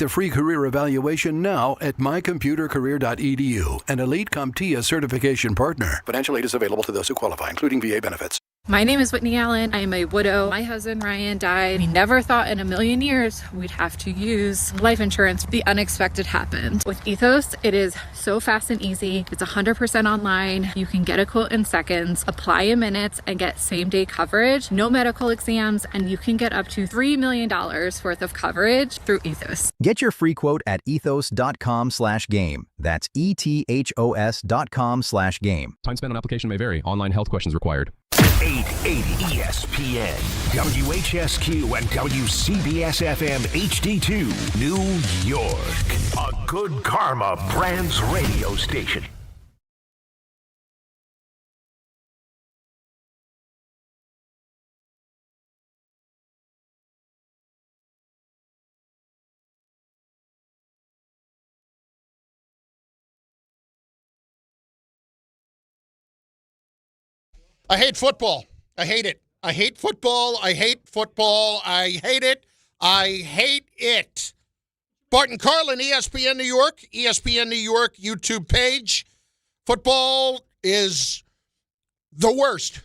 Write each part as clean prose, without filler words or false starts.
the free career evaluation now at mycomputercareer.edu, an elite CompTIA certification partner. Financial aid is available to those who qualify, including VA benefits. My name is Whitney Allen. I am a widow. My husband, Ryan, died. We never thought in a million years we'd have to use life insurance. The unexpected happened. With Ethos, it is so fast and easy. It's 100% online. You can get a quote in seconds, apply in minutes, and get same-day coverage, no medical exams, and you can get up to $3 million worth of coverage through Ethos. Get your free quote at ethos.com/game. That's ETHOS.com/game. Time spent on application may vary. Online health questions required. 880 ESPN, WHSQ, and WCBS-FM HD2, New York. A Good Karma Brands radio station. I hate football. I hate it. I hate football. I hate football. I hate it. I hate it. Bart and Carlin, ESPN New York, ESPN New York YouTube page. Football is the worst.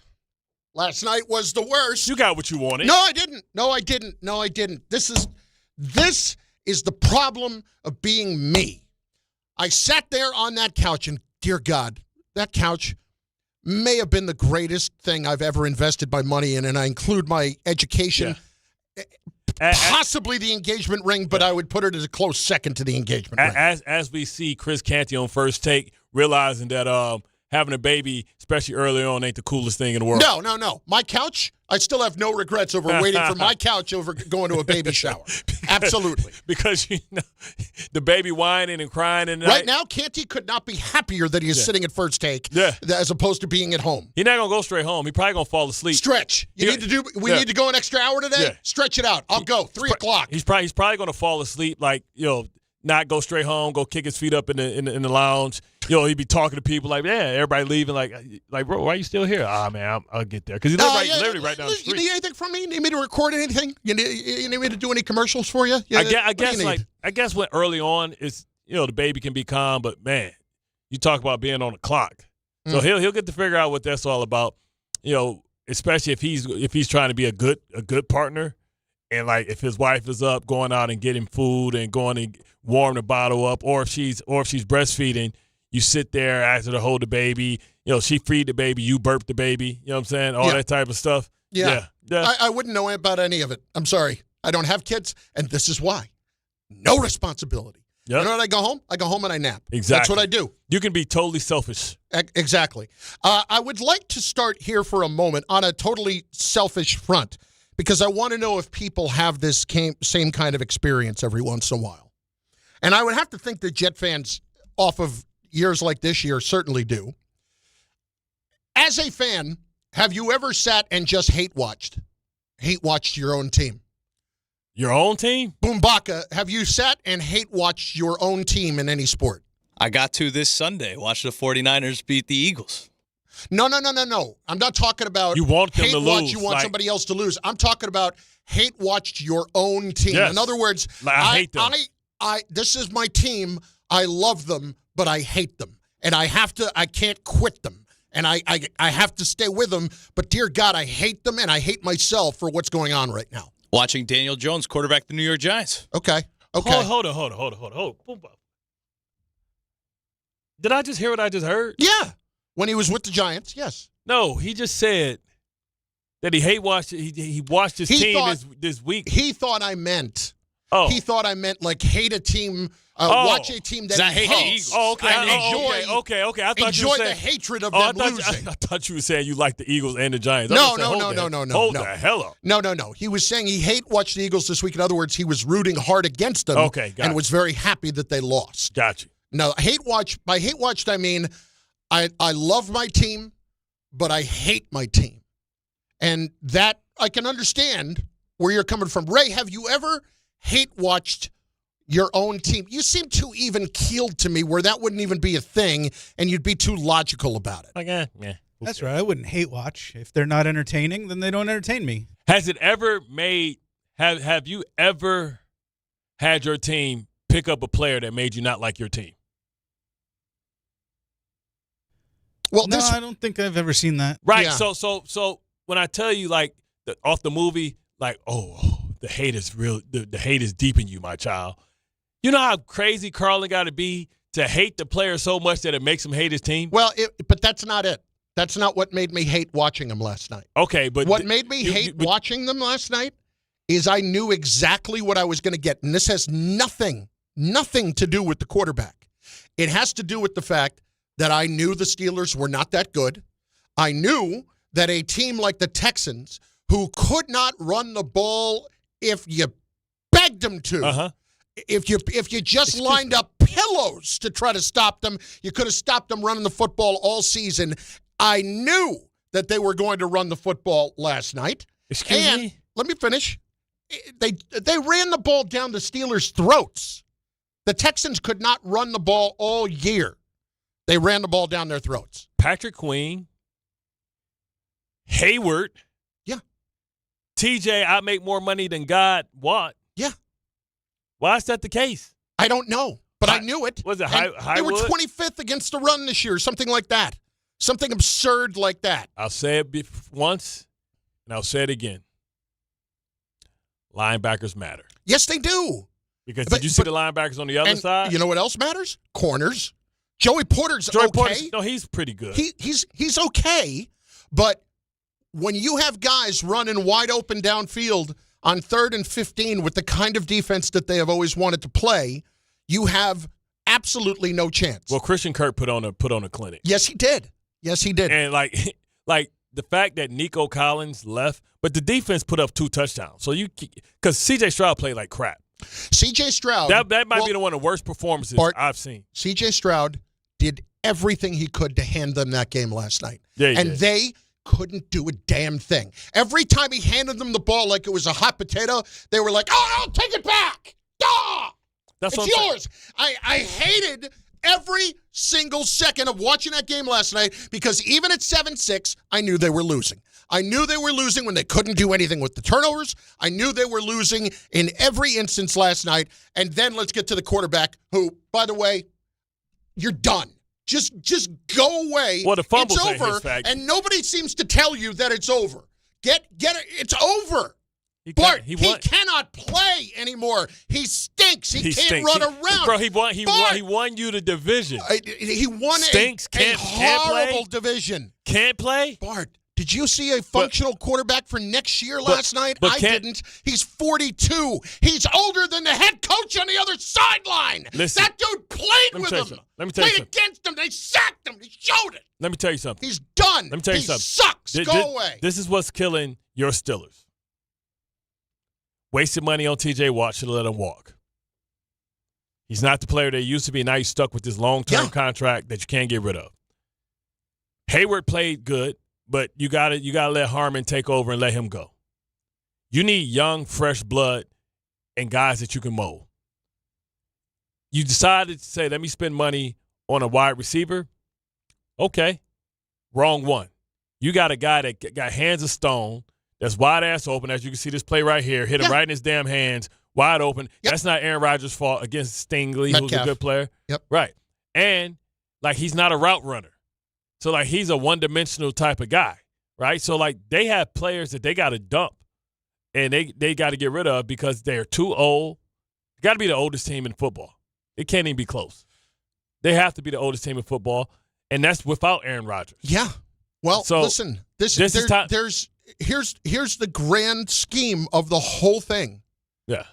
Last night was the worst. You got what you wanted. No, I didn't. No, I didn't. No, I didn't. This is the problem of being me. I sat there on that couch, and dear God, that couch may have been the greatest thing I've ever invested my money in, and I include my education, possibly the engagement ring, but I would put it as a close second to the engagement ring. As we see Chris Canty on First Take, realizing that having a baby, especially early on, ain't the coolest thing in the world. No. My couch, I still have no regrets over waiting for my couch over going to a baby shower. Absolutely. Because, the baby whining and crying. And right now, Canty could not be happier that he is sitting at First Take as opposed to being at home. He's not going to go straight home. He's probably going to fall asleep. Stretch. We need to go an extra hour today? Yeah. Stretch it out. I'll go. 3 o'clock. He's probably going to fall asleep not go straight home, go kick his feet up in the lounge. He'd be talking to people like, everybody leaving, like, bro, why are you still here? Man, I'll get there. Because he literally right down the street. You need anything from me? You need me to record anything? You need me to do any commercials for you? I guess when early on, it's, the baby can be calm, but, man, you talk about being on the clock. So he'll get to figure out what that's all about, especially if he's trying to be a good partner. And, if his wife is up, going out and getting food and going and warm the bottle up, or if she's breastfeeding, you sit there, ask her to hold the baby. She feed the baby, you burp the baby. You know what I'm saying? All that type of stuff. Yeah. I wouldn't know about any of it. I'm sorry. I don't have kids, and this is why. No responsibility. Yep. You know what? I go home and I nap. Exactly. That's what I do. You can be totally selfish. Exactly. I would like to start here for a moment on a totally selfish front, because I want to know if people have this same kind of experience every once in a while. And I would have to think that Jet fans off of years like this year certainly do. As a fan, have you ever sat and just hate-watched your own team? Your own team? Boombaka, have you sat and hate-watched your own team in any sport? I got to this Sunday. Watch the 49ers beat the Eagles. No. I'm not talking about you want them to lose. You want somebody else to lose. I'm talking about hate-watched your own team. Yes. In other words, I hate them. This is my team. I love them, but I hate them. And I can't quit them. And I have to stay with them. But dear God, I hate them, and I hate myself for what's going on right now. Watching Daniel Jones quarterback the New York Giants. Okay. Hold on. Did I just hear what I just heard? Yeah. When he was with the Giants, yes. No, he just said that he watched his team this week. He thought I meant. Oh. He thought I meant hate a team, watch a team that he hates. Oh, okay. Okay. I thought you were saying the hatred of them losing. I thought you were saying you like the Eagles and the Giants. No. Hold the hell up. No. He was saying he watched the Eagles this week. In other words, he was rooting hard against them. Okay, and was very happy that they lost. Got you. No, by hate watched, I mean I love my team, but I hate my team. And that I can understand where you're coming from. Ray, have you ever hate-watched your own team? You seem too even-keeled to me where that wouldn't even be a thing, and you'd be too logical about it. Yeah. That's right. I wouldn't hate-watch. If they're not entertaining, then they don't entertain me. Has it ever made – have you ever had your team pick up a player that made you not like your team? Well, No, I don't think I've ever seen that. Right. Yeah. So when I tell you like off the movie, like, the hate is real. The hate is deep in you, my child. You know how crazy Carlin got to be to hate the player so much that it makes him hate his team? Well, but that's not it. That's not what made me hate watching them last night. Okay, but what made me hate watching them last night is I knew exactly what I was going to get. And this has nothing to do with the quarterback. It has to do with the fact that I knew the Steelers were not that good. I knew that a team like the Texans, who could not run the ball if you begged them to, if you just lined up pillows to try to stop them, you could have stopped them running the football all season. I knew that they were going to run the football last night. Excuse me? Let me finish. They ran the ball down the Steelers' throats. The Texans could not run the ball all year. They ran the ball down their throats. Patrick Queen, Hayward. Yeah. TJ, I make more money than God. What? Yeah. Why is that the case? I don't know, but I knew it. Was it They were 25th against the run this year, something like that. Something absurd like that. I'll say it once, and I'll say it again. Linebackers matter. Yes, they do. Because did you see the linebackers on the other side? You know what else matters? Corners. Joey Porter's okay. No, he's pretty good. He's okay, but when you have guys running wide open downfield on 3rd and 15 with the kind of defense that they have always wanted to play, you have absolutely no chance. Well, Christian Kirk put on a clinic. Yes, he did. And like the fact that Nico Collins left, but the defense put up 2 touchdowns. So because C.J. Stroud played like crap. C.J. Stroud. That might be one of the worst performances I've seen. C.J. Stroud did everything he could to hand them that game last night. Yeah, and they couldn't do a damn thing. Every time he handed them the ball like it was a hot potato, they were like, I'll take it back. It's yours. I hated every single second of watching that game last night because even at 7-6, I knew they were losing. I knew they were losing when they couldn't do anything with the turnovers. I knew they were losing in every instance last night. And then let's get to the quarterback who, by the way, you're done. Just go away. Well, the fumble's it's over, and nobody seems to tell you that it's over. Get it. It's over. Bart, he cannot play anymore. He stinks. He can't run around. Bro, he won you the division. He won a horrible division. Can't play? Bart, did you see a functional quarterback for next year last night? I didn't. He's 42. He's older than the head coach on the other sideline. Listen, that dude played with him. Let me tell you something. Played against him. They sacked him. They showed it. Let me tell you something. He's done. Let me tell you something. He sucks. Go away. This is what's killing your Steelers. Wasted money on TJ Watt, should have let him walk. He's not the player that he used to be. Now he's stuck with this long-term contract that you can't get rid of. Hayward played good, but you gotta let Harmon take over and let him go. You need young, fresh blood and guys that you can mold. You decided to say, let me spend money on a wide receiver. Okay. Wrong one. You got a guy that got hands of stone, that's wide ass open, as you can see this play right here. Hit him right in his damn hands, wide open. Yep. That's not Aaron Rodgers' fault against Stingley, who's a good player. Yep. Right. And, he's not a route runner. So, he's a one-dimensional type of guy, right? So, they have players that they got to dump and they got to get rid of because they're too old. Got to be the oldest team in football. It can't even be close. They have to be the oldest team in football, and that's without Aaron Rodgers. Yeah. Well, listen, here's the grand scheme of the whole thing. Yeah.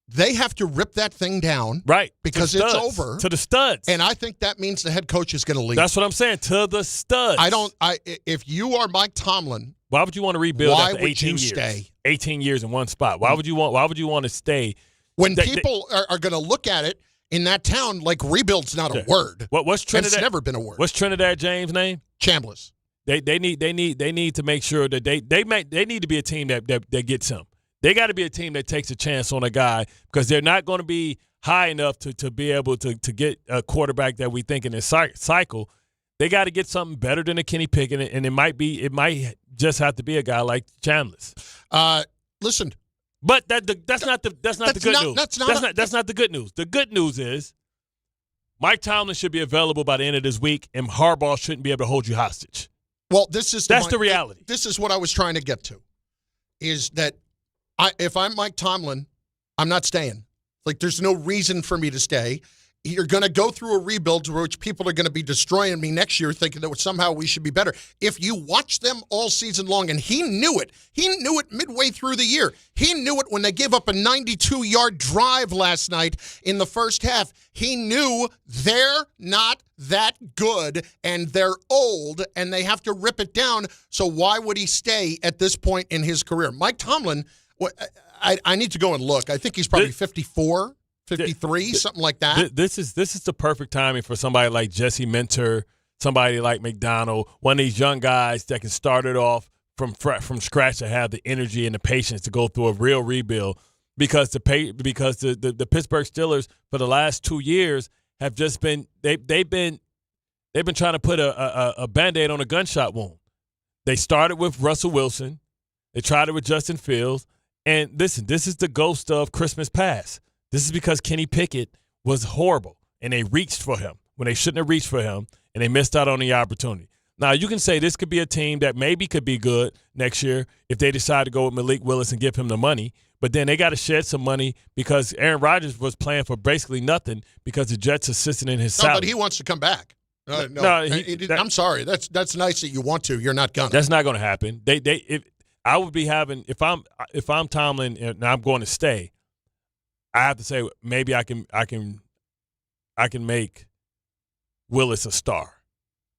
They have to rip that thing down. Right. Because it's over. To the studs. And I think that means the head coach is going to leave. That's what I'm saying. To the studs. If you are Mike Tomlin, why would you want to rebuild why after would 18 you years? Stay? 18 years in one spot. Why would you want to stay? When people are going to look at it in that town, rebuild's not a word. What's Trinidad? It's never been a word. What's Trinidad James' name? Chambliss. They need to make sure that they need to be a team that gets him. They got to be a team that takes a chance on a guy because they're not going to be high enough to be able to get a quarterback that we think in this cycle. They got to get something better than a Kenny Pickett, and it might just have to be a guy like Chambliss. Listen, But that's not the good news. That's not the good news. The good news is Mike Tomlin should be available by the end of this week, and Harbaugh shouldn't be able to hold you hostage. Well, that's the reality. This is what I was trying to get to, is that if I'm Mike Tomlin, I'm not staying. Like, there's no reason for me to stay. You're going to go through a rebuild to which people are going to be destroying me next year thinking that somehow we should be better. If you watch them all season long, and he knew it midway through the year. He knew it when they gave up a 92-yard drive last night in the first half. He knew they're not that good, and they're old, and they have to rip it down. So why would he stay at this point in his career? Mike Tomlin, I need to go and look. I think he's probably 54. 53, something like that. This is the perfect timing for somebody like Jesse Minter, somebody like McDonald, one of these young guys that can start it off from scratch to have the energy and the patience to go through a real rebuild. Because the Pittsburgh Steelers for the last 2 years have just been they've been trying to put a Band-Aid on a gunshot wound. They started with Russell Wilson, they tried it with Justin Fields, and listen, this is the ghost of Christmas past. This is because Kenny Pickett was horrible, and they reached for him when they shouldn't have reached for him, and they missed out on the opportunity. Now, you can say this could be a team that maybe could be good next year if they decide to go with Malik Willis and give him the money, but then they got to shed some money because Aaron Rodgers was playing for basically nothing because the Jets assisted in his salary. No, but he wants to come back. I'm sorry. That's nice that you want to. You're not gonna. That's not going to happen. I would be having if I'm Tomlin and I'm going to stay, I have to say maybe I can make Willis a star.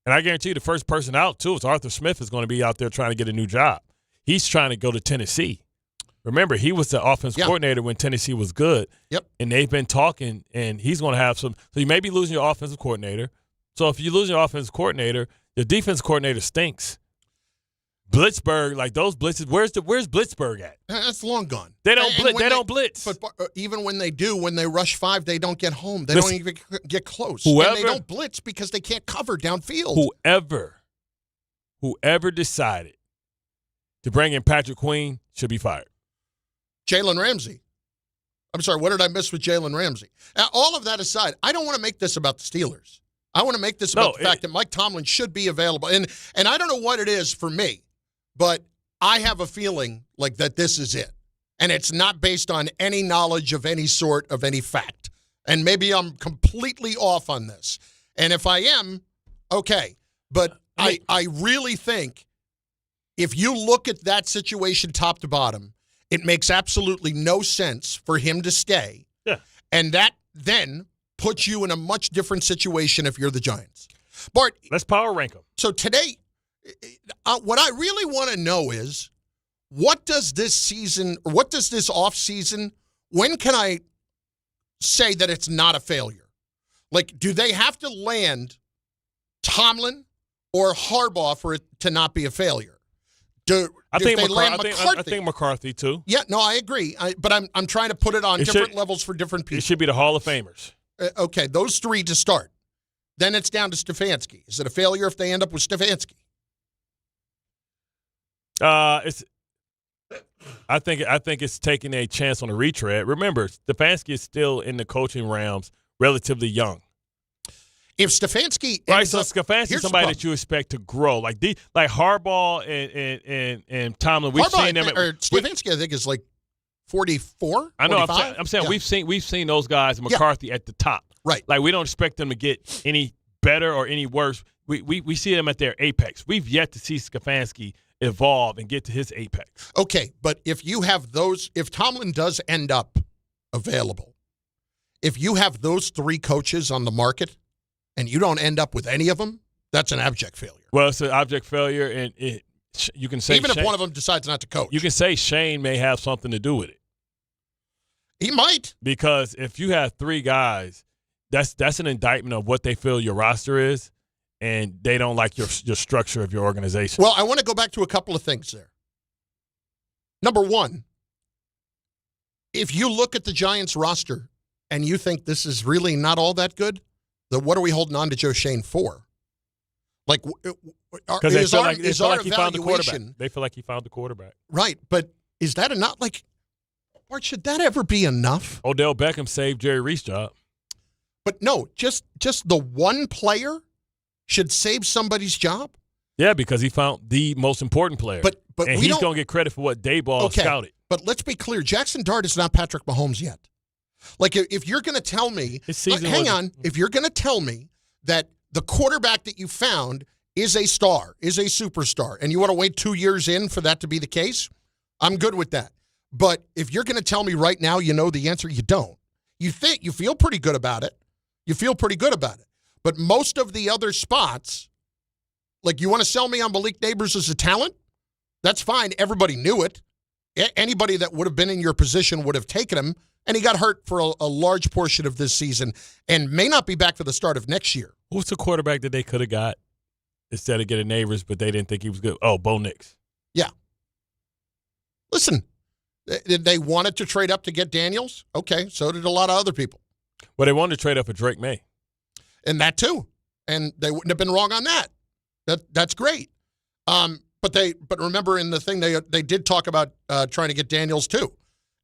And I guarantee you the first person out, too, is Arthur Smith is going to be out there trying to get a new job. He's trying to go to Tennessee. Remember, he was the offensive coordinator when Tennessee was good. Yep. And they've been talking, and he's going to have some – so you may be losing your offensive coordinator. So if you lose your offensive coordinator, your defensive coordinator stinks. Blitzburg, like those blitzes, where's Blitzburg at? That's long gone. They don't blitz. But even when they do, when they rush 5, they don't get home. They don't even get close. And they don't blitz because they can't cover downfield. Whoever decided to bring in Patrick Queen should be fired. Jalen Ramsey. I'm sorry, what did I miss with Jalen Ramsey? All of that aside, I don't want to make this about the Steelers. I want to make this about the fact that Mike Tomlin should be available. And I don't know what it is for me, but I have a feeling like that this is it. And it's not based on any knowledge of any sort of any fact. And maybe I'm completely off on this. And if I am, okay. But I really think if you look at that situation top to bottom, it makes absolutely no sense for him to stay. Yeah. And that then puts you in a much different situation if you're the Giants. Bart, let's power rank them. So today, what I really want to know is, what does this offseason, when can I say that it's not a failure? Like, do they have to land Tomlin or Harbaugh for it to not be a failure? I think McCarthy too. Yeah, no, I agree. But I'm trying to put it on different levels for different people. It should be the Hall of Famers. Okay, those 3 to start. Then it's down to Stefanski. Is it a failure if they end up with Stefanski? I think it's taking a chance on a retread. Remember, Stefanski is still in the coaching realms, relatively young. If Stefanski Stefanski is somebody that you expect to grow, like Harbaugh and Tomlin. We've seen them. Stefanski, I think, is like 44. I know. I'm saying we've seen those guys, McCarthy at the top. Right. Like, we don't expect them to get any better or any worse. We see them at their apex. We've yet to see Stefanski evolve and get to his apex. Okay, but if you have those, if Tomlin does end up available, if you have those 3 coaches on the market and you don't end up with any of them, that's an abject failure. Well, it's an abject failure, and you can say even if one of them decides not to coach. You can say Shane may have something to do with it. He might. Because if you have 3 guys, that's an indictment of what they feel your roster is, and they don't like your structure of your organization. Well, I want to go back to a couple of things there. Number one, if you look at the Giants roster and you think this is really not all that good, then what are we holding on to Joe Shane for? Like, is our evaluation? They feel like he found the quarterback. Right, but is that enough? Like, Bart, should that ever be enough? Odell Beckham saved Jerry Reese's job. But no, just the one player should save somebody's job? Yeah, because he found the most important player. But and he's going to get credit for what Dayball scouted. But let's be clear. Jackson Dart is not Patrick Mahomes yet. Like, if you're going to tell me, if you're going to tell me that the quarterback that you found is a star, is a superstar, and you want to wait 2 years in for that to be the case, I'm good with that. But if you're going to tell me right now you know the answer, you don't. You feel pretty good about it. You feel pretty good about it. But most of the other spots, like, you want to sell me on Malik Neighbors as a talent? That's fine. Everybody knew it. Anybody that would have been in your position would have taken him, and he got hurt for a large portion of this season and may not be back for the start of next year. Who's the quarterback that they could have got instead of getting Neighbors, but they didn't think he was good? Oh, Bo Nix. Yeah. Listen, they wanted to trade up to get Daniels. Okay, so did a lot of other people. Well, they wanted to trade up for Drake May. And that too. And they wouldn't have been wrong on that. That's great. But remember in the thing they did talk about trying to get Daniels too.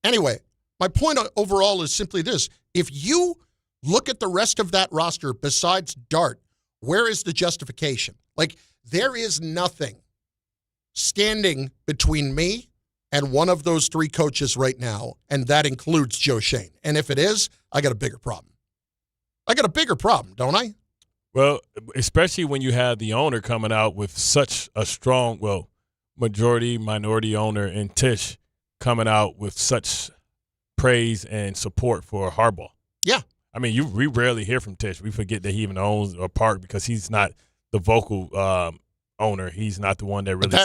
Anyway, my point overall is simply this. If you look at the rest of that roster besides Dart, where is the justification? Like, there is nothing standing between me and one of those three coaches right now, and that includes Joe Schoen. And if it is, I got a bigger problem. I got a bigger problem, don't I? Well, especially when you have the owner coming out with such a strong, minority owner in Tisch coming out with such praise and support for Harbaugh. Yeah. I mean, we rarely hear from Tisch. We forget that he even owns a park because he's not the vocal owner. He's not the one that really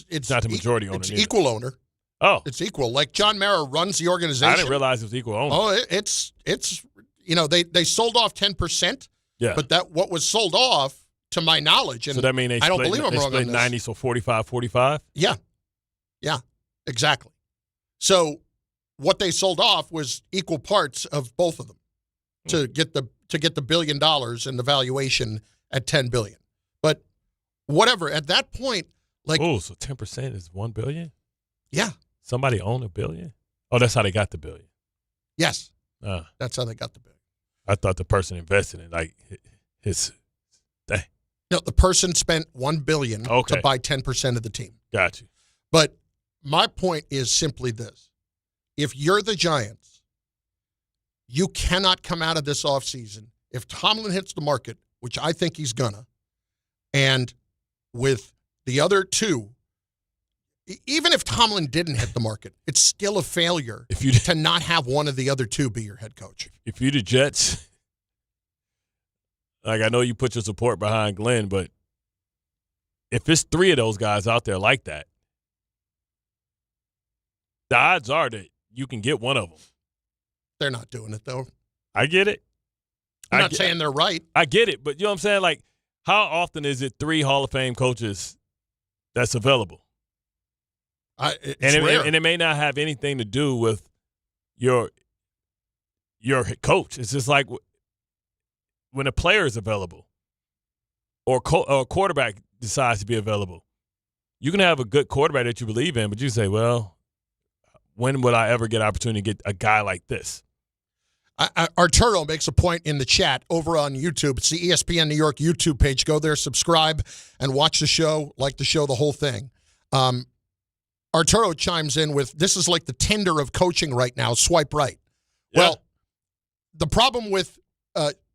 it's not the majority owner. It's equal owner. Oh. It's equal. Like John Mara runs the organization. I didn't realize it was equal owner. Oh, it's they sold off 10%. Yeah. But that what was sold off, to my knowledge, and so that means I don't believe I'm wrong on this. 90, so 45-45? Yeah. Yeah, exactly. So what they sold off was equal parts of both of them to get the $1 billion and the valuation at $10 billion. But whatever, at that point, like, oh, so 10% is $1 billion? Yeah. Somebody owned $1 billion? Oh, that's how they got the $1 billion. Yes. That's how they got the $1 billion. I thought the person invested in his thing. No, the person spent $1 billion to buy 10% of the team. Got you. But my point is simply this. If you're the Giants, you cannot come out of this offseason. If Tomlin hits the market, which I think he's gonna, and with the other two, even if Tomlin didn't hit the market, it's still a failure to not have one of the other two be your head coach. If you're the Jets, like, I know you put your support behind Glenn, but if it's three of those guys out there like that, the odds are that you can get one of them. They're not doing it, though. I get it. I'm not saying they're right. I get it, but you know what I'm saying? Like, how often is it three Hall of Fame coaches that's available? And it may not have anything to do with your coach. It's just like when a player is available or a quarterback decides to be available. You can have a good quarterback that you believe in, but you say, well, when would I ever get an opportunity to get a guy like this? Arturo makes a point in the chat over on YouTube. It's the ESPN New York YouTube page. Go there, subscribe, and watch the show, like the show, the whole thing. Arturo chimes in with, this is like the Tinder of coaching right now, swipe right. Yeah. Well, the problem with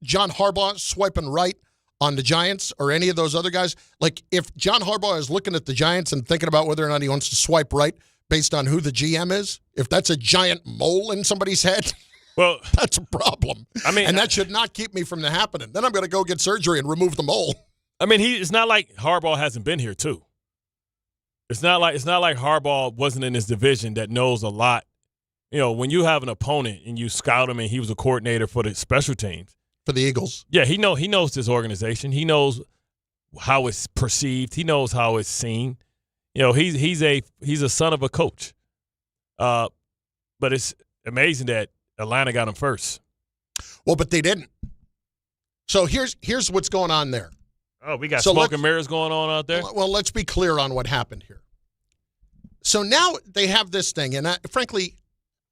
John Harbaugh swiping right on the Giants or any of those other guys, like, if John Harbaugh is looking at the Giants and thinking about whether or not he wants to swipe right based on who the GM is, if that's a giant mole in somebody's head, well, that's a problem. I mean, and that should not keep me from the happening. Then I'm going to go get surgery and remove the mole. I mean, it's not like Harbaugh hasn't been here too. It's not like Harbaugh wasn't in this division that knows a lot. You know, when you have an opponent and you scout him, and he was a coordinator for the special teams for the Eagles. Yeah, he knows this organization. He knows how it's perceived. He knows how it's seen. You know, he's a son of a coach. But it's amazing that Atlanta got him first. Well, but they didn't. So here's what's going on there. Oh, we got smoke and mirrors going on out there? Well, let's be clear on what happened here. So now they have this thing, and frankly,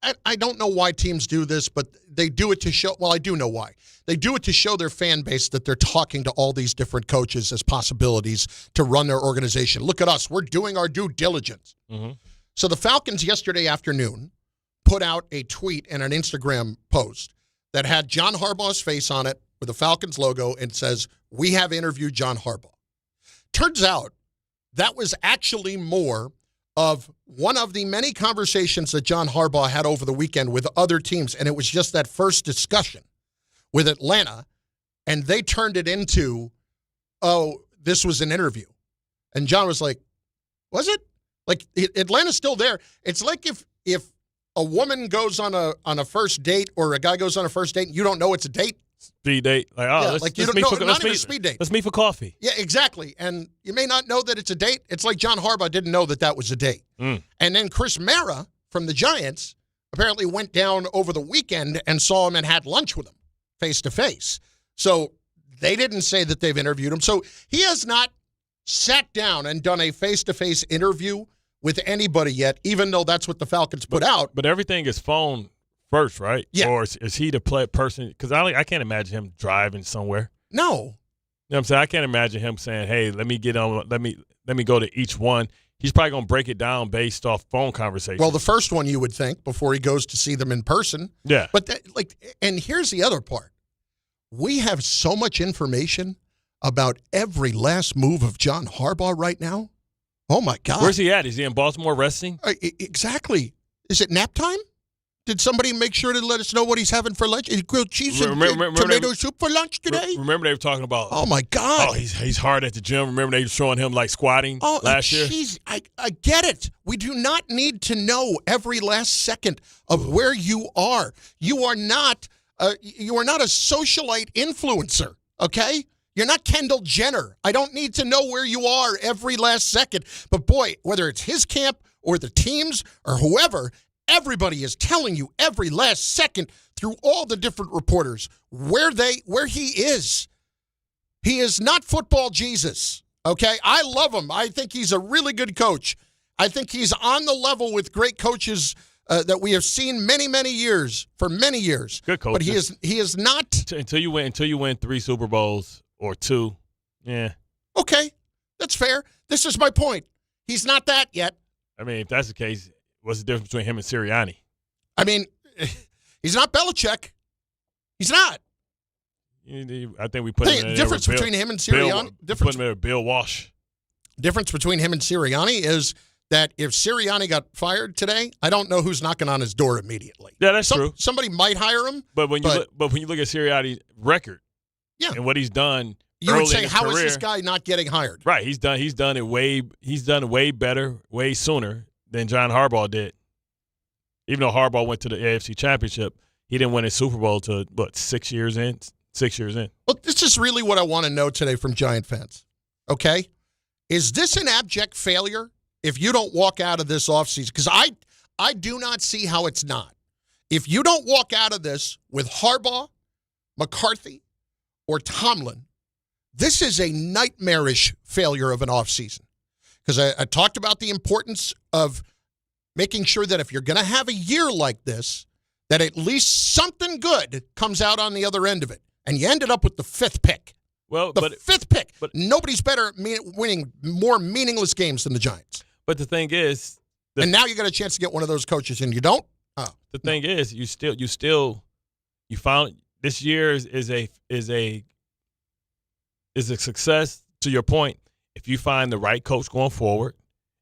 I don't know why teams do this, but they do it to show. Well, I do know why. They do it to show their fan base that they're talking to all these different coaches as possibilities to run their organization. Look at us. We're doing our due diligence. Mm-hmm. So the Falcons yesterday afternoon put out a tweet and an Instagram post that had John Harbaugh's face on it with the Falcons logo and says, "We have interviewed John Harbaugh." Turns out that was actually more of one of the many conversations that John Harbaugh had over the weekend with other teams, and it was just that first discussion with Atlanta, and they turned it into, oh, this was an interview. And John was like, was it? Like, Atlanta's still there. It's like if a woman goes on a first date or a guy goes on a first date and you don't know it's a date. Speed date. Like, oh, yeah, let's, like you let's don't meet know, for, not even a speed date. Let's meet for coffee. Yeah, exactly. And you may not know that it's a date. It's like John Harbaugh didn't know that was a date. Mm. And then Chris Mara from the Giants apparently went down over the weekend and saw him and had lunch with him face to face. So they didn't say that they've interviewed him. So he has not sat down and done a face-to-face interview with anybody yet, even though that's what the Falcons put out. But everything is phone first, right? Yeah. Or is he the person? Because I can't imagine him driving somewhere. No. You know what I'm saying? I can't imagine him saying, hey, let me get on, let me go to each one. He's probably going to break it down based off phone conversation. Well, the first one you would think before he goes to see them in person. Yeah. But and here's the other part. We have so much information about every last move of John Harbaugh right now. Oh, my God. Where's he at? Is he in Baltimore resting? Exactly. Is it nap time? Did somebody make sure to let us know what he's having for lunch? Is grilled cheese and tomato soup for lunch today? Remember they were talking about, oh, my God. Oh, he's hard at the gym. Remember they were showing him, like, squatting last year? I get it. We do not need to know every last second of where you are. You are not a socialite influencer, okay? You're not Kendall Jenner. I don't need to know where you are every last second. But, boy, whether it's his camp or the teams or whoever, everybody is telling you every last second through all the different reporters where he is. He is not football Jesus, okay? I love him. I think he's a really good coach. I think he's on the level with great coaches that we have seen many years. Good coach. But he is not until you win 3 Super Bowls or 2. Yeah. Okay. That's fair. This is my point. He's not that yet. I mean, if that's the case, what's the difference between him and Sirianni? I mean, he's not Belichick. He's not. I think we put him in difference there with between him and Sirianni. Put him there with Bill Walsh. Difference between him and Sirianni is that if Sirianni got fired today, I don't know who's knocking on his door immediately. Yeah, that's true. Somebody might hire him. But when you look at Sirianni's record, yeah, and what he's done, you would say, how career, is this guy not getting hired? Right, he's done it way better, way sooner than John Harbaugh did. Even though Harbaugh went to the AFC Championship, he didn't win a Super Bowl till 6 years in. 6 years in. Look, this is really what I want to know today from Giant fans. Okay, is this an abject failure if you don't walk out of this offseason? Because I do not see how it's not. If you don't walk out of this with Harbaugh, McCarthy, or Tomlin, this is a nightmarish failure of an offseason. Because I talked about the importance of making sure that if you're going to have a year like this, that at least something good comes out on the other end of it. And you ended up with the 5th pick. Well, the 5th pick. But nobody's better at winning more meaningless games than the Giants. But the thing is, and now you got a chance to get one of those coaches, and you don't. The thing is, you found this year is a success. To your point, if you find the right coach going forward,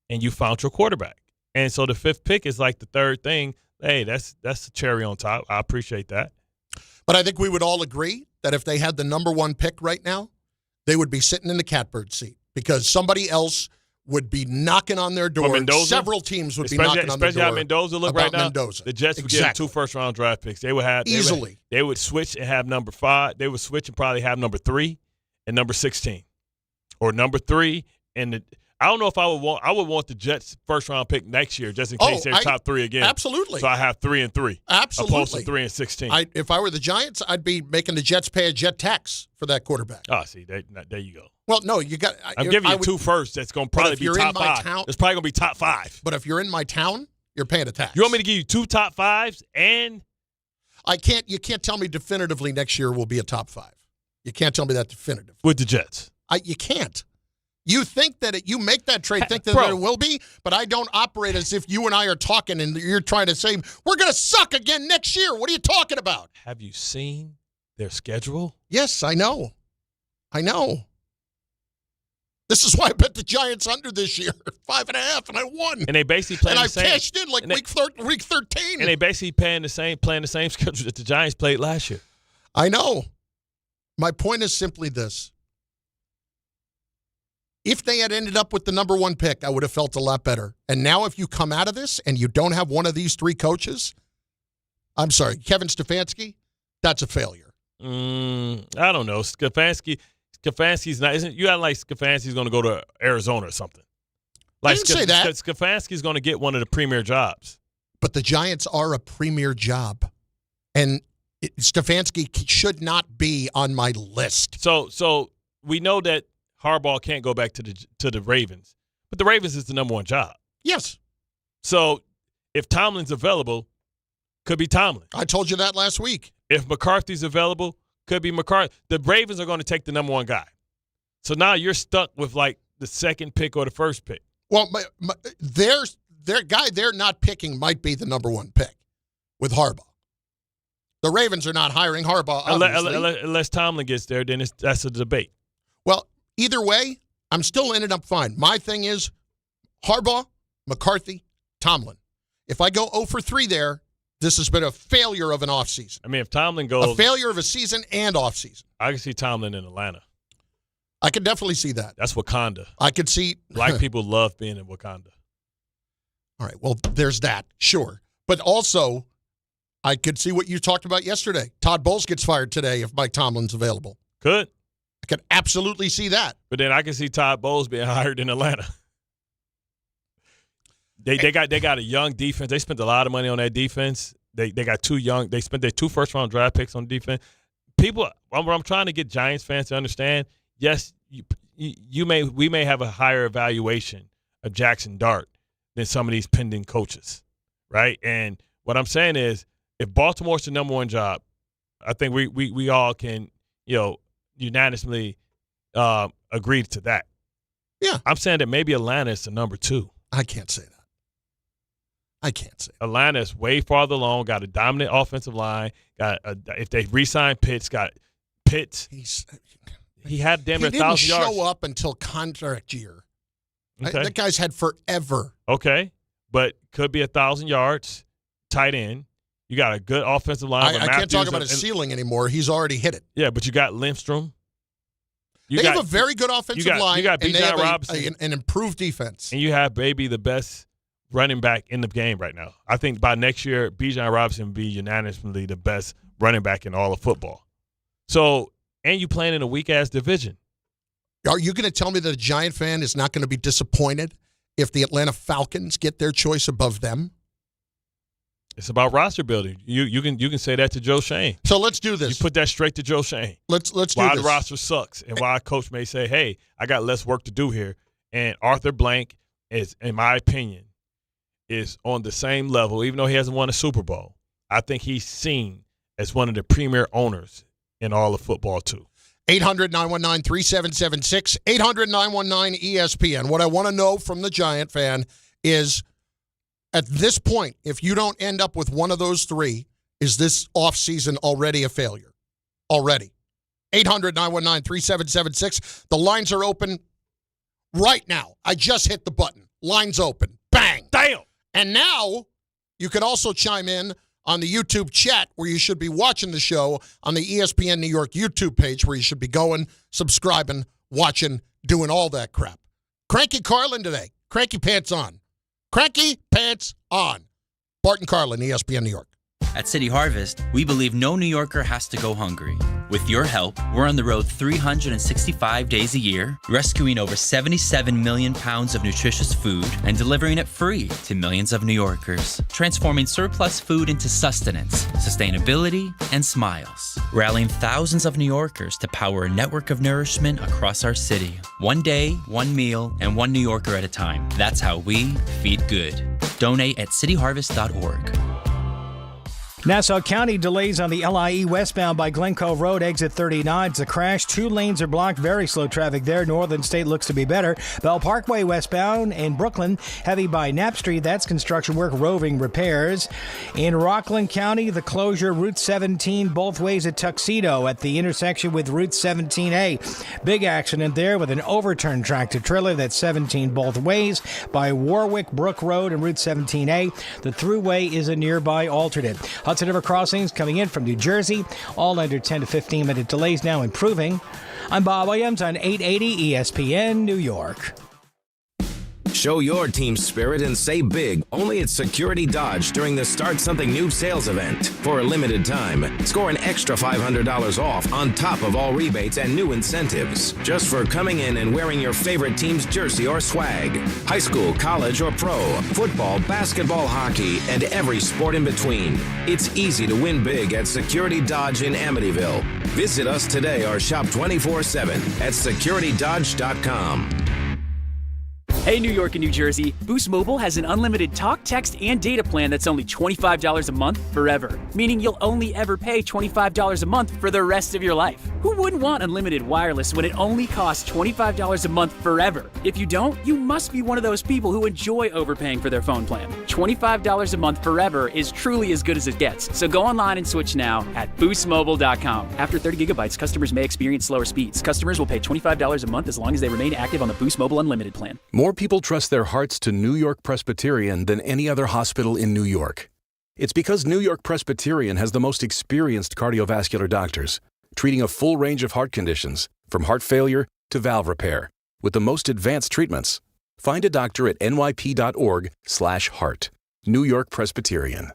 and you found your quarterback, and so the 5th pick is like the third thing. Hey, that's the cherry on top. I appreciate that. But I think we would all agree that if they had the number 1 pick right now, they would be sitting in the catbird seat because somebody else would be knocking on their door. Several teams would be knocking on their door. Especially how Mendoza look right now. Mendoza. The Jets would get 2 first-round draft picks. They would have easily. They would switch and have number 5. They would switch and probably have number 3 and number 16, or number 3 and I don't know if I would want the Jets first-round pick next year just in case they're top 3 again. Absolutely. So I have 3 and 3. Absolutely. Opposed to 3 and 16. If I were the Giants, I'd be making the Jets pay a jet tax for that quarterback. Oh, see, there you go. Well, no, you got. I'm giving you 2 firsts. That's going to probably be top 5. It's probably going to be top 5. But if you're in my town, You're paying a tax. You want me to give you 2 top 5s and you can't tell me definitively next year will be a top 5. You can't tell me that definitively. with the Jets? You can't. You think that you make that trade, think that Bro. there will be, but I don't operate as if you and I are talking and you're trying to say, we're going to suck again next year. What are you talking about? Have you seen their schedule? Yes, I know. This is why I bet the Giants under this year, 5.5, and I won. And they basically playing and the same. I cashed in week 13. And they basically playing the same schedule that the Giants played last year. I know. My point is simply this. If they had ended up with the number 1 pick, I would have felt a lot better. And now if you come out of this and you don't have one of these 3 coaches, I'm sorry, Kevin Stefanski, that's a failure. I don't know. Stefanski's not. Isn't you act like Stefanski's going to go to Arizona or something? Like I didn't say that. Stefanski's going to get one of the premier jobs. But the Giants are a premier job, and Stefanski should not be on my list. So we know that Harbaugh can't go back to the Ravens, but the Ravens is the number 1 job. Yes. So if Tomlin's available, could be Tomlin. I told you that last week. If McCarthy's available, could be McCarthy. The Ravens are going to take the number 1 guy. So now you're stuck with like the 2nd pick or the 1st pick. Well, their guy they're not picking might be the number 1 pick with Harbaugh. The Ravens are not hiring Harbaugh, obviously. Unless Tomlin gets there, then that's a debate. Well, either way, I'm still ended up fine. My thing is Harbaugh, McCarthy, Tomlin. If I go 0 for 3 there, this has been a failure of an offseason. I mean, if Tomlin goes... A failure of a season and offseason. I can see Tomlin in Atlanta. I could definitely see that. That's Wakanda. I could see... Black people love being in Wakanda. All right, well, there's that. Sure. But also, I could see what you talked about yesterday. Todd Bowles gets fired today if Mike Tomlin's available. Could. I could absolutely see that. But then I can see Todd Bowles being hired in Atlanta. They got a young defense. They spent a lot of money on that defense. They got 2 young. They spent their 2 first-round draft picks on defense. People, I'm trying to get Giants fans to understand. Yes, we may have a higher evaluation of Jackson Dart than some of these pending coaches, right? And what I'm saying is, if Baltimore's the number 1 job, I think we all can, unanimously agree to that. Yeah, I'm saying that maybe Atlanta is the number 2. I can't say that. Atlanta is way farther along, got a dominant offensive line, if they re-sign Pitts, got Pitts. He had damn near 1,000 yards. He didn't show up until contract year. Okay. That guy's had forever. Okay, but could be 1,000 yards, tight end. You got a good offensive line. I can't talk about his ceiling anymore. He's already hit it. Yeah, but you got Lindstrom. They have a very good offensive line. You got and they have Robinson. an improved defense. And you have maybe the best running back in the game right now. I think by next year, Bijan Robinson will be unanimously the best running back in all of football. So, and you playing in a weak-ass division. Are you going to tell me that a Giant fan is not going to be disappointed if the Atlanta Falcons get their choice above them? It's about roster building. You can say that to Joe Shane. So let's do this. You put that straight to Joe Shane. Let's do this. Why the roster sucks and why a coach may say, hey, I got less work to do here. And Arthur Blank is, in my opinion, is on the same level, even though he hasn't won a Super Bowl. I think he's seen as one of the premier owners in all of football, too. 800-919-3776, 800-919-ESPN. What I want to know from the Giant fan is, at this point, if you don't end up with one of those 3, is this offseason already a failure? Already. 800-919-3776. The lines are open right now. I just hit the button. Lines open. Bang. Damn. And now you can also chime in on the YouTube chat where you should be watching the show, on the ESPN New York YouTube page where you should be going, subscribing, watching, doing all that crap. Cranky Carlin today. Cranky pants on. Cranky pants on. Bart and Carlin, ESPN New York. At City Harvest, we believe no New Yorker has to go hungry. With your help, we're on the road 365 days a year, rescuing over 77 million pounds of nutritious food and delivering it free to millions of New Yorkers, transforming surplus food into sustenance, sustainability, and smiles, rallying thousands of New Yorkers to power a network of nourishment across our city. One day, one meal, and one New Yorker at a time. That's how we feed good. Donate at cityharvest.org. Nassau County delays on the LIE westbound by Glen Cove Road, exit 39. It's a crash. 2 lanes are blocked. Very slow traffic there. Northern State looks to be better. Bell Parkway westbound in Brooklyn, heavy by Knapp Street. That's construction work, roving repairs. In Rockland County, the closure, Route 17, both ways at Tuxedo at the intersection with Route 17A. Big accident there with an overturned tractor trailer. That's 17 both ways by Warwick Brook Road and Route 17A. The throughway is a nearby alternate. Hudson River crossings coming in from New Jersey, all under 10 to 15 minute delays, now improving. I'm Bob Williams on 880 ESPN New York. Show your team spirit and save big only at Security Dodge during the Start Something New sales event. For a limited time, score an extra $500 off on top of all rebates and new incentives, just for coming in and wearing your favorite team's jersey or swag. High school, college, or pro, football, basketball, hockey, and every sport in between. It's easy to win big at Security Dodge in Amityville. Visit us today or shop 24/7 at securitydodge.com. Hey, New York and New Jersey, Boost Mobile has an unlimited talk, text, and data plan that's only $25 a month forever, meaning you'll only ever pay $25 a month for the rest of your life. Who wouldn't want unlimited wireless when it only costs $25 a month forever? If you don't, you must be one of those people who enjoy overpaying for their phone plan. $25 a month forever is truly as good as it gets, so go online and switch now at boostmobile.com. After 30 gigabytes, customers may experience slower speeds. Customers will pay $25 a month as long as they remain active on the Boost Mobile Unlimited plan. More people trust their hearts to New York Presbyterian than any other hospital in New York. It's because New York Presbyterian has the most experienced cardiovascular doctors, treating a full range of heart conditions, from heart failure to valve repair, with the most advanced treatments. Find a doctor at nyp.org/heart. New York Presbyterian.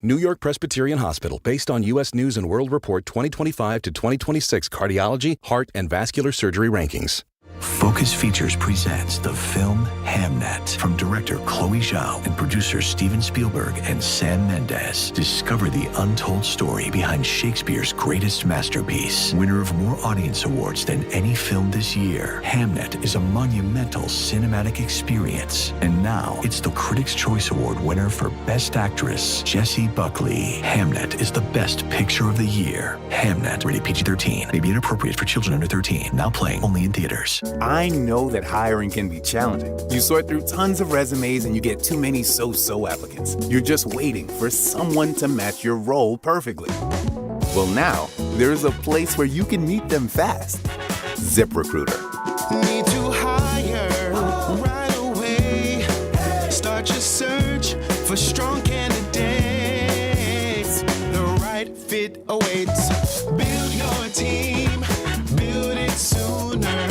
New York Presbyterian Hospital, based on U.S. News & World Report 2025 to 2026 cardiology, heart, and vascular surgery rankings. Focus Features presents the film Hamnet from director Chloe Zhao and producers Steven Spielberg and Sam Mendes. Discover the untold story behind Shakespeare's greatest masterpiece. Winner of more audience awards than any film this year, Hamnet is a monumental cinematic experience. And now it's the Critics' Choice Award winner for Best Actress, Jessie Buckley. Hamnet is the best picture of the year. Hamnet, rated PG-13, may be inappropriate for children under 13. Now playing only in theaters. I know that hiring can be challenging. You sort through tons of resumes and you get too many so-so applicants. You're just waiting for someone to match your role perfectly. Well, now, there's a place where you can meet them fast. ZipRecruiter. Need to hire right away. Start your search for strong candidates. The right fit awaits. Build your team. Build it sooner.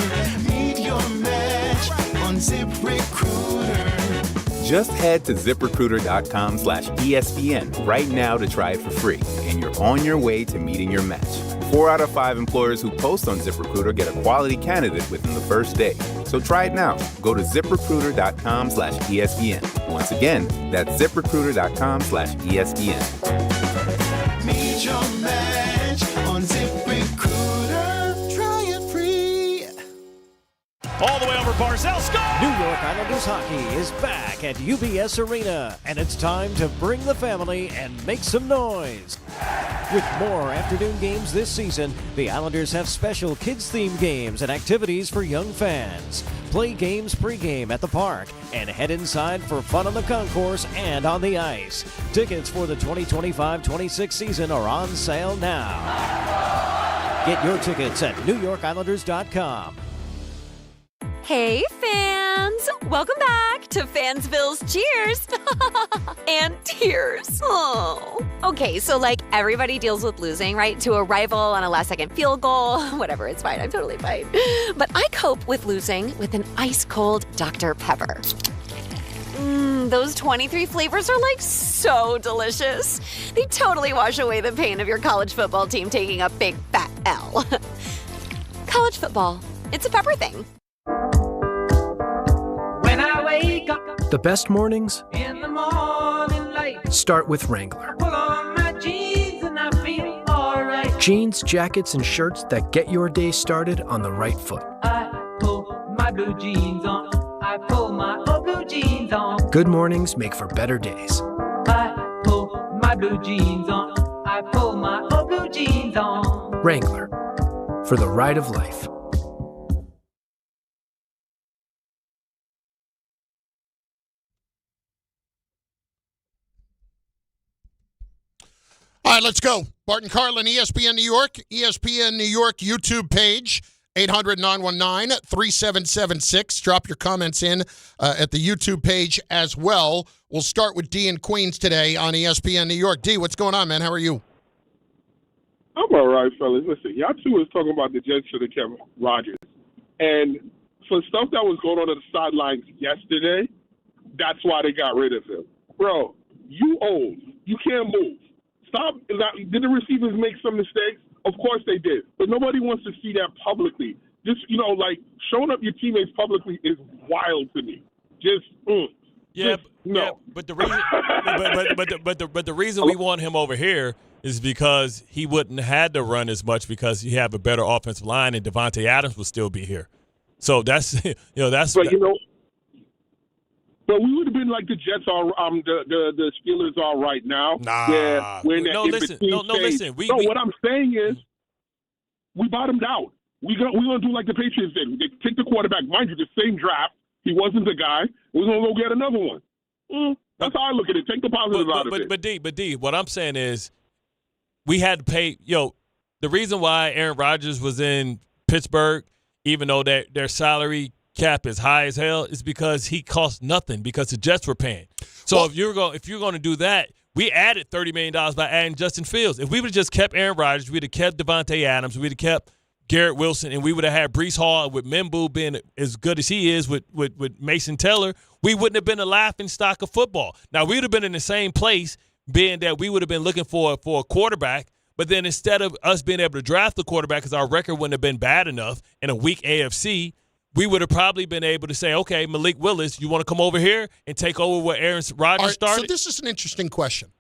ZipRecruiter. Just head to ZipRecruiter.com/ESPN right now to try it for free, and you're on your way to meeting your match. 4 out of 5 employers who post on ZipRecruiter get a quality candidate within the first day. So try it now. Go to ZipRecruiter.com/ESPN. Once again, that's ZipRecruiter.com/ESPN. Meet your match on ZipRecruiter. Try it free. All the way over Barzell, score! New York Islanders hockey is back at UBS Arena, and it's time to bring the family and make some noise. With more afternoon games this season, the Islanders have special kids-themed games and activities for young fans. Play games pregame at the park and head inside for fun on the concourse and on the ice. Tickets for the 2025-26 season are on sale now. Get your tickets at NewYorkIslanders.com. Hey, fans! Welcome back to Fansville's Cheers and Tears. Oh. Okay, so like everybody deals with losing, right? To a rival on a last-second field goal. Whatever, it's fine. I'm totally fine. But I cope with losing with an ice-cold Dr. Pepper. Those 23 flavors are like so delicious. They totally wash away the pain of your college football team taking a big fat L. College football, it's a pepper thing. When I wake up, the best mornings in the morning light, start with Wrangler. Pull on my jeans and I feel alright. Jeans, jackets, and shirts that get your day started on the right foot. I pull my blue jeans on. I pull my old blue jeans jeans on. Good mornings make for better days. I pull my blue jeans on. I pull my old blue jeans on. Wrangler, for the ride of life. All right, let's go. Bart and Carlin, ESPN New York, ESPN New York YouTube page, 800-919-3776. Drop your comments in at the YouTube page as well. We'll start with D in Queens today on ESPN New York. D, what's going on, man? How are you? I'm all right, fellas. Listen, y'all two was talking about the Jets should have kept Rodgers. And for stuff that was going on the sidelines yesterday, that's why they got rid of him. Bro, you old. You can't move. Stop. Did the receivers make some mistakes? Of course they did. But nobody wants to see that publicly. Just, showing up your teammates publicly is wild to me. But the reason, but the reason we want him over here is because he wouldn't have had to run as much because you have a better offensive line and Devontae Adams will still be here. So that's But we would have been like the Jets are, the Steelers are right now. Nah. Listen. What I'm saying is, we bottomed out. We're gonna do like the Patriots did. They take the quarterback. Mind you, the same draft. He wasn't the guy. We're gonna go get another one. That's how I look at it. Take the positives out of it. But D, what I'm saying is, we had to pay. The reason why Aaron Rodgers was in Pittsburgh, even though their salary cap is high as hell, is because he cost nothing because the Jets were paying. So if you're going to do that, we added $30 million by adding Justin Fields. If we would have just kept Aaron Rodgers, we'd have kept Devontae Adams, we'd have kept Garrett Wilson, and we would have had Breece Hall with Membu being as good as he is with Mason Taylor, we wouldn't have been a laughing stock of football. Now, we would have been in the same place, being that we would have been looking for a quarterback, but then instead of us being able to draft the quarterback because our record wouldn't have been bad enough in a weak AFC, we would have probably been able to say, okay, Malik Willis, you want to come over here and take over where Aaron Rodgers started? So this is an interesting question.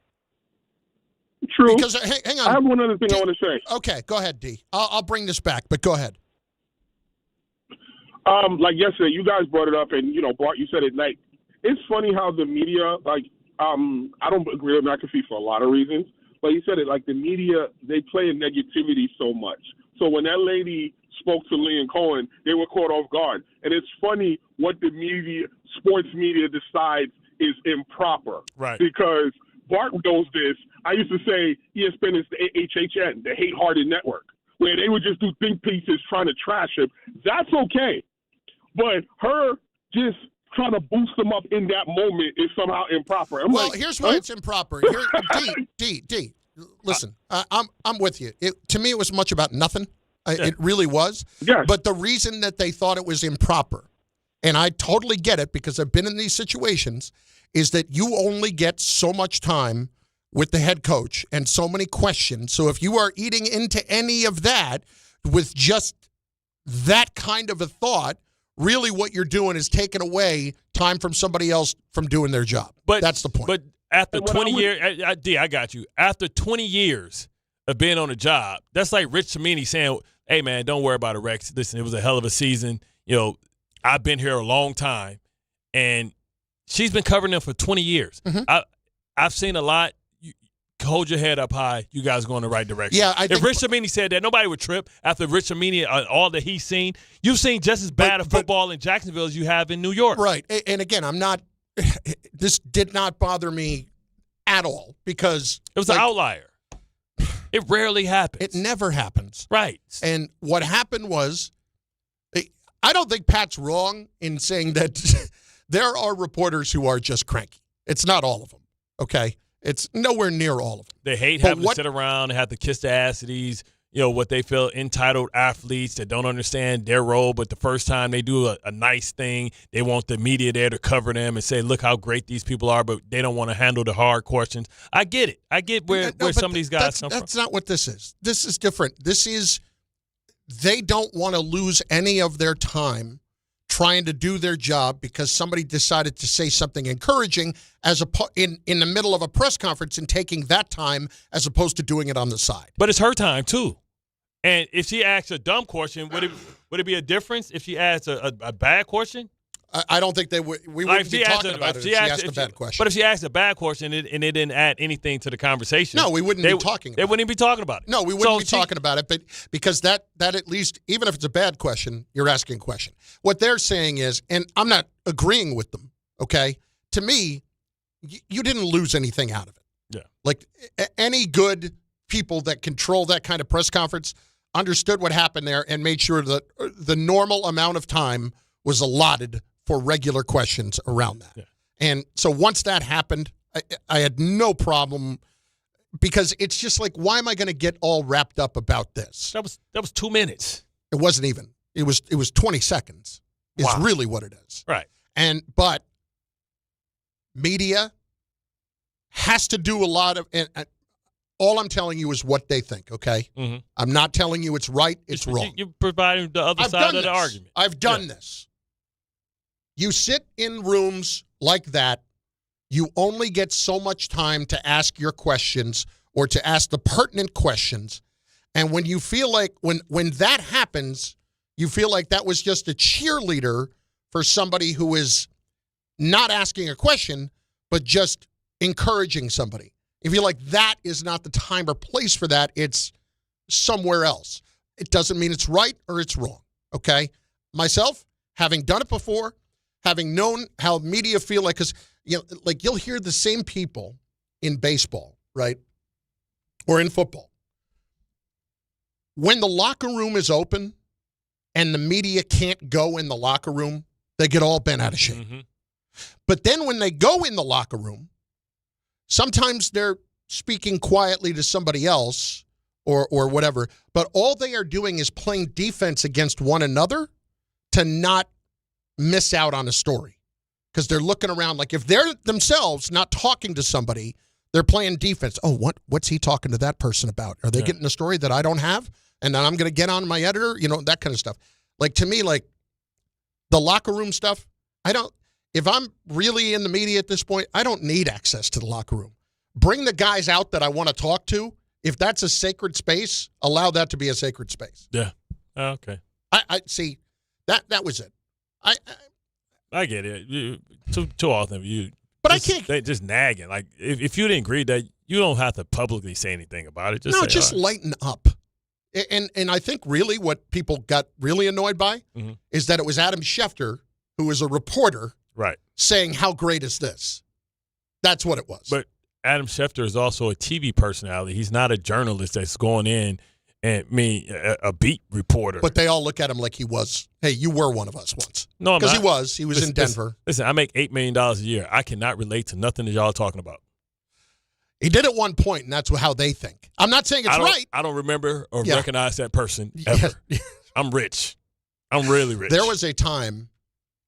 True. Because, hang on. I have one other thing I want to say. Okay, go ahead, D. I'll bring this back, but go ahead. Like yesterday, you guys brought it up, and, Bart, you said it. Like, it's funny how the media, I don't agree with McAfee for a lot of reasons, but you said it, like, the media, they play in negativity so much. So when that lady spoke to Lee and Cohen, they were caught off guard. And it's funny what the media, sports media decides is improper. Right. Because Bart knows this. I used to say ESPN is the HHN, the hate-hearted network, where they would just do think pieces trying to trash him. That's okay. But her just trying to boost them up in that moment is somehow improper. Here's why it's improper. D, listen, I'm with you. To me, it was much about nothing. It really was. Yes. But the reason that they thought it was improper, and I totally get it because I've been in these situations, is that you only get so much time with the head coach and so many questions. So if you are eating into any of that with just that kind of a thought, really what you're doing is taking away time from somebody else from doing their job. But that's the point. But after 20 years, D, I got you. After 20 years of being on a job, that's like Rich Cimini saying, hey, man, don't worry about it, Rex. Listen, it was a hell of a season. I've been here a long time. And she's been covering them for 20 years. Mm-hmm. I've seen a lot. Hold your head up high. You guys go in the right direction. Yeah, if Rich Cimini said that, nobody would trip after Rich Cimini, all that he's seen. You've seen just as bad of football in Jacksonville as you have in New York. Right. And again, this did not bother me at all because it was an outlier. It rarely happens. It never happens. Right. And what happened was, I don't think Pat's wrong in saying that there are reporters who are just cranky. It's not all of them, okay? It's nowhere near all of them. They hate having to sit around and have to kiss the ass of these, what they feel entitled athletes that don't understand their role, but the first time they do a nice thing, they want the media there to cover them and say, look how great these people are, but they don't want to handle the hard questions. I get it. I get where some of these guys come from. That's not what this is. This is different. This is they don't want to lose any of their time trying to do their job because somebody decided to say something encouraging in the middle of a press conference and taking that time as opposed to doing it on the side. But it's her time, too. And if she asks a dumb question, would it be a difference if she asks a bad question? I don't think we wouldn't be talking about it if she asked a bad question. But if she asked a bad question and it didn't add anything to the conversation. No, we wouldn't be talking about it. They wouldn't even be talking about it. No, we wouldn't be talking about it, but because that at least, even if it's a bad question, you're asking a question. What they're saying is, and I'm not agreeing with them, okay? To me, you didn't lose anything out of it. Yeah. Like any good people that control that kind of press conference understood what happened there and made sure that the normal amount of time was allotted for regular questions around that. Yeah. And so once that happened, I had no problem because it's just like, why am I going to get all wrapped up about this? That was 2 minutes. It wasn't even. It was 20 seconds is really what it is. Right. But media has to do a lot of and all I'm telling you is what they think, okay? Mm-hmm. I'm not telling you it's right, it's wrong. You're providing the other side of the argument. I've done this. You sit in rooms like that, you only get so much time to ask your questions or to ask the pertinent questions. And when you feel like, when that happens, you feel like that was just a cheerleader for somebody who is not asking a question, but just encouraging somebody. If you're like, that is not the time or place for that, it's somewhere else. It doesn't mean it's right or it's wrong, okay? Myself, having done it before, having known how media feel like, because like you'll hear the same people in baseball, right, or in football. When the locker room is open and the media can't go in the locker room, they get all bent out of shape. Mm-hmm. But then when they go in the locker room, sometimes they're speaking quietly to somebody else or whatever, but all they are doing is playing defense against one another to not miss out on a story. Because they're looking around like if they're themselves not talking to somebody, they're playing defense. Oh, what's he talking to that person about? Are they getting a story that I don't have? And then I'm going to get on my editor, that kind of stuff. Like, to me, like, the locker room stuff, if I'm really in the media at this point, I don't need access to the locker room. Bring the guys out that I want to talk to. If that's a sacred space, allow that to be a sacred space. Yeah. Okay. I see. That was it. I get it. Too often But I can't. They just nagging. Like if you didn't agree, that you don't have to publicly say anything about it. Just lighten up. And I think really what people got really annoyed by is that it was Adam Schefter, who is a reporter, right, saying how great is this. That's what it was. But Adam Schefter is also a TV personality. He's not a journalist that's going in and a beat reporter. But they all look at him like he was. Hey, you were one of us once. No, because he was. He was in Denver. Listen, I make $8 million a year. I cannot relate to nothing that y'all are talking about. He did at one point, and that's how they think. I'm not saying it's right. I don't remember or recognize that person ever. Yeah. I'm rich. I'm really rich. There was a time,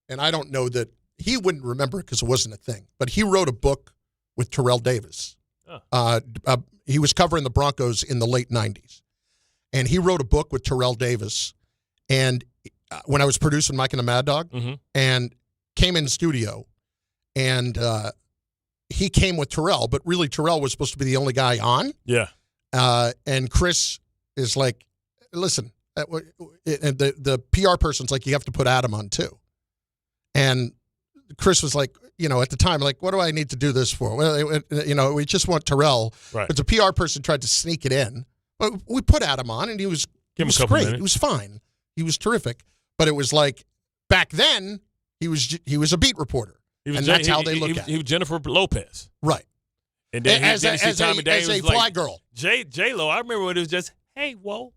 and I don't know that he wouldn't remember it because it wasn't a thing, but he wrote a book with Terrell Davis. He was covering the Broncos in the late 90s. And he wrote a book with Terrell Davis. And when I was producing Mike and the Mad Dog, and came in studio, and he came with Terrell, but really Terrell was supposed to be the only guy on. Yeah. And Chris is like, listen, and the PR person's like, you have to put Adam on too. And Chris was like, at the time, like, what do I need to do this for? Well, we just want Terrell. Right. But the PR person tried to sneak it in. But we put Adam on, and he was great. Minutes. He was fine. He was terrific. But it was like, back then, he was a beat reporter. And that's how they look at it. He was Jennifer Lopez. Right. And then as a fly girl. J-Lo, I remember when it was just, hey, whoa.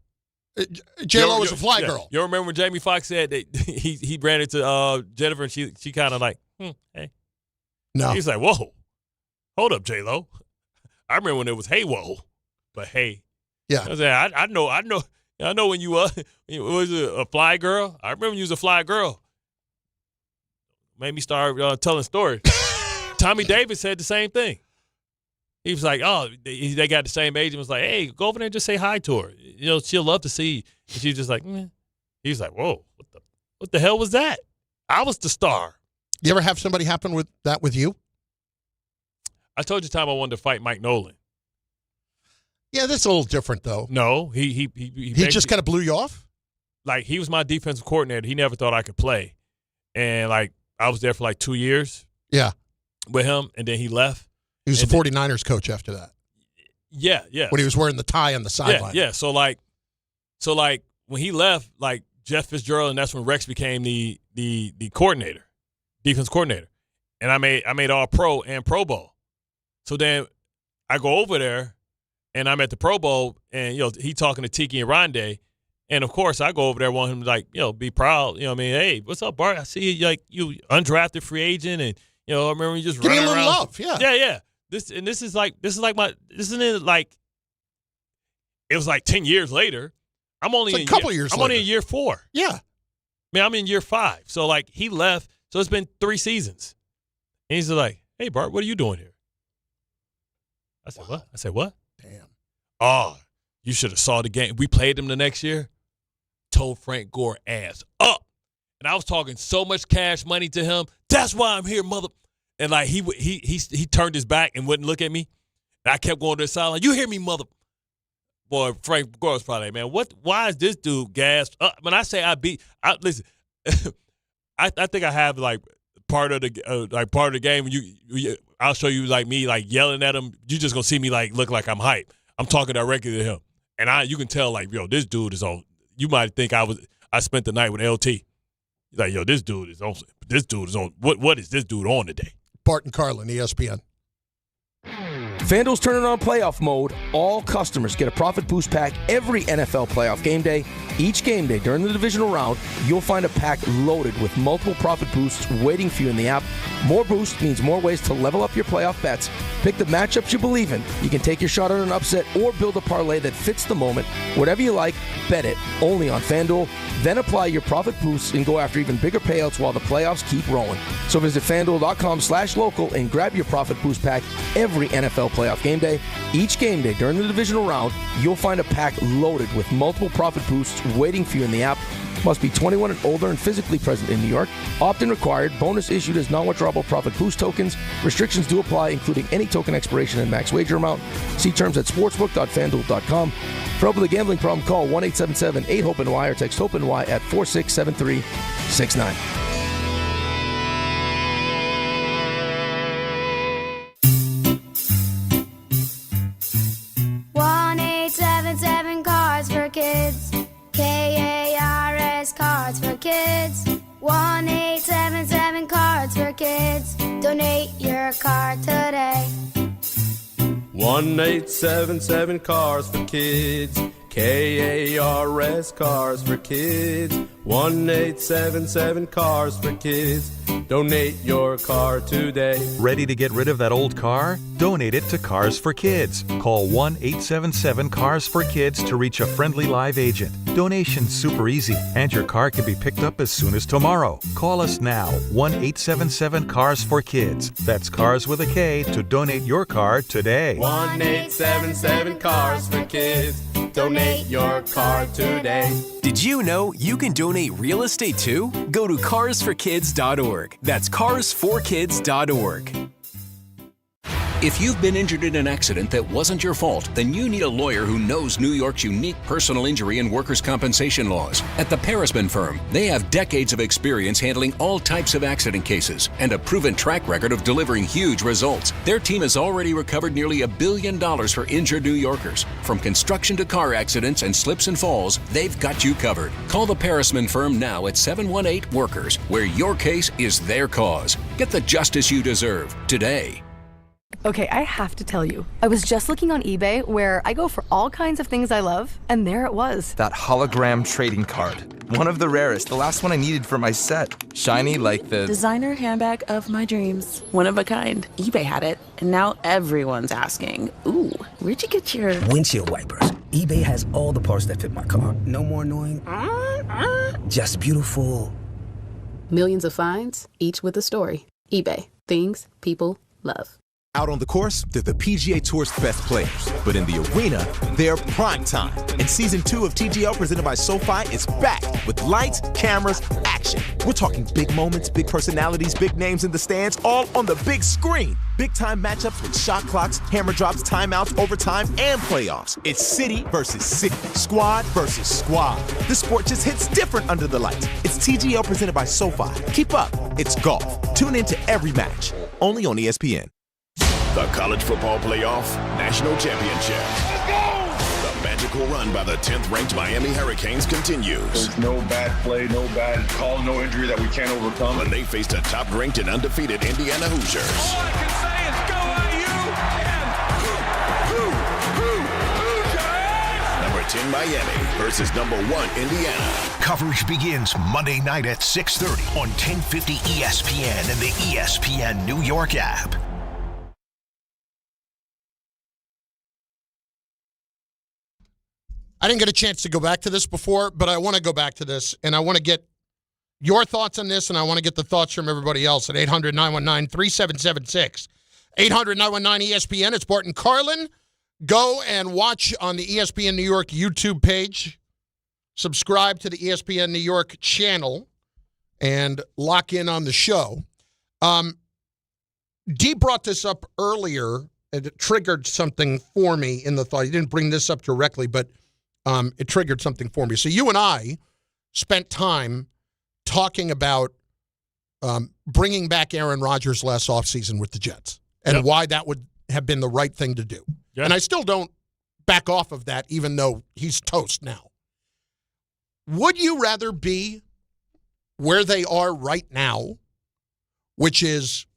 J-Lo was a fly girl. You remember when Jamie Foxx said that he ran into Jennifer and she kind of like, hey. No. He's like, whoa. Hold up, J-Lo. I remember when it was, hey, whoa. But hey. Yeah. I know when you was a fly girl. I remember when you was a fly girl. Made me start telling stories. Tommy Davis said the same thing. He was like, oh, they got the same age and was like, hey, go over there and just say hi to her. She'll love to see you. And she's just like, meh. He was like, whoa, what the hell was that? I was the star. You ever have somebody happen with that with you? I told you the time I wanted to fight Mike Nolan. Yeah, that's a little different, though. No, he just kind of blew you off? Like, he was my defensive coordinator. He never thought I could play. And, like, I was there for like 2 years. Yeah. With him, and then he left. He was the 49ers coach after that. Yeah. When he was wearing the tie on the sideline. Yeah. So when he left, like Jeff Fitzgerald, and that's when Rex became the coordinator, defense coordinator. And I made All Pro and Pro Bowl. So then I go over there, and I'm at the Pro Bowl, and he talking to Tiki and Rondé, and of course I go over there, want him to be proud. Hey, what's up, Bart? I see you undrafted free agent, and I remember you just give me a running little around. love, yeah. Yeah. This is like isn't it like it was like 10 years later. I'm only a couple years I'm later. only in year 4. Yeah. I mean, I'm in year 5. So like he left, so it's been 3 seasons. And he's like, "Hey Bart, what are you doing here?" I said, "What?" I said, "What?" Damn. Oh, you should have saw the game. We played them the next year. Told Frank Gore ass up. And I was talking so much cash money to him. That's why I'm here, mother. And like he turned his back and wouldn't look at me. And I kept going to the sideline. You hear me, mother? Boy, Frank Gore was probably, man, why is this dude gassed up? When I say listen, I think I have like part of the game. I'll show you like me like yelling at him. You just gonna see me like look like I'm hype. I'm talking directly to him, and you can tell like, this dude is on. You might think I spent the night with LT. He's like, this dude is on. This dude is on. What is this dude on today? Bart and Carlin, ESPN. FanDuel's turning on playoff mode. All customers get a profit boost pack every NFL playoff game day. Each game day during the divisional round, you'll find a pack loaded with multiple profit boosts waiting for you in the app. More boost means more ways to level up your playoff bets. Pick the matchups you believe in. You can take your shot at an upset or build a parlay that fits the moment. Whatever you like, bet it. Only on FanDuel. Then apply your profit boosts and go after even bigger payouts while the playoffs keep rolling. So visit FanDuel.com/local and grab your profit boost pack every NFL playoff game day. Each game day during the divisional round, you'll find a pack loaded with multiple profit boosts waiting for you in the app. Must be 21 and older and physically present in New York. Opt-in required. Bonus issued as non-withdrawable profit boost tokens. Restrictions do apply, including any token expiration and max wager amount. See terms at sportsbook.fanduel.com. For help with a gambling problem, call 1-877-8-HOPE-NY or text HOPE-NY at 467369. Cards for Kids. KARS Cards for Kids. 1-877 Cards for Kids. Donate your card today. 1-877 Cars for Kids. KARS Cars for Kids. 1-877 Cars for Kids. Donate your car today. Ready to get rid of that old car? Donate it to Cars for Kids. Call 1-877-CARS-FOR-KIDS to reach a friendly live agent. Donation's super easy, and your car can be picked up as soon as tomorrow. Call us now, 1-877-CARS-FOR-KIDS. That's Cars with a K to donate your car today. 1-877 Cars for Kids. Donate your car today. Did you know you can donate real estate too? Go to carsforkids.org. That's carsforkids.org. If you've been injured in an accident that wasn't your fault, then you need a lawyer who knows New York's unique personal injury and workers' compensation laws. At the Parisman Firm, they have decades of experience handling all types of accident cases and a proven track record of delivering huge results. Their team has already recovered nearly $1 billion for injured New Yorkers. From construction to car accidents and slips and falls, they've got you covered. Call the Parisman Firm now at 718-WORKERS, where your case is their cause. Get the justice you deserve today. Okay, I have to tell you, I was just looking on eBay where I go for all kinds of things I love, and there it was. That hologram trading card. One of the rarest, the last one I needed for my set. Shiny like the... designer handbag of my dreams. One of a kind. eBay had it, and now everyone's asking, ooh, where'd you get your... windshield wipers. eBay has all the parts that fit my car. No more annoying. Just beautiful. Millions of finds, each with a story. eBay. Things people love. Out on the course, they're the PGA Tour's best players. But in the arena, they're prime time. And Season 2 of TGL presented by SoFi is back with lights, cameras, action. We're talking big moments, big personalities, big names in the stands, all on the big screen. Big-time matchups with shot clocks, hammer drops, timeouts, overtime, and playoffs. It's city versus city, squad versus squad. The sport just hits different under the lights. It's TGL presented by SoFi. Keep up. It's golf. Tune into every match. Only on ESPN. The College Football Playoff National Championship. Let's go! The magical run by the 10th-ranked Miami Hurricanes continues. There's no bad play, no bad call, no injury that we can't overcome. When they faced a top-ranked and undefeated Indiana Hoosiers. All I can say is go IU and Number 10 Miami versus number 1 Indiana. Coverage begins Monday night at 6:30 on 1050 ESPN and the ESPN New York app. I didn't get a chance to go back to this before, but I want to go back to this, and I want to get your thoughts on this, and I want to get the thoughts from everybody else at 800-919-3776. 800-919-ESPN. It's Bart and Carlin. Go and watch on the ESPN New York YouTube page. Subscribe to the ESPN New York channel and lock in on the show. Dee brought this up earlier, and it triggered something for me in the thought. He didn't bring this up directly, but it triggered something for me. So you and I spent time talking about bringing back Aaron Rodgers last offseason with the Jets and why that would have been the right thing to do. Yep. And I still don't back off of that, even though he's toast now. Would you rather be where they are right now, which is,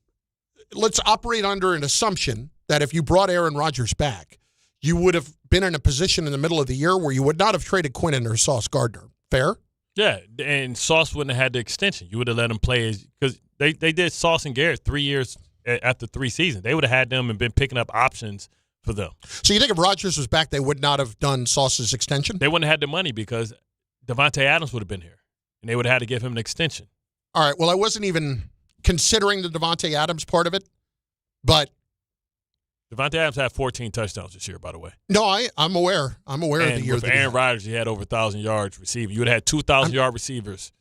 let's operate under an assumption that if you brought Aaron Rodgers back, you would have been in a position in the middle of the year where you would not have traded Quinnen or Sauce Gardner. Fair? Yeah, and Sauce wouldn't have had the extension. You would have let him play because they did Sauce and Garrett 3 years after 3 seasons. They would have had them and been picking up options for them. So you think if Rodgers was back, they would not have done Sauce's extension? They wouldn't have had the money because Devontae Adams would have been here, and they would have had to give him an extension. All right, well, I wasn't even considering the Devontae Adams part of it, but Devontae Adams had 14 touchdowns this year, by the way. No, I'm aware. I'm aware of the year. With Aaron Rodgers, he had over 1,000 yards receiving. You would have had 2,000-yard receivers.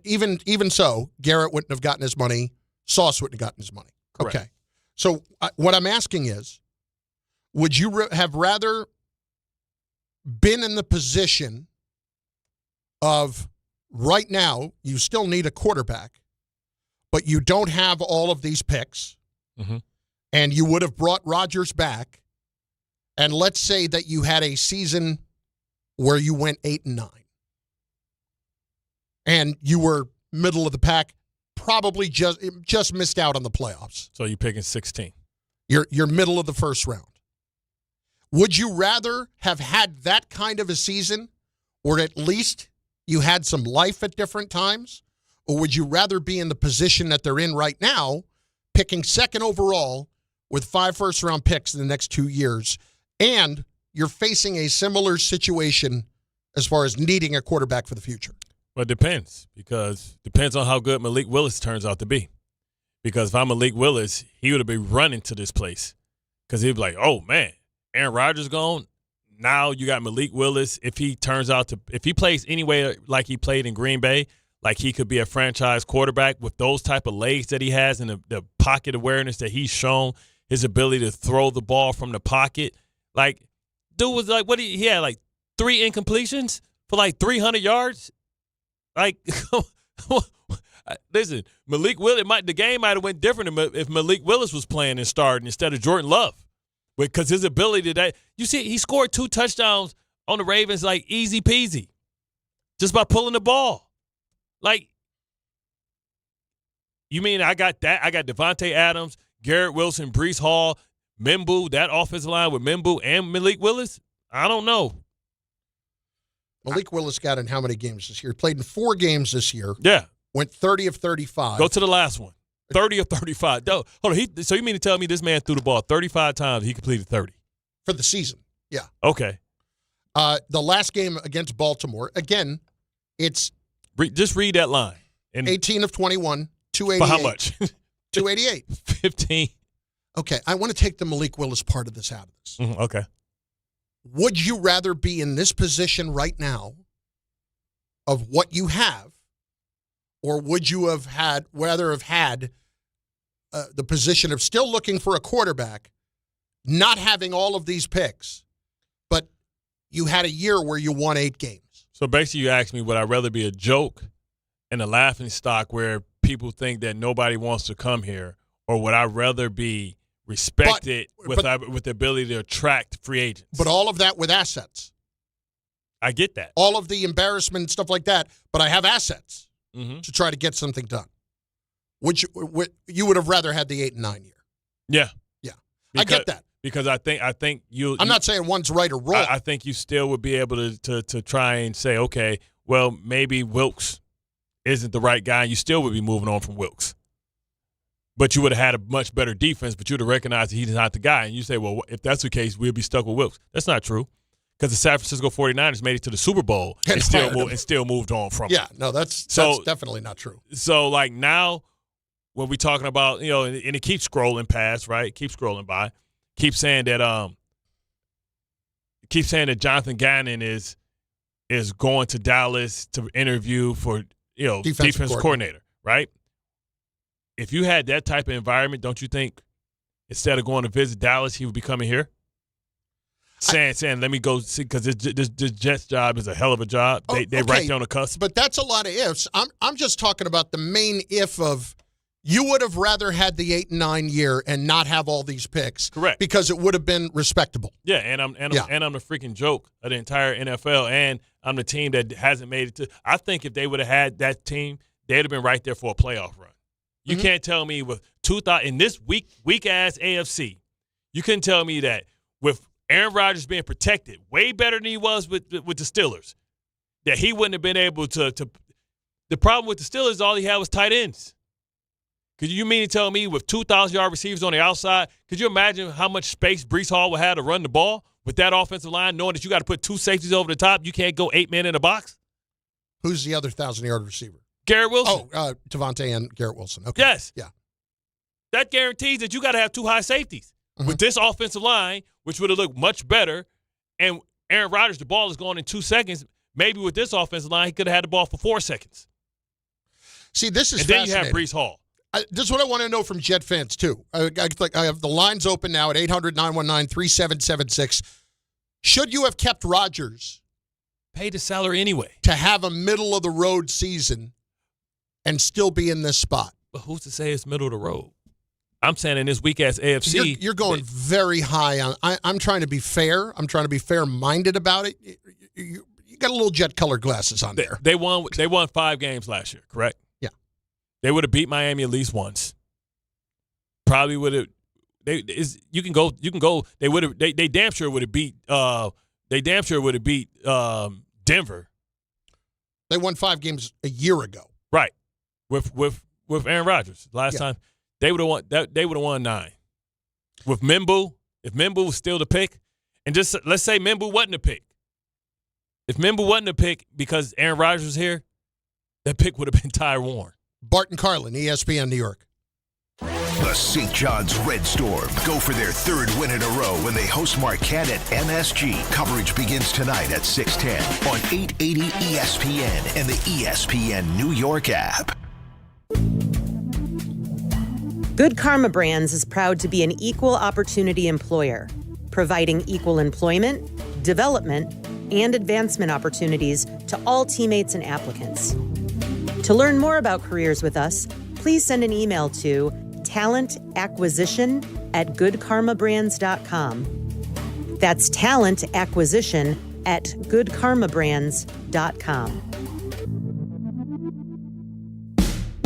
Even so, Garrett wouldn't have gotten his money. Sauce wouldn't have gotten his money. Correct. Okay. So what I'm asking is, would you have rather been in the position of right now, you still need a quarterback, but you don't have all of these picks, and you would have brought Rodgers back, and let's say that you had a season where you went 8-9, and you were middle of the pack, probably just missed out on the playoffs. So you're picking 16. You're middle of the first round. Would you rather have had that kind of a season where at least you had some life at different times? Or would you rather be in the position that they're in right now, picking second overall with 5 first-round picks in the next 2 years, and you're facing a similar situation as far as needing a quarterback for the future? Well, it depends, because it depends on how good Malik Willis turns out to be. Because if I'm Malik Willis, he would have been running to this place because he'd be like, oh, man, Aaron Rodgers gone. Now you got Malik Willis. If he plays anyway like he played in Green Bay, like he could be a franchise quarterback with those type of legs that he has and the pocket awareness that he's shown, his ability to throw the ball from the pocket. Like, dude was like, he had like 3 incompletions for like 300 yards. Like, listen, Malik Willis, the game might have went different if Malik Willis was playing and starting instead of Jordan Love. Because his ability to you see, he scored 2 touchdowns on the Ravens like easy peasy, just by pulling the ball. Like, you mean I got that? I got Devontae Adams, Garrett Wilson, Breece Hall, Mimbu, that offensive line with Mimbu and Malik Willis? I don't know. Malik Willis got in how many games this year? He played in 4 games this year. Yeah. Went 30 of 35. Go to the last one. 30 of 35. Hold on. So you mean to tell me this man threw the ball 35 times, he completed 30? For the season, yeah. Okay. The last game against Baltimore, again, it's just read that line. 18 of 21, 288. For how much? 288. 15. Okay, I want to take the Malik Willis part of this out of this. Okay. Would you rather be in this position right now of what you have, or would you rather have had the position of still looking for a quarterback, not having all of these picks, but you had a year where you won 8 games? So basically you asked me, would I rather be a joke and a laughing stock where people think that nobody wants to come here, or would I rather be respected with the ability to attract free agents? But all of that with assets. I get that. All of the embarrassment and stuff like that, but I have assets to try to get something done. You would have rather had the 8 and 9 year. Yeah. Yeah. I get that. Because I think I'm not saying one's right or wrong. I think you still would be able to try and say, okay, well, maybe Wilkes isn't the right guy, and you still would be moving on from Wilkes. But you would have had a much better defense, but you would have recognized that he's not the guy. And you say, well, if that's the case, we'll be stuck with Wilkes. That's not true, because the San Francisco 49ers made it to the Super Bowl and still moved on from it. Yeah, no, that's definitely not true. So, like, now when we're talking about, and it keeps scrolling past, right? Keeps scrolling by. Keep saying that Jonathan Gannon is going to Dallas to interview for defense coordinator, right? If you had that type of environment, don't you think instead of going to visit Dallas, he would be coming here? Saying, let me go see, because this Jets job is a hell of a job. They're right there on the cusp. But that's a lot of ifs. I'm just talking about the main if of you would have rather had the 8 and 9 year and not have all these picks. Correct. Because it would have been respectable. Yeah, and I'm the freaking joke of the entire NFL, and I'm the team that hasn't made it to. I think if they would have had that team, they'd have been right there for a playoff run. You can't tell me with 2,000 in this weak ass AFC, you couldn't tell me that with Aaron Rodgers being protected way better than he was with the Steelers, that he wouldn't have been able to. The problem with the Steelers, all he had was tight ends. Could you mean to tell me with 2,000-yard receivers on the outside, could you imagine how much space Breece Hall would have to run the ball with that offensive line, knowing that you got to put 2 safeties over the top? You can't go 8 men in a box. Who's the other 1,000-yard receiver? Garrett Wilson. Oh, Devontae and Garrett Wilson. Okay. Yes. Yeah. That guarantees that you got to have 2 high safeties. With this offensive line, which would have looked much better, and Aaron Rodgers, the ball is going in 2 seconds. Maybe with this offensive line, he could have had the ball for 4 seconds. See, this is fascinating. Then you have Breece Hall. This is what I want to know from Jet fans, too. I have the lines open now at 800-919-3776. Should you have kept Rodgers? Paid his salary anyway. To have a middle-of-the-road season and still be in this spot. But who's to say it's middle of the road? I'm saying in this weak-ass AFC. You're going very high on. I'm trying to be fair. I'm trying to be fair-minded about it. You got a little jet-colored glasses on there. They won 5 games last year, correct? Yeah. They would have beat Miami at least once. Probably would have. You can go. They would have. They damn sure would have beat. They damn sure would have beat Denver. They won 5 games a year ago. Right. With Aaron Rodgers last time. They would have won. They would have won 9. With Mimbu, if Mimbu was still the pick, and just let's say Mimbu wasn't the pick. If Mimbu wasn't the pick because Aaron Rodgers was here, that pick would have been Ty Warren. Bart and Carlin, ESPN New York. The St. John's Red Storm go for their 3rd win in a row when they host Marquette at MSG. Coverage begins tonight at 6:10 on 880 ESPN and the ESPN New York app. Good Karma Brands is proud to be an equal opportunity employer, providing equal employment, development, and advancement opportunities to all teammates and applicants. To learn more about careers with us, please send an email to talentacquisition@goodkarmabrands.com. That's talentacquisition@goodkarmabrands.com.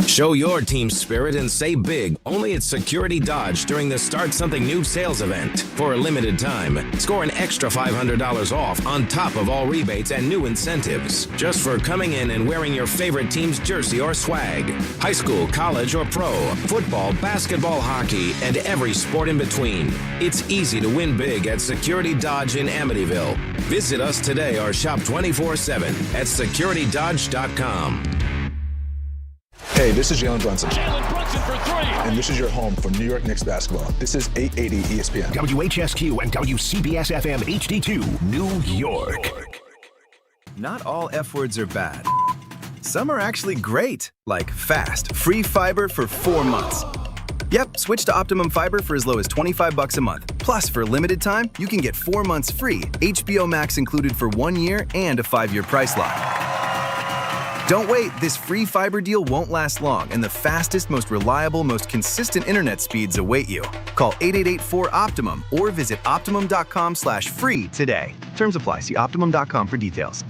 Show your team spirit and save big only at Security Dodge during the Start Something New sales event. For a limited time, score an extra $500 off on top of all rebates and new incentives just for coming in and wearing your favorite team's jersey or swag. High school, college, or pro, football, basketball, hockey, and every sport in between. It's easy to win big at Security Dodge in Amityville. Visit us today or shop 24/7 at securitydodge.com. Hey, this is Jalen Brunson. Jalen Brunson for three. And this is your home for New York Knicks basketball. This is 880 ESPN. WHSQ and WCBS FM HD2, New York. Not all F words are bad. Some are actually great, like fast, free fiber for 4 months. Yep, switch to Optimum Fiber for as low as $25 a month. Plus, for a limited time, you can get 4 months free, HBO Max included for 1 year, and a 5-year price lock. Don't wait, this free fiber deal won't last long, and the fastest, most reliable, most consistent internet speeds await you. Call 888-4-OPTIMUM or visit Optimum.com/free today. Terms apply. See Optimum.com for details.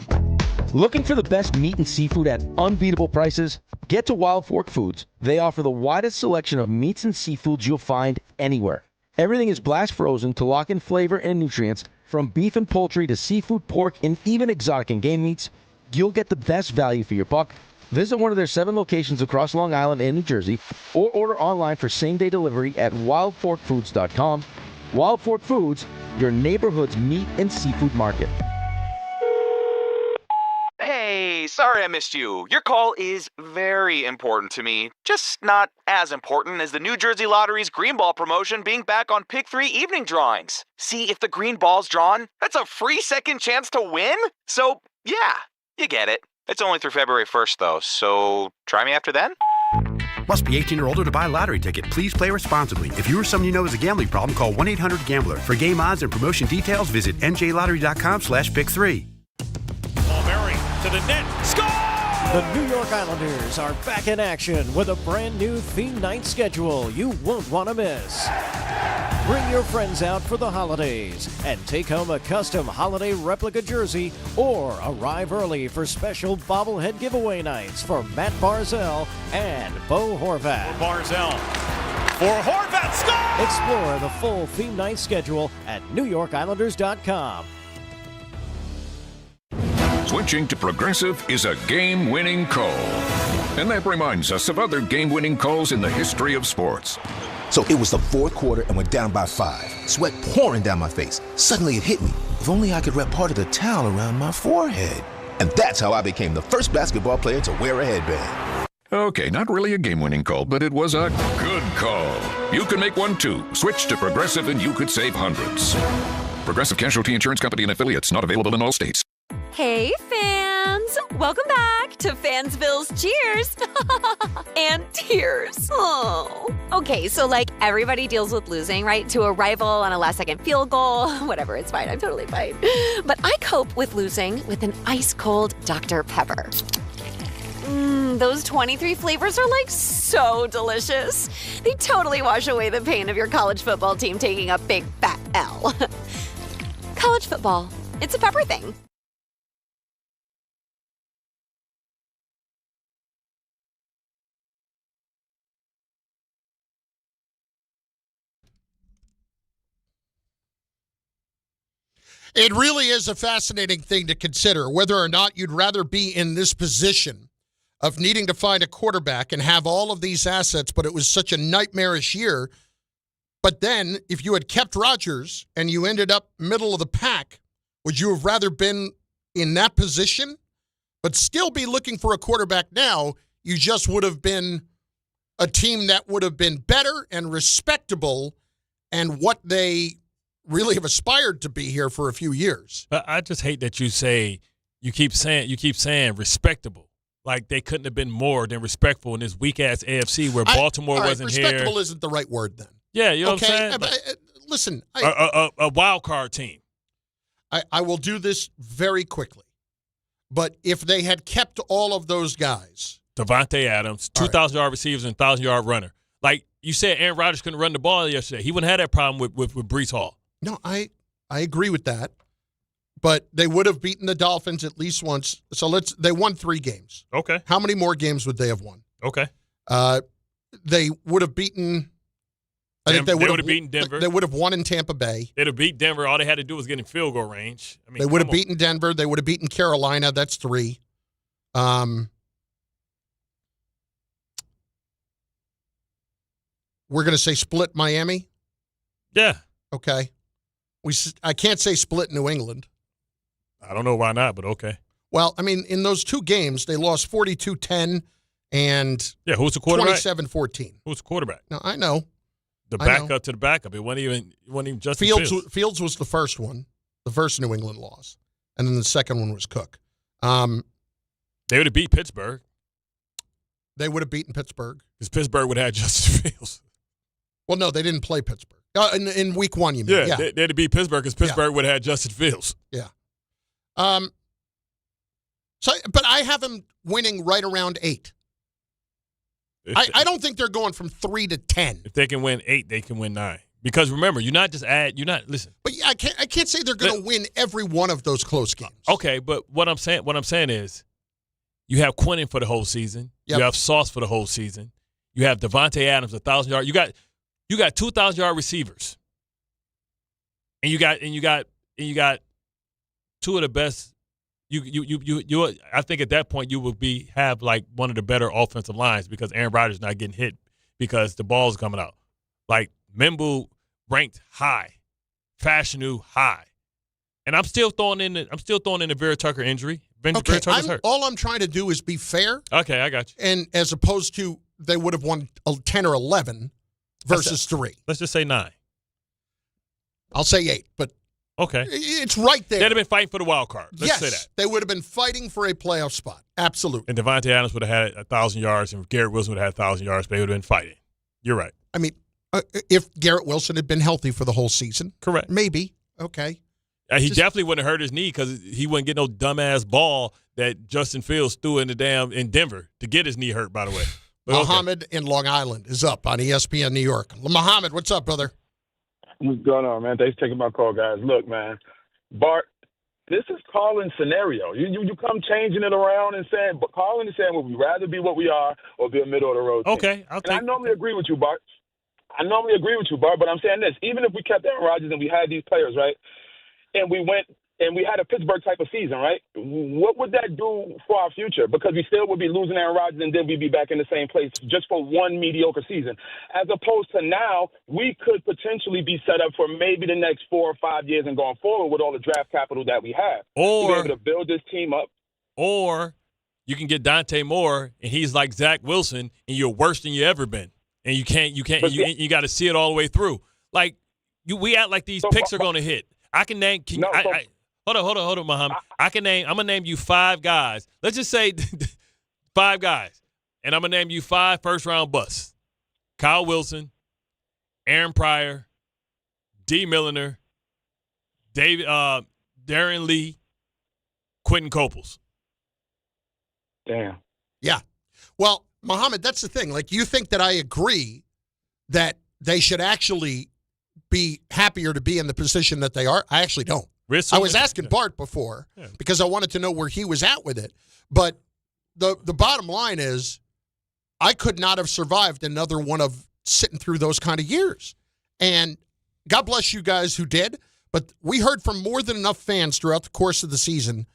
Looking for the best meat and seafood at unbeatable prices? Get to Wild Fork Foods. They offer the widest selection of meats and seafoods you'll find anywhere. Everything is blast frozen to lock in flavor and nutrients, from beef and poultry to seafood, pork, and even exotic and game meats. You'll get the best value for your buck. Visit one of their 7 locations across Long Island and New Jersey, or order online for same-day delivery at wildforkfoods.com. Wild Fork Foods, your neighborhood's meat and seafood market. Hey, sorry I missed you. Your call is very important to me. Just not as important as the New Jersey Lottery's Green Ball promotion being back on Pick 3 evening drawings. See, if the green ball's drawn, that's a free second chance to win? So, yeah, you get it. It's only through February 1st, though, so try me after then? Must be 18 or older to buy a lottery ticket. Please play responsibly. If you or someone you know has a gambling problem, call 1-800-GAMBLER. For game odds and promotion details, visit njlottery.com/pick3. To the net. Score! The New York Islanders are back in action with a brand new theme night schedule you won't want to miss. Bring your friends out for the holidays and take home a custom holiday replica jersey, or arrive early for special bobblehead giveaway nights for Matt Barzell and Bo Horvat. Barzell for Horvat. Score! Explore the full theme night schedule at NewYorkIslanders.com. Switching to Progressive is a game-winning call. And that reminds us of other game-winning calls in the history of sports. So it was the fourth quarter and we're down by 5. Sweat pouring down my face. Suddenly it hit me. If only I could wrap part of the towel around my forehead. And that's how I became the first basketball player to wear a headband. Okay, not really a game-winning call, but it was a good call. You can make one too. Switch to Progressive and you could save hundreds. Progressive Casualty Insurance Company and Affiliates, not available in all states. Hey, fans! Welcome back to Fansville's Cheers and Tears. Oh. Okay, so like everybody deals with losing, right? To a rival on a last-second field goal. Whatever, it's fine. I'm totally fine. But I cope with losing with an ice-cold Dr. Pepper. Those 23 flavors are like so delicious. They totally wash away the pain of your college football team taking a big fat L. College football. It's a pepper thing. It really is a fascinating thing to consider, whether or not you'd rather be in this position of needing to find a quarterback and have all of these assets, but it was such a nightmarish year. But then, if you had kept Rodgers and you ended up middle of the pack, would you have rather been in that position, but still be looking for a quarterback now? You just would have been a team that would have been better and respectable and what they really have aspired to be here for a few years. But I just hate that you keep saying respectable. Like they couldn't have been more than respectful in this weak-ass AFC where Baltimore wasn't here. Respectable isn't the right word then. Yeah, you know what I'm saying? Listen. A wild card team. I will do this very quickly. But if they had kept all of those guys. Devontae Adams, 2,000-yard receivers and 1,000-yard runner. Like you said, Aaron Rodgers couldn't run the ball yesterday. He wouldn't have that problem with Breece Hall. No, I agree with that. But they would have beaten the Dolphins at least once. So they won 3 games. Okay. How many more games would they have won? Okay. They would have beaten I think they would have beaten Denver. They would have won in Tampa Bay. They'd have beat Denver. All they had to do was get in field goal range. I mean, they would have beaten Denver. They would have beaten Carolina. That's 3. We're going to say split Miami? Yeah. Okay. I can't say split New England. I don't know why not, but okay. Well, I mean, in those 2 games, they lost 42-10 And who's the quarterback? 27-14. Who's the quarterback? No, I know. The backup to the backup. It wasn't even Justin Fields. Fields was the first one, the first New England loss. And then the second one was Cook. They would have beat Pittsburgh. They would have beaten Pittsburgh. Because Pittsburgh would have had Justin Fields. Well, no, they didn't play Pittsburgh. In week 1, you mean? Yeah. They had to beat Pittsburgh because Pittsburgh would have had Justin Fields. Yeah. But I have them winning right around 8. I don't think they're going from 3 to 10. If they can win 8, they can win 9. Because remember, listen. But I can't say they're going to win every one of those close games. Okay, but what I'm saying is, you have Quinnen for the whole season. Yep. You have Sauce for the whole season. You have Devontae Adams 1,000 yards. You got 2,000-yard receivers, and you got 2 of the best. I think at that point you would have like one of the better offensive lines because Aaron Rodgers not getting hit because the ball's coming out. Like Membu ranked high, Fashanu high, and I'm still throwing in the Vera Tucker injury. Okay, all I'm trying to do is be fair. Okay, I got you. And as opposed to they would have won 10 or 11 versus 3. Let's just say 9. I'll say 8, but okay, it's right there. They'd have been fighting for the wild card. Let's say that. They would have been fighting for a playoff spot. Absolutely. And Devontae Adams would have had 1,000 yards, and Garrett Wilson would have had 1,000 yards, but they would have been fighting. You're right. I mean, if Garrett Wilson had been healthy for the whole season, correct? Maybe. Okay. He definitely wouldn't have hurt his knee because he wouldn't get no dumbass ball that Justin Fields threw in Denver to get his knee hurt, by the way. Muhammad in Long Island is up on ESPN New York. Muhammad, what's up, brother? What's going on, man? Thanks for taking my call, guys. Look, man, Bart, this is Carlin's scenario. You come changing it around and saying, but Carlin is saying, would we rather be what we are or be a middle-of-the-road team? Okay. I normally agree with you, Bart. But I'm saying this. Even if we kept Aaron Rodgers and we had these players, right, and we went and we had a Pittsburgh type of season, right, what would that do for our future? Because we still would be losing Aaron Rodgers and then we'd be back in the same place just for one mediocre season. As opposed to now, we could potentially be set up for maybe the next 4 or 5 years and going forward with all the draft capital that we have. Or to be able to build this team up. Or you can get Dante Moore and he's like Zach Wilson and you're worse than you ever been. And you got to see it all the way through. Like we act like these picks are going to hit. I can name. Hold on, Muhammad. I'm gonna name you 5 guys. Let's just say 5 guys, and I'm gonna name you 5 first-round busts: Kyle Wilson, Aaron Pryor, D. Milliner, Darren Lee, Quentin Coples. Damn. Yeah. Well, Muhammad, that's the thing. Like, you think that I agree that they should actually be happier to be in the position that they are? I actually don't. I was asking Bart before because I wanted to know where he was at with it. But the bottom line is I could not have survived another one of sitting through those kind of years. And God bless you guys who did. But we heard from more than enough fans throughout the course of the season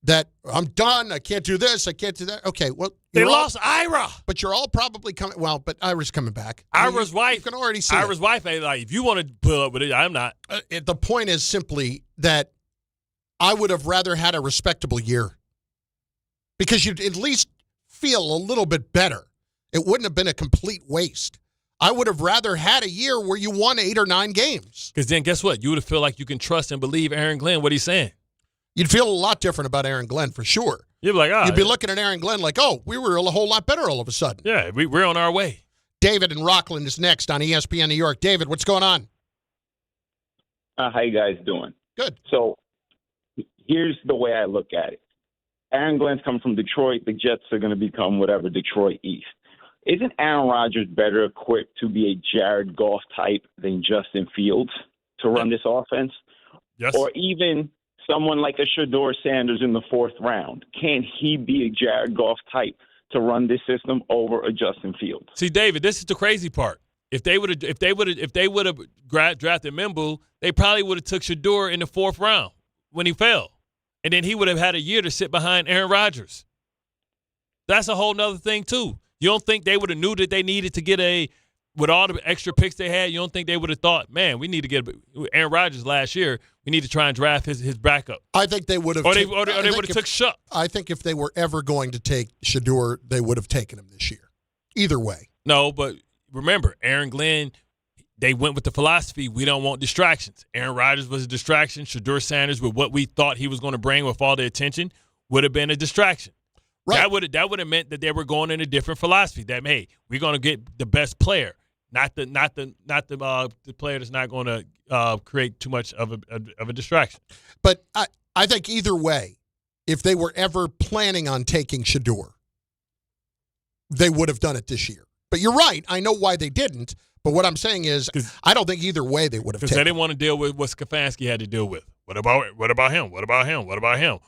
that I'm done. I can't do this. I can't do that. Okay, well. They lost Ira. But you're all probably coming. Well, but Ira's coming back. Ira's wife. You can already see Ira's wife ain't like, if you want to pull up with it, I'm not. The point is simply that I would have rather had a respectable year because you'd at least feel a little bit better. It wouldn't have been a complete waste. I would have rather had a year where you won 8 or 9 games. Because then guess what? You would have felt like you can trust and believe Aaron Glenn, what he's saying. You'd feel a lot different about Aaron Glenn for sure. You'd be like, You'd be looking at Aaron Glenn like, oh, we were a whole lot better all of a sudden. Yeah, we're on our way. David in Rockland is next on ESPN New York. David, what's going on? How you guys doing? Good. So here's the way I look at it. Aaron Glenn's coming from Detroit. The Jets are going to become whatever, Detroit East. Isn't Aaron Rodgers better equipped to be a Jared Goff type than Justin Fields to run this offense? Yes. Or even someone like a Shedeur Sanders in the 4th round. Can he be a Jared Goff type to run this system over a Justin Fields? See, David, this is the crazy part. If they would have drafted Membu, they probably would have took Shedeur in the 4th round when he fell. And then he would have had a year to sit behind Aaron Rodgers. That's a whole nother thing, too. You don't think they would have knew that they needed to get a with all the extra picks they had, you don't think they would have thought, man, we need to get Aaron Rodgers last year. We need to try and draft his backup. I think they would have. Or they would have took Shuck. I think if they were ever going to take Shedeur, they would have taken him this year. Either way. No, but remember, Aaron Glenn, they went with the philosophy, we don't want distractions. Aaron Rodgers was a distraction. Shedeur Sanders, with what we thought he was going to bring with all the attention, would have been a distraction. Right. That would have meant that they were going in a different philosophy. That, hey, we're going to get the best player, not the player that's not going to create too much of a distraction. But I think either way, if they were ever planning on taking Shedeur, they would have done it this year. But you're right. I know why they didn't. But what I'm saying is, I don't think either way they would have taken. Because they didn't want to deal with what Stefanski had to deal with. What about him? What about him?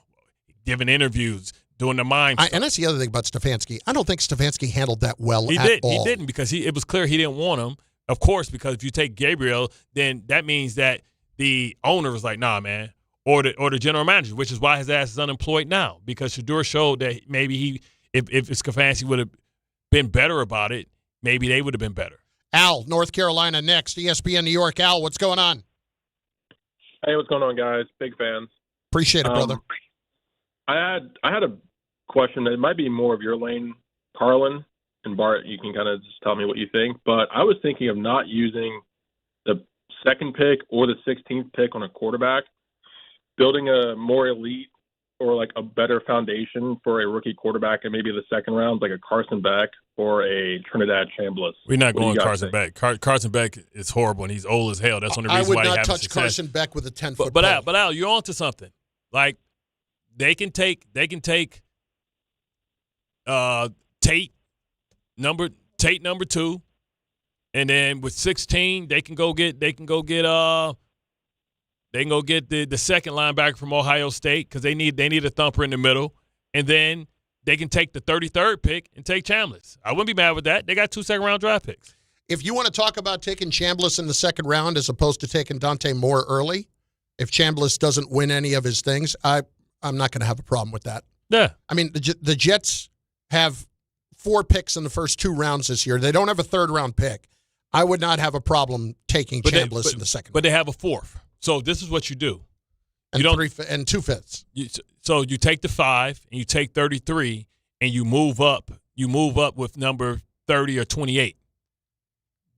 Giving interviews, doing the mind stuff. And that's the other thing about Stefanski. I don't think Stefanski handled that well at all. He didn't, because it was clear he didn't want him. Of course, because if you take Gabriel, then that means that the owner was like, nah, man. Or the general manager, which is why his ass is unemployed now. Because Shedeur showed that maybe if Stefanski would have been better about it, maybe they would have been better. Al, North Carolina next. ESPN New York. Al, what's going on? Hey, what's going on, guys? Big fans. Appreciate it, brother. I had a question that might be more of your lane, Carlin, and Bart. You can kind of just tell me what you think. But I was thinking of not using the second pick or the 16th pick on a quarterback, building a more elite or like a better foundation for a rookie quarterback in maybe the second round, like a Carson Beck or a Trinidad Chambliss. We're not going Carson Beck. Carson Beck is horrible, and he's old as hell. That's one of the reasons why he I would had not touch success. Carson Beck with a 10-foot pole. But Al, you're on to something. Like, they can take Tate number 2, and then with 16 they can go get the second linebacker from Ohio State, because they need a thumper in the middle, and then they can take the 33rd pick and take Chambliss. I wouldn't be mad with that. They got 2 second-round draft picks. If you want to talk about taking Chambliss in the second round as opposed to taking Dante Moore early, if Chambliss doesn't win any of his things, I'm not going to have a problem with that. Yeah. I mean, the Jets have 4 picks in the first 2 rounds this year. They don't have a third-round pick. I would not have a problem taking Chambliss in the second round. But they have a 4th. So this is what you do. And 2 fifths. So you take the 5 and you take 33 and you move up. You move up with number 30 or 28,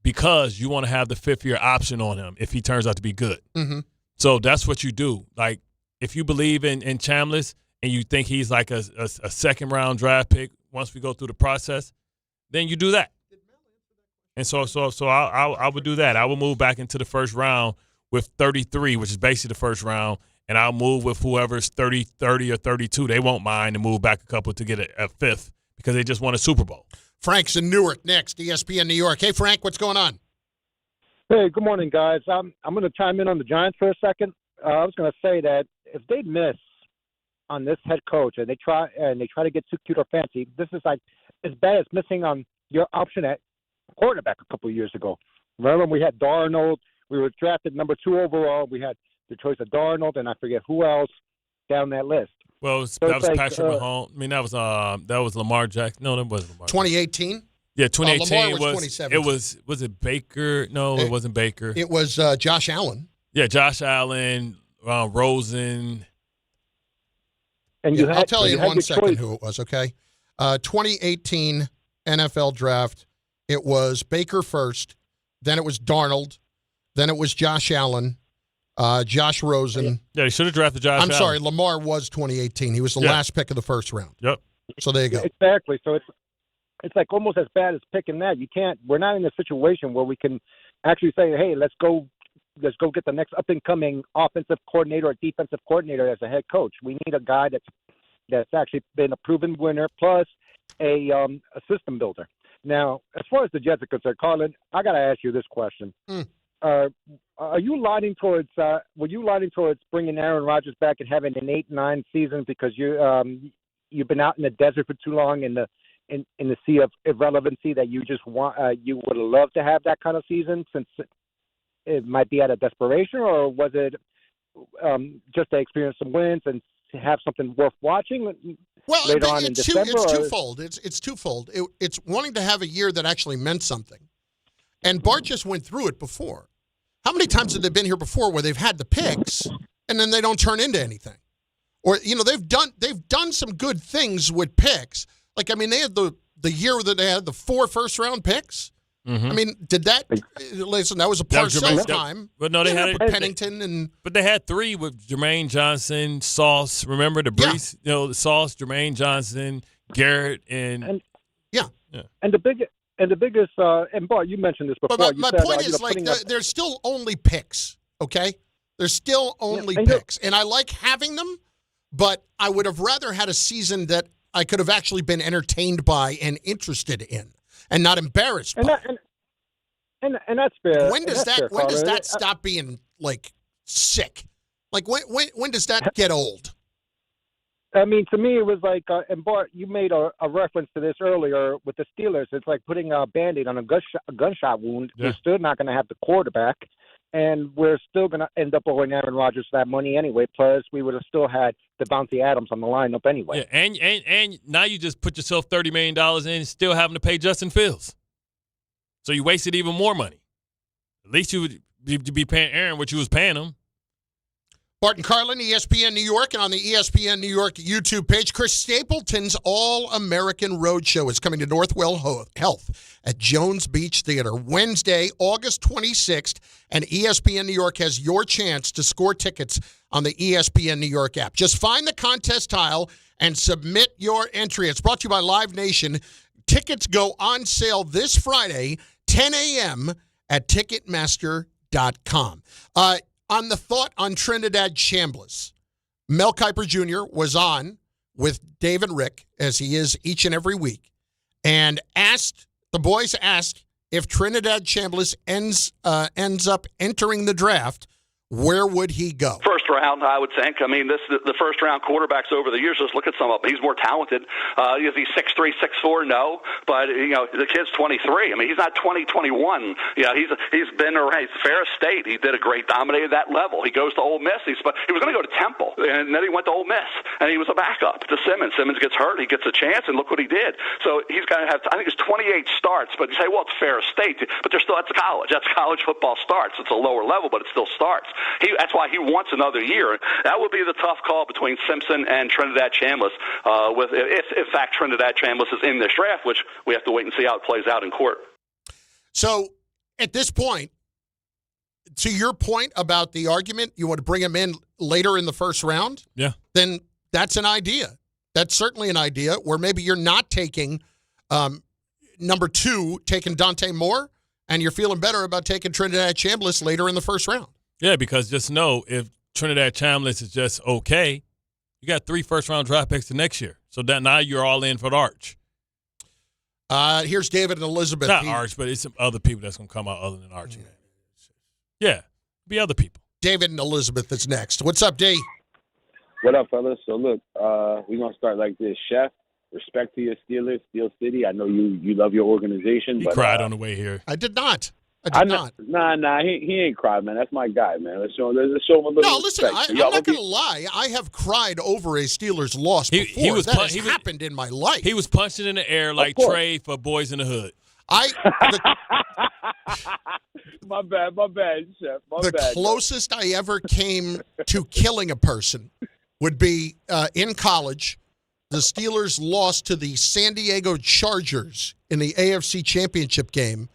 because you want to have the 5th-year option on him if he turns out to be good. Mm-hmm. So that's what you do. Like, if you believe in Chambliss and you think he's like a second-round draft pick once we go through the process, then you do that. And so I would do that. I would move back into the first round with 33, which is basically the first round, and I'll move with whoever's 30, or 32. They won't mind to move back a couple to get a 5th, because they just won a Super Bowl. Frank's in Newark next, ESPN New York. Hey, Frank, what's going on? Hey, good morning, guys. I'm going to chime in on the Giants for a second. I was going to say that if they miss on this head coach and they try to get too cute or fancy, this is like as bad as missing on your option at quarterback a couple of years ago. Remember, we had Darnold. We were drafted number 2 overall. We had the choice of Darnold, and I forget who else down that list. Well, that was Patrick Mahomes. I mean, that was Lamar Jackson. No, that wasn't Lamar. 2018. Yeah, 2018 Lamar was 2017. Was it Baker? No, it wasn't Baker. It was Josh Allen. Yeah, Josh Allen, Rosen. And I'll tell you in 1 second who it was. Okay, 2018 NFL draft. It was Baker first, then it was Darnold, then it was Josh Allen, Josh Rosen. Yeah, he should have drafted Josh Allen. I'm sorry, Lamar was 2018. He was the last pick of the first round. Yep. So there you go. Exactly. So it's like almost as bad as picking that. We're not in a situation where we can actually say, hey, let's go get the next up and coming offensive coordinator or defensive coordinator as a head coach. We need a guy that's actually been a proven winner plus a system builder. Now, as far as the Jets are concerned, Carlin, I got to ask you this question. Are you lining towards were you lining towards bringing Aaron Rodgers back and having an 8-9 season because you've been out in the desert for too long in the sea of irrelevancy that you just want you would love to have that kind of season since it might be out of desperation, or was it just to experience some wins and to have something worth watching later on in December? It's twofold. It's twofold. It's wanting to have a year that actually meant something. And Bart just went through it before. How many times have they been here before where they've had the picks and then they don't turn into anything? Or, they've done some good things with picks. Like, I mean, they had the year that they had the 4 first-round picks. Mm-hmm. I mean, listen, that was a Parcells time. But no, they had it. Pennington But they had 3 with Jermaine Johnson, Sauce. Remember the Brees? Yeah. Sauce, Jermaine Johnson, Garrett, and yeah. And the biggest, and Bart, you mentioned this before. But my point is, there's still only picks, okay? There's still only picks. And I like having them, but I would have rather had a season that I could have actually been entertained by and interested in and not embarrassed by. And that's fair. When does that stop being, sick? Like, when does that get old? I mean, to me, it was like, and Bart, you made a reference to this earlier with the Steelers. It's like putting a Band-Aid on a gunshot wound. Yeah. We're still not going to have the quarterback, and we're still going to end up owing Aaron Rodgers that money anyway. Plus, we would have still had Devontae Adams on the lineup anyway. Yeah, and now you just put yourself $30 million in, still having to pay Justin Fields. So you wasted even more money. At least you would be paying Aaron what you was paying him. Bart and Carlin, ESPN New York, and on the ESPN New York YouTube page, Chris Stapleton's All-American Roadshow is coming to Northwell Health at Jones Beach Theater Wednesday, August 26th, and ESPN New York has your chance to score tickets on the ESPN New York app. Just find the contest tile and submit your entry. It's brought to you by Live Nation. Tickets go on sale this Friday, 10 a.m. at Ticketmaster.com. On the thought on Trinidad Chambliss, Mel Kiper Jr. was on with Dave and Rick, as he is each and every week, and the boys asked if Trinidad Chambliss ends up entering the draft, where would he go? First round, I would think. I mean, the first round quarterbacks over the years. Just look at some of them. He's more talented. Is he 6'3", 6'4"? No, but the kid's 23. I mean, he's not 20, 21. He's been around. He's Ferris State. He did a great, dominated that level. He goes to Ole Miss. He was going to go to Temple, and then he went to Ole Miss, and he was a backup to Simmons. Simmons gets hurt. He gets a chance, and look what he did. So he's going to have. I think it's 28 starts. But you say, well, it's Ferris State, but they're still that's college. That's college football starts. It's a lower level, but it still starts. That's why he wants another year. That would be the tough call between Simpson and Trinidad Chambliss. If in fact Trinidad Chambliss is in this draft, which we have to wait and see how it plays out in court. So at this point, to your point about the argument, you want to bring him in later in the first round? Yeah. Then that's an idea. That's certainly an idea where maybe you're not taking number 2, taking Dante Moore, and you're feeling better about taking Trinidad Chambliss later in the first round. Yeah, because just know if Trinidad Chambliss is just okay, you got 3 first-round draft picks the next year. So that now you're all in for the Arch. Here's David and Elizabeth. Not Arch, but it's some other people that's going to come out other than Archie. Yeah, be other people. David and Elizabeth is next. What's up, D? What up, fellas? So, look, we're going to start like this. Chef, respect to your Steelers, Steel City. I know you love your organization. He cried on the way here. I did not. I did not. Nah, he ain't cried, man. That's my guy, man. Let's show him a little respect. No, listen, I'm not going to lie. I have cried over a Steelers loss before. That has happened in my life. He was punching in the air like Trey for Boys in the Hood. My bad, Chef. The closest I ever came to killing a person would be in college. The Steelers lost to the San Diego Chargers in the AFC Championship game.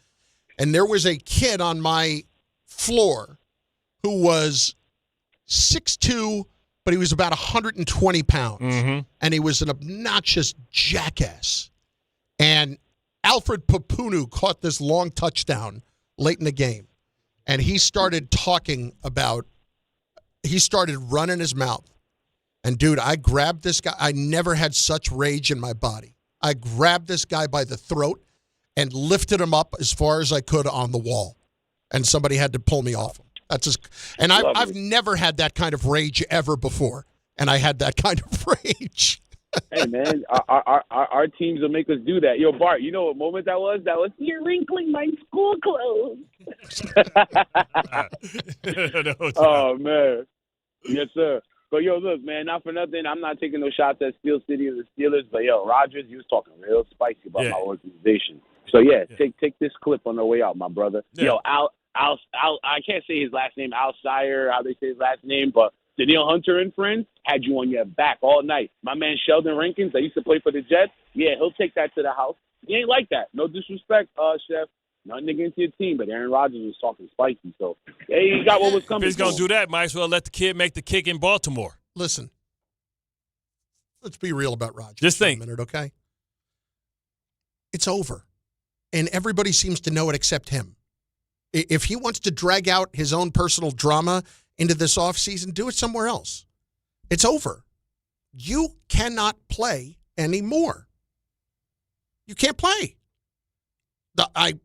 And there was a kid on my floor who was 6'2", but he was about 120 pounds. Mm-hmm. And he was an obnoxious jackass. And Alfred Papunu caught this long touchdown late in the game. And he started running his mouth. And, dude, I grabbed this guy. I never had such rage in my body. I grabbed this guy by the throat and lifted him up as far as I could on the wall. And somebody had to pull me off him. And I've never had that kind of rage ever before. And I had that kind of rage. Hey, man, our teams will make us do that. Yo, Bart, you know what moment that was? That was, you're wrinkling my school clothes. Oh, man. Yes, sir. But, yo, look, man, not for nothing. I'm not taking no shots at Steel City or the Steelers. But, yo, Rodgers, he was talking real spicy about my organization. So yeah, take this clip on the way out, my brother. Yeah. Yo, Al, I can't say his last name, Alshire, how they say his last name, but Daniil Hunter and friends had you on your back all night. My man Sheldon Rankins, that used to play for the Jets, yeah, he'll take that to the house. He ain't like that. No disrespect, Chef. Nothing against your team, but Aaron Rodgers was talking spicy. So, hey, he got what was coming. If he's going to do that, might as well let the kid make the kick in Baltimore. Listen, let's be real about Rodgers. Just think. For a minute, okay? It's over. And everybody seems to know it except him. If he wants to drag out his own personal drama into this offseason, do it somewhere else. It's over. You cannot play anymore. You can't play. I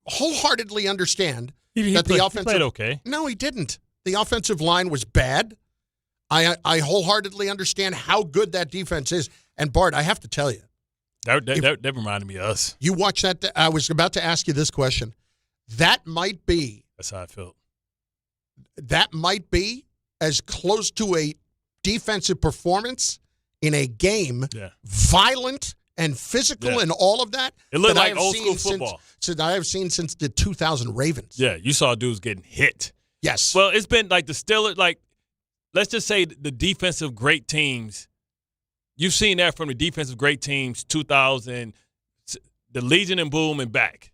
wholeheartedly understand that the offensive... He played okay. No, he didn't. The offensive line was bad. I wholeheartedly understand how good that defense is. And, Bart, I have to tell you. That reminded me of us. You watch that. I was about to ask you this question. That might be... That's how I felt. That might be as close to a defensive performance in a game, violent and physical and all of that. It looked like old school football. Since I have seen since the 2000 Ravens. Yeah, you saw dudes getting hit. Yes. Well, it's been like the Steelers, like, let's just say the defensive great teams. You've seen that from the defensive great teams, 2000, the Legion and Boom and back.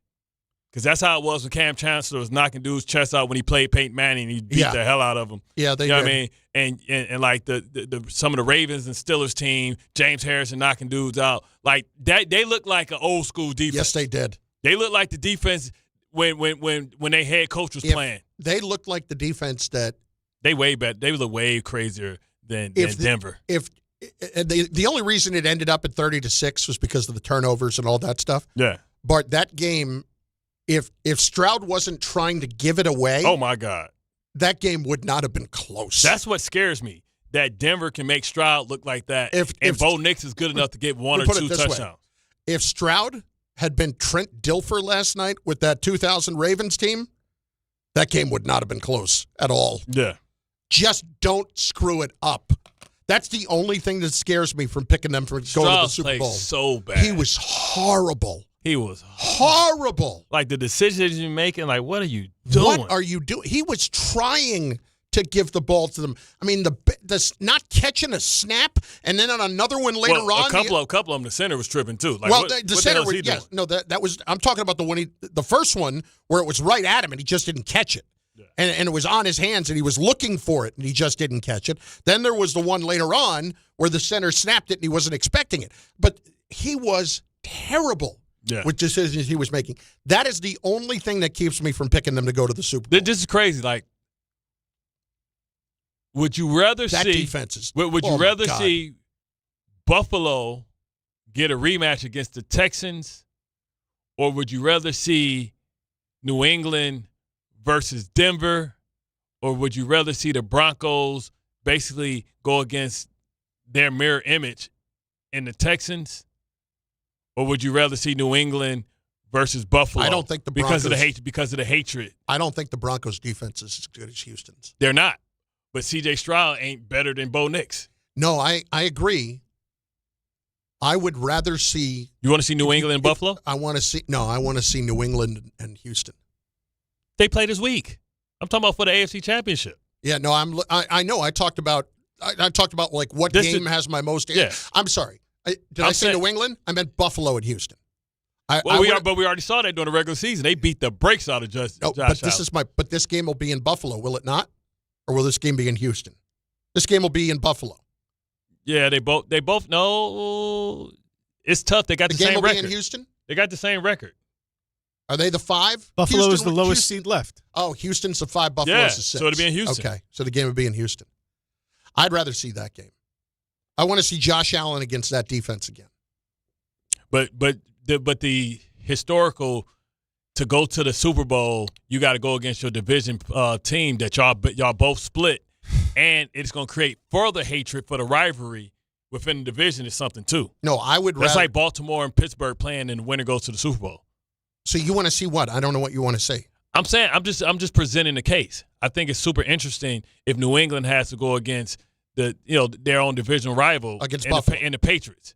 Because that's how it was when Cam Chancellor was knocking dudes' chests out when he played Peyton Manning. He beat the hell out of them. Yeah, they you know did. What I mean? And like the some of the Ravens and Steelers team, James Harrison knocking dudes out. Like that, they look like an old school defense. Yes, they did. They look like the defense when their head coach was playing. They looked like the defense that they way better. They look way crazier than Denver. The only reason it ended up at 30-6 was because of the turnovers and all that stuff. Yeah. But that game, if Stroud wasn't trying to give it away, oh my God, that game would not have been close. That's what scares me. That Denver can make Stroud look like that. If Bo Nix is good enough to get one or two touchdowns. If Stroud had been Trent Dilfer last night with that 2000 Ravens team, that game would not have been close at all. Yeah. Just don't screw it up. That's the only thing that scares me from picking them for going to the Super Bowl. So bad. He was horrible. He was horrible. Like the decisions you're making, like, what are you doing? What are you doing? He was trying to give the ball to them. I mean, the not catching a snap, and then on another one later on. A couple of them, the center was tripping too. Like, well, the center was, yes. No, that was, I'm talking about the first one where it was right at him and he just didn't catch it. Yeah. And it was on his hands, and he was looking for it, and he just didn't catch it. Then there was the one later on where the center snapped it, and he wasn't expecting it. But he was terrible with decisions he was making. That is the only thing that keeps me from picking them to go to the Super Bowl. This is crazy. Like, would you rather that see defense is, would you rather see Buffalo get a rematch against the Texans, or would you rather see New England versus Denver, or would you rather see the Broncos basically go against their mirror image in the Texans, or would you rather see New England versus Buffalo? I don't think the Broncos, because of the hatred. I don't think the Broncos defense is as good as Houston's. They're not, but C.J. Stroud ain't better than Bo Nix. No, I agree. I would rather see. You want to see New England and Buffalo? I want to see New England and Houston. They play this week. I'm talking about for the AFC Championship. Yeah, no, I know. I talked about like what game has my most. Yeah. I'm sorry. Did I say New England? I meant Buffalo and Houston. But we already saw that during the regular season. They beat the brakes out of Josh Allen. But this game will be in Buffalo, will it not? Or will this game be in Houston? This game will be in Buffalo. Yeah, they both know. It's tough. They got the same record. The game will be in Houston? They got the same record. Are they the 5? Buffalo is the lowest seed left. Oh, Houston's the 5, Buffalo's the 6. So it'll be in Houston. Okay, so the game would be in Houston. I'd rather see that game. I want to see Josh Allen against that defense again. But the historical, to go to the Super Bowl, you got to go against your division team that y'all both split, and it's going to create further hatred for the rivalry within the division is something too. No, I would rather. That's like Baltimore and Pittsburgh playing, and the winner goes to the Super Bowl. So you want to see what? I don't know what you want to say. I'm saying I'm just presenting the case. I think it's super interesting if New England has to go against their own divisional rival against Buffalo and the Patriots.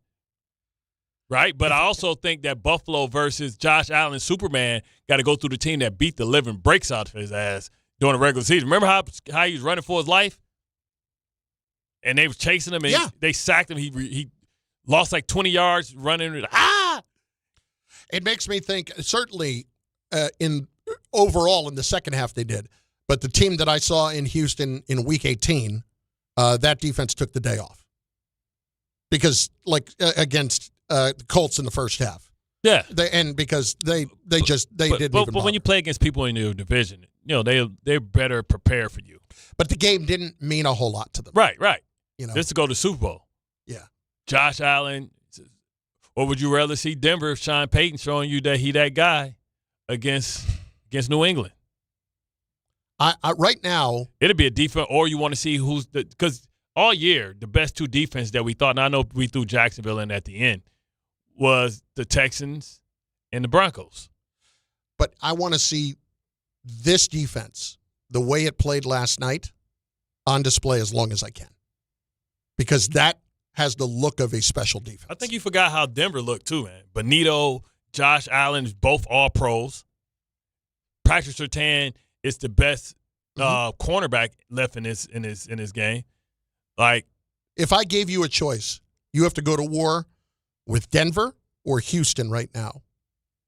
Right? But I also think that Buffalo versus Josh Allen Superman got to go through the team that beat the living breaks out of his ass during the regular season. Remember how he was running for his life? And they was chasing him, and they sacked him. He lost like 20 yards running. It makes me think, certainly overall in the second half they did. But the team that I saw in Houston in Week 18, that defense took the day off. Because, against the Colts in the first half. Yeah. Because they didn't even But when you play against people in your division, they're better prepared for you. But the game didn't mean a whole lot to them. Right. Just to go to the Super Bowl. Yeah. Josh Allen, or would you rather see Denver, Sean Payton showing you that he that guy against New England? I right now, it'd be a defense, or you want to see because all year the best two defenses that we thought, and I know we threw Jacksonville in at the end, was the Texans and the Broncos. But I want to see this defense, the way it played last night, on display as long as I can. Because that has the look of a special defense. I think you forgot how Denver looked too, man. Benito, Josh Allen, both all pros. Patrick Surtain is the best cornerback left in his game. Like, if I gave you a choice, you have to go to war with Denver or Houston right now.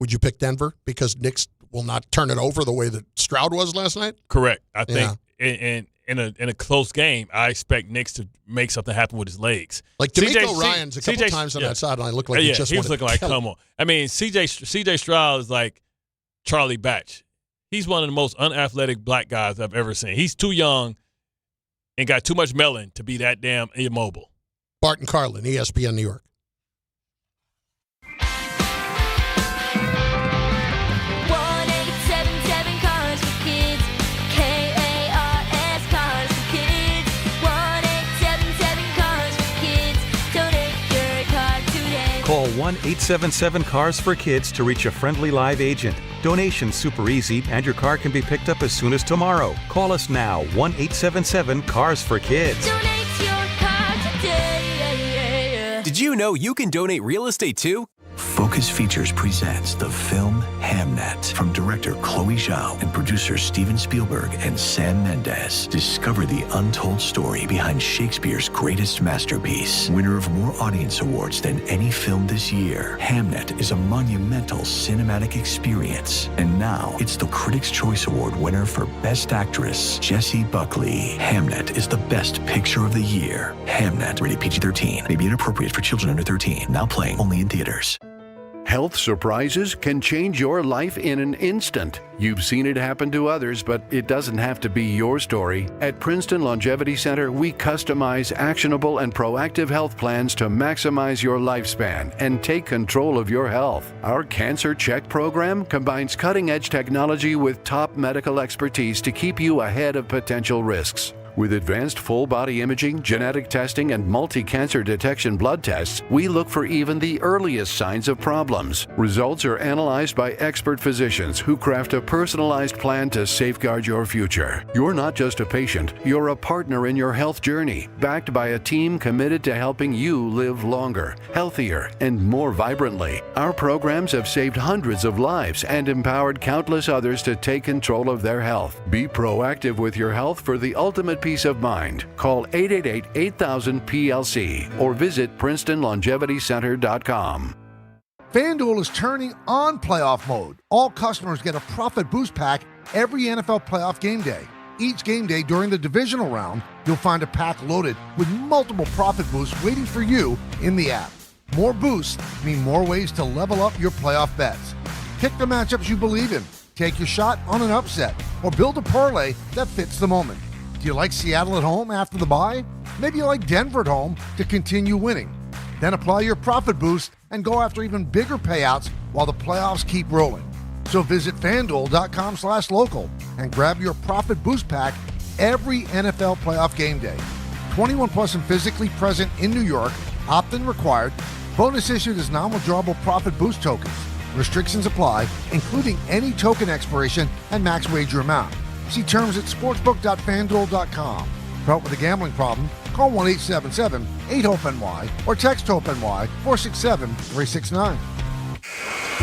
Would you pick Denver because Knicks will not turn it over the way that Stroud was last night? Correct. I think in a close game, I expect Knicks to make something happen with his legs. Like D'Amico Ryan's a couple times on that side, and I look like he just was looking like, come on. I mean, C.J. Stroud is like Charlie Batch. He's one of the most unathletic black guys I've ever seen. He's too young and got too much melon to be that damn immobile. Bart and Carlin, ESPN New York. Call 1-877-CARS-FOR-KIDS to reach a friendly live agent. Donation's super easy, and your car can be picked up as soon as tomorrow. Call us now, 1-877-CARS-FOR-KIDS. Donate your car today. Did you know you can donate real estate too? Focus Features presents the film Hamnet from director Chloe Zhao and producer Steven Spielberg and Sam Mendes. Discover the untold story behind Shakespeare's greatest masterpiece. Winner of more audience awards than any film this year, Hamnet is a monumental cinematic experience. And now it's the Critics' Choice Award winner for Best Actress, Jessie Buckley. Hamnet is the best picture of the year. Hamnet, rated PG-13, may be inappropriate for children under 13. Now playing only in theaters. Health surprises can change your life in an instant. You've seen it happen to others, but it doesn't have to be your story. At Princeton Longevity Center, we customize actionable and proactive health plans to maximize your lifespan and take control of your health. Our Cancer Check program combines cutting-edge technology with top medical expertise to keep you ahead of potential risks. With advanced full-body imaging, genetic testing, and multi-cancer detection blood tests, we look for even the earliest signs of problems. Results are analyzed by expert physicians who craft a personalized plan to safeguard your future. You're not just a patient, you're a partner in your health journey, backed by a team committed to helping you live longer, healthier, and more vibrantly. Our programs have saved hundreds of lives and empowered countless others to take control of their health. Be proactive with your health for the ultimate peace of mind. Call 888-8000-PLC or visit PrincetonLongevityCenter.com. FanDuel is turning on playoff mode. All customers get a profit boost pack every NFL playoff game day. Each game day during the divisional round, you'll find a pack loaded with multiple profit boosts waiting for you in the app. More boosts mean more ways to level up your playoff bets. Pick the matchups you believe in, take your shot on an upset, or build a parlay that fits the moment. Do you like Seattle at home after the bye? Maybe you like Denver at home to continue winning. Then apply your profit boost and go after even bigger payouts while the playoffs keep rolling. So visit FanDuel.com/local and grab your profit boost pack every NFL playoff game day. 21 plus and physically present in New York. Opt-in required. Bonus issued as non-withdrawable profit boost tokens. Restrictions apply, including any token expiration and max wager amount. See terms at sportsbook.fanduel.com. For help with a gambling problem, Call 1-877-8-HOPE-NY or text HOPE-NY 467-369.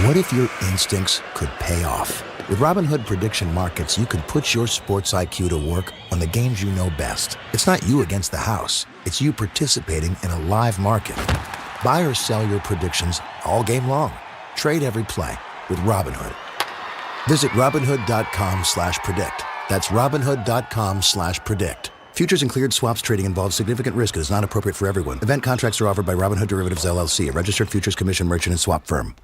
What if your instincts could pay off? With Robinhood Prediction Markets, you could put your sports IQ to work on the games you know best. It's not you against the house. It's you participating in a live market. Buy or sell your predictions all game long. Trade every play with Robinhood. Visit Robinhood.com/predict. That's Robinhood.com/predict. Futures and cleared swaps trading involves significant risk and is not appropriate for everyone. Event contracts are offered by Robinhood Derivatives LLC, a registered futures commission merchant and swap firm.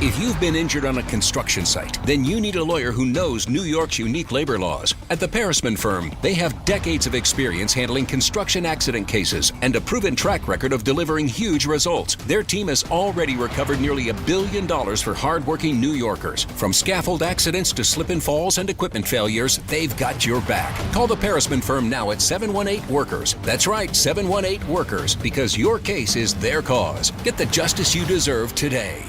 If you've been injured on a construction site, then you need a lawyer who knows New York's unique labor laws. At the Parisman Firm, they have decades of experience handling construction accident cases and a proven track record of delivering huge results. Their team has already recovered nearly $1 billion for hardworking New Yorkers. From scaffold accidents to slip and falls and equipment failures, they've got your back. Call the Parisman Firm now at 718-WORKERS. That's right, 718-WORKERS, because your case is their cause. Get the justice you deserve today.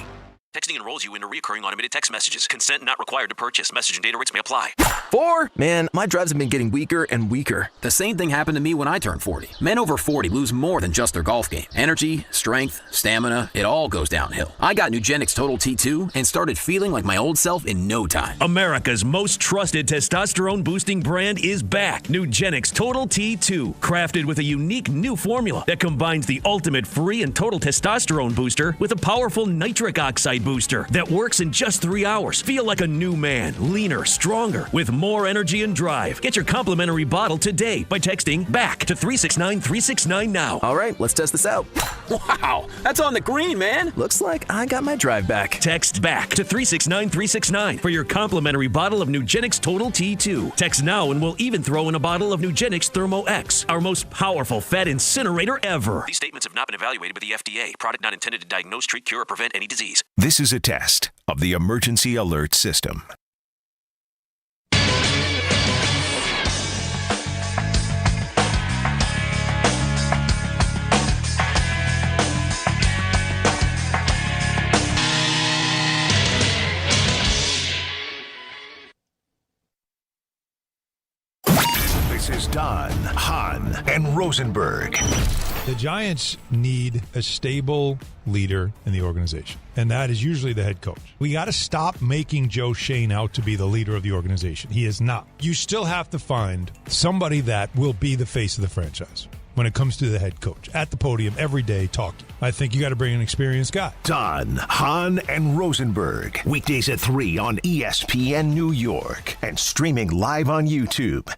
Texting enrolls you into recurring automated text messages. Consent not required to purchase. Message and data rates may apply. 4? Man, my drives have been getting weaker and weaker. The same thing happened to me when I turned 40. Men over 40 lose more than just their golf game. Energy, strength, stamina, it all goes downhill. I got Nugenix Total T2 and started feeling like my old self in no time. America's most trusted testosterone-boosting brand is back. Nugenix Total T2. Crafted with a unique new formula that combines the ultimate free and total testosterone booster with a powerful nitric oxide booster that works in just 3 hours. Feel like a new man, leaner, stronger, with more energy and drive. Get your complimentary bottle today by texting BACK to 369-369 now. All right, let's test this out. Wow, that's on the green, man. Looks like I got my drive back. Text BACK to 369-369 for your complimentary bottle of Nugenix Total T2. Text now and we'll even throw in a bottle of Nugenix Thermo X, our most powerful fat incinerator ever. These statements have not been evaluated by the FDA. Product not intended to diagnose, treat, cure, or prevent any disease. This is a test of the emergency alert system. This is Don, Hahn, and Rosenberg. The Giants need a stable leader in the organization, and that is usually the head coach. We got to stop making Joe Shane out to be the leader of the organization. He is not. You still have to find somebody that will be the face of the franchise when it comes to the head coach at the podium every day talking. I think you got to bring an experienced guy. Don, Hahn, and Rosenberg. Weekdays at 3 on ESPN New York and streaming live on YouTube.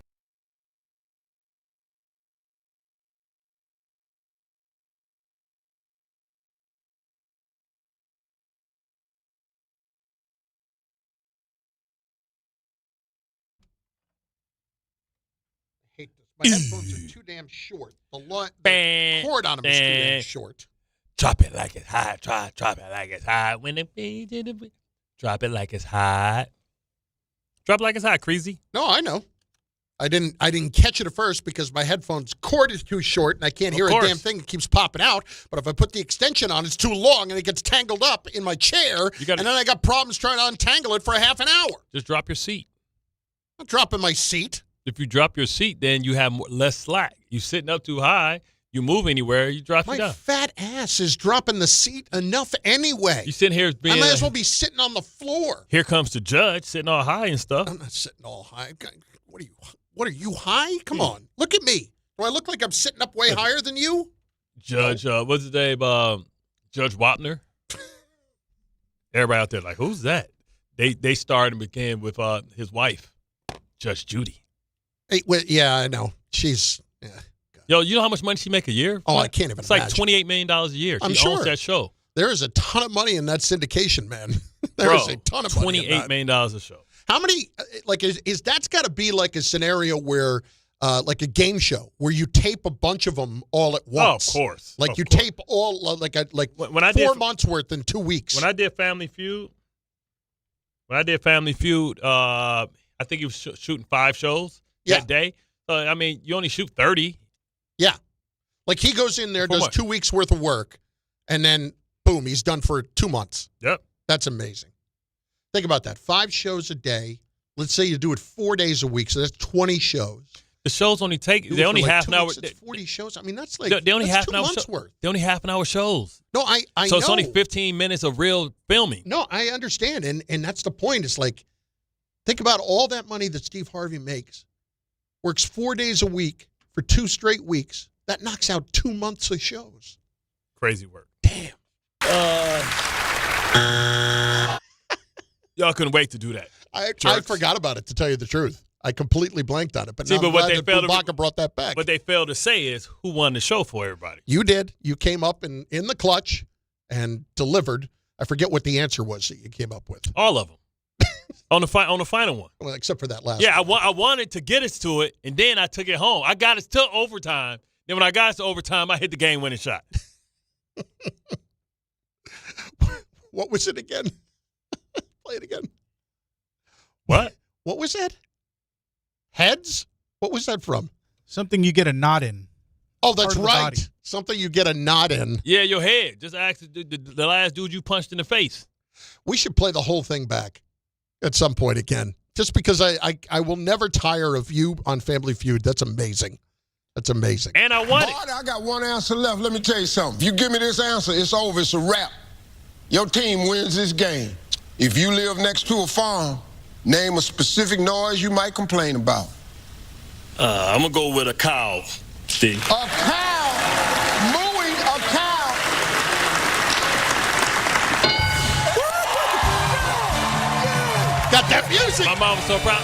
My headphones are too damn short. The cord on them is too damn short. Drop it like it's hot. Drop it like it's hot. Drop it like it's hot. Drop it like it's hot, Crazy. No, I know. I didn't catch it at first because my headphones cord is too short and I can't hear a damn thing. It keeps popping out. But if I put the extension on, it's too long and it gets tangled up in my chair. And then I got problems trying to untangle it for a half an hour. Just drop your seat. I'm not dropping my seat. If you drop your seat, then you have less slack. You sitting up too high, you move anywhere, you drop it down. My fat ass is dropping the seat enough anyway. You sitting here being... I might as well be sitting on the floor. Here comes the judge sitting all high and stuff. I'm not sitting all high. What are you high? Come on. Look at me. Do I look like I'm sitting up way higher than you? Judge, what's his name? Judge Wapner. Everybody out there like, who's that? They started and began with his wife, Judge Judy. Hey, well, yeah, I know. She's, yeah. Yo, you know how much money she make a year? Oh, I can't even It's imagine. like $28 million a year. I'm She sure. owns that show. There is a ton of money in that syndication, man. There is a ton of money in that. $28 million a show. How many, like, is that's got to be like a scenario where, like a game show, where you tape a bunch of them all at once? Oh, of course. Like of you course. tape all, like when I 4 did, months worth in 2 weeks. When I did Family Feud, I think he was shooting 5 shows that day. I mean, you only shoot 30. Yeah. Like he goes in there, For does what? 2 weeks worth of work, and then, boom, he's done for 2 months. Yep. That's amazing. Think about that. 5 shows a day. Let's say you do it 4 days a week, so that's 20 shows. The shows only take they only like half 2 an hour. weeks, it's 40 shows. I mean, that's like They only that's half 2 an hour months worth. They only half an hour shows. No, I so know. it's only 15 minutes of real filming. No, I understand, and that's the point. It's like, think about all that money that Steve Harvey makes, works 4 days a week for 2 straight weeks. That knocks out 2 months of shows. Crazy work. Damn. Y'all couldn't wait to do that. I forgot about it, to tell you the truth. I completely blanked on it. But See, now but I'm what glad they that failed to- Bubaka brought that back. What they failed to say is who won the show for everybody. You did. You came up in the clutch and delivered. I forget what the answer was that you came up with. All of them. on the final one. Well, except for that last Yeah, one. I wanted to get us to it, and then I took it home. I got us to overtime. Then when I got us to overtime, I hit the game-winning shot. What was it again? Play it again. What? What was that? Heads? What was that from? Something you get a nod in. Oh, that's Part of the right. body. Something you get a nod in. Yeah, your head. Just ask the last dude you punched in the face. We should play the whole thing back at some point again. Just because I will never tire of you on Family Feud. That's amazing. That's amazing. And I won it. Bart, I got one answer left. Let me tell you something. If you give me this answer, it's over. It's a wrap. Your team wins this game. If you live next to a farm, name a specific noise you might complain about. I'm going to go with a cow, Steve. A cow! Mooing a cow! Got that music! My mom was so proud.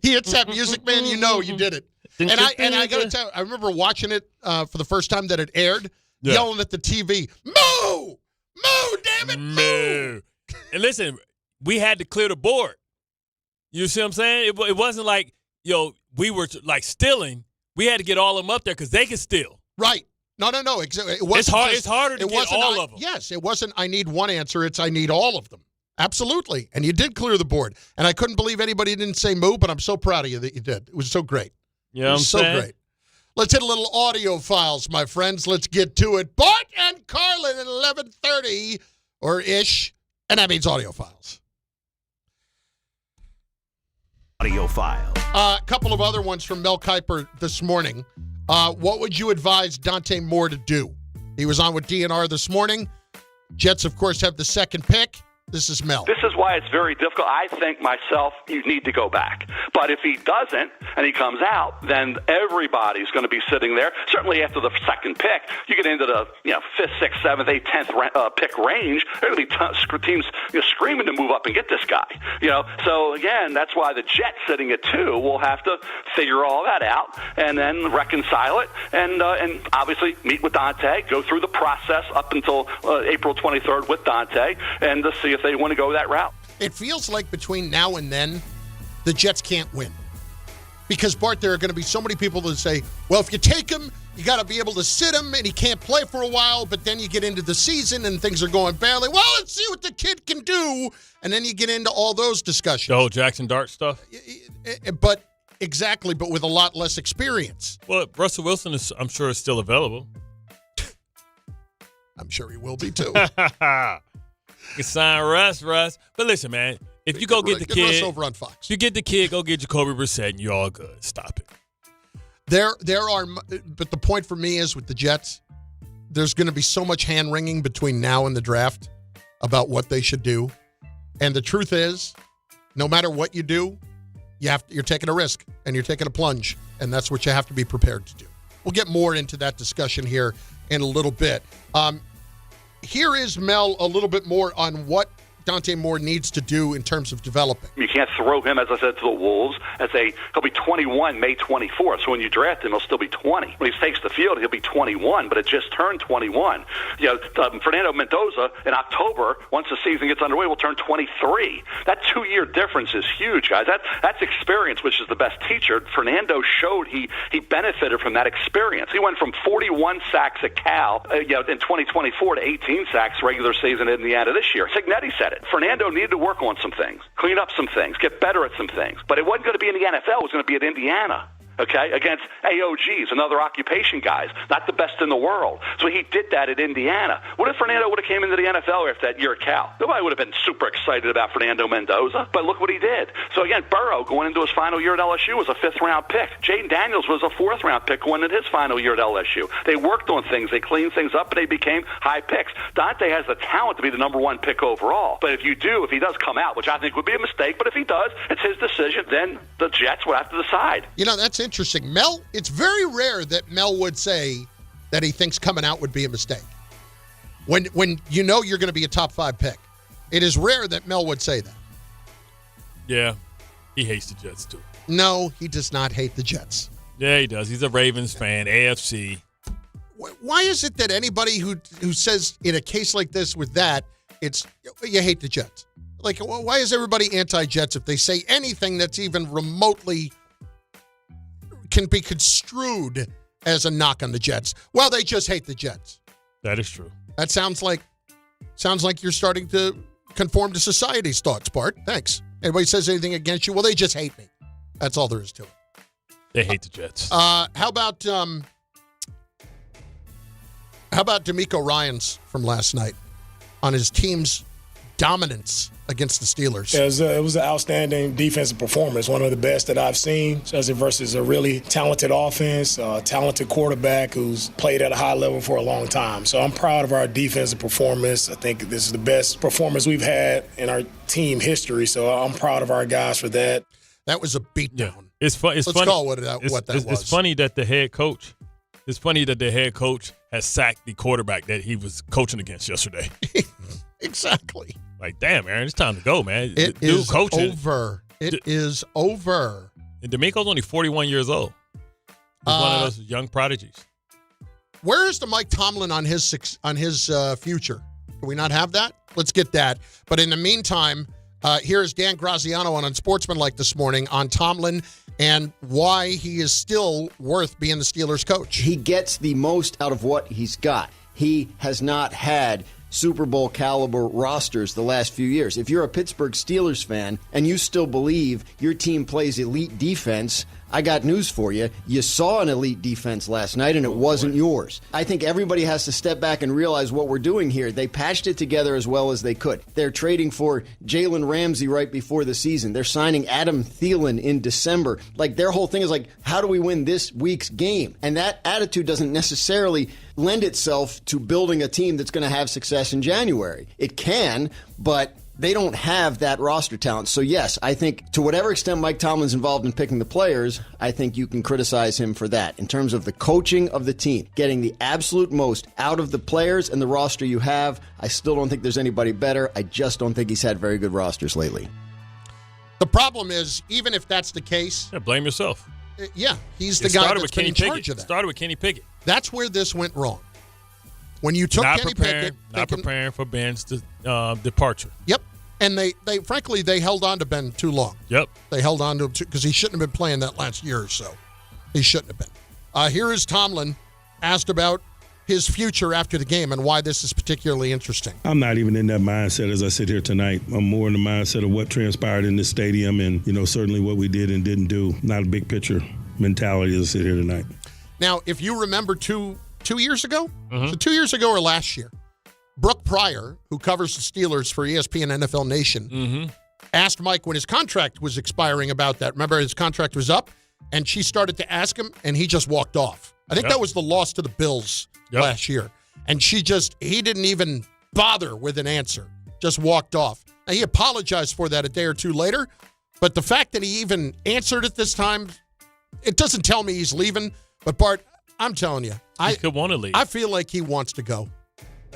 He hits that music, man. You know you did it. And I got to tell you, I remember watching it for the first time that it aired, yelling at the TV, "Moo! Moo! Damn it! Moo!" And listen, we had to clear the board. You see what I'm saying? It wasn't like, we were like stealing. We had to get all of them up there because they could steal. Right. No. It wasn't It's harder to get all of them. Yes, it wasn't I need one answer. It's I need all of them. Absolutely. And you did clear the board. And I couldn't believe anybody didn't say moo, but I'm so proud of you that you did. It was so great. Yeah, I'm so saying? great. Let's hit a little audio files, my friends. Let's get to it. Bart and Carlin at 11:30 or ish, and that means audio files. Audio file. A couple of other ones from Mel Kiper this morning. What would you advise Dante Moore to do? He was on with DNR this morning. Jets, of course, have the second pick. This is Mel. This is why it's very difficult. I think myself, you need to go back. But if he doesn't and he comes out, then everybody's going to be sitting there. Certainly after the second pick, you get into the 5th, 6th, 7th, 8th, 10th pick range. There are going to be teams screaming to move up and get this guy. So again, that's why the Jets sitting at 2 will have to figure all that out and then reconcile it and obviously meet with Dante, go through the process up until April 23rd with Dante, and to see if they want to go that route. It feels like between now and then, the Jets can't win. Because, Bart, there are going to be so many people that say, well, if you take him, you got to be able to sit him, and he can't play for a while, but then you get into the season and things are going badly. Well, let's see what the kid can do. And then you get into all those discussions. The whole Jackson Dart stuff? But with a lot less experience. Well, Russell Wilson, I'm sure, is still available. I'm sure he will be, too. You can sign Russ. But listen, man, if you go get the kid, Russ over on Fox. If you get the kid, go get Jacoby Brissett, and you're all good. Stop it. There are, but the point for me is with the Jets, there's going to be so much hand-wringing between now and the draft about what they should do. And the truth is, no matter what you do, you're taking a risk and you're taking a plunge, and that's what you have to be prepared to do. We'll get more into that discussion here in a little bit. Here is Mel a little bit more on what Dante Moore needs to do in terms of developing. You can't throw him, as I said, to the Wolves. He'll be 21 May 24th. So when you draft him, he'll still be 20. When he takes the field, he'll be 21, but it just turned 21. Fernando Mendoza in October, once the season gets underway, will turn 23. That 2-year difference is huge, guys. That's experience, which is the best teacher. Fernando showed he benefited from that experience. He went from 41 sacks at Cal in 2024 to 18 sacks regular season in Indiana this year. Signetti said it. Fernando needed to work on some things, clean up some things, get better at some things. But it wasn't going to be in the NFL. It was going to be at Indiana. okay, against AOGs and other occupation guys, not the best in the world. So he did that at Indiana. What if Fernando would have came into the NFL after that year at Cal? Nobody would have been super excited about Fernando Mendoza, but look what he did. So again, Burrow going into his final year at LSU was a 5th-round pick. Jaden Daniels was a 4th-round pick going into his final year at LSU. They worked on things, they cleaned things up, and they became high picks. Dante has the talent to be the number 1 pick overall. But if he does come out, which I think would be a mistake, but if he does, it's his decision, then the Jets will have to decide. You know, that's interesting. Mel, it's very rare that Mel would say that he thinks coming out would be a mistake. When you know you're going to be a top 5 pick. It is rare that Mel would say that. Yeah, he hates the Jets too. No, he does not hate the Jets. Yeah, he does. He's a Ravens fan, AFC. Why is it that anybody who says in a case like this with that, it's you hate the Jets? Like, why is everybody anti-Jets if they say anything that's even remotely can be construed as a knock on the Jets? Well, they just hate the Jets. That is true. That sounds like you're starting to conform to society's thoughts, Bart. Thanks. Anybody says anything against you, well, they just hate me. That's all there is to it. They hate the Jets. How about D'Amico Ryans from last night on his team's dominance against the Steelers? Yeah, it was an outstanding defensive performance, one of the best that I've seen, especially versus a really talented offense, a talented quarterback who's played at a high level for a long time. So I'm proud of our defensive performance. I think this is the best performance we've had in our team history, so I'm proud of our guys for that. That was a beatdown. Yeah. It's funny. Let's call what that was. It's funny that the head coach. It's funny that the head coach has sacked the quarterback that he was coaching against yesterday. Exactly. Like, damn, Aaron, it's time to go, man. It is over. It is over. And D'Amico's only 41 years old. He's one of those young prodigies. Where is the Mike Tomlin on his future? Do we not have that? Let's get that. But in the meantime, here's Dan Graziano on Unsportsmanlike this morning on Tomlin and why he is still worth being the Steelers coach. He gets the most out of what he's got. He has not had Super Bowl caliber rosters the last few years. If you're a Pittsburgh Steelers fan and you still believe your team plays elite defense, I got news for you. You saw an elite defense last night, and it wasn't yours. I think everybody has to step back and realize what we're doing here. They patched it together as well as they could. They're trading for Jalen Ramsey right before the season. They're signing Adam Thielen in December. Like, their whole thing is like, how do we win this week's game? And that attitude doesn't necessarily lend itself to building a team that's going to have success in January. It can, but they don't have that roster talent. So, yes, I think to whatever extent Mike Tomlin's involved in picking the players, I think you can criticize him for that. In terms of the coaching of the team, getting the absolute most out of the players and the roster you have, I still don't think there's anybody better. I just don't think he's had very good rosters lately. The problem is, even if that's the case... Yeah, blame yourself. Yeah, he's the guy that's been in charge of that. Started with Kenny Pickett. That's where this went wrong. When you took Kenny Pickett... Not preparing for Ben's departure. Yep. And they frankly, they held on to Ben too long. Yep. They held on to him because he shouldn't have been playing that last year or so. He shouldn't have been. Here is Tomlin asked about his future after the game and why this is particularly interesting. I'm not even in that mindset as I sit here tonight. I'm more in the mindset of what transpired in this stadium and, certainly what we did and didn't do. Not a big picture mentality as I sit here tonight. Now, if you remember two years ago, so 2 years ago or last year, Brooke Pryor, who covers the Steelers for ESPN NFL Nation, asked Mike when his contract was expiring about that. Remember, his contract was up, and she started to ask him, and he just walked off. I think that was the loss to the Bills last year. And he didn't even bother with an answer, just walked off. Now, he apologized for that a day or two later, but the fact that he even answered it this time, it doesn't tell me he's leaving. But, Bart, I'm telling you, he could want to leave. I feel like he wants to go.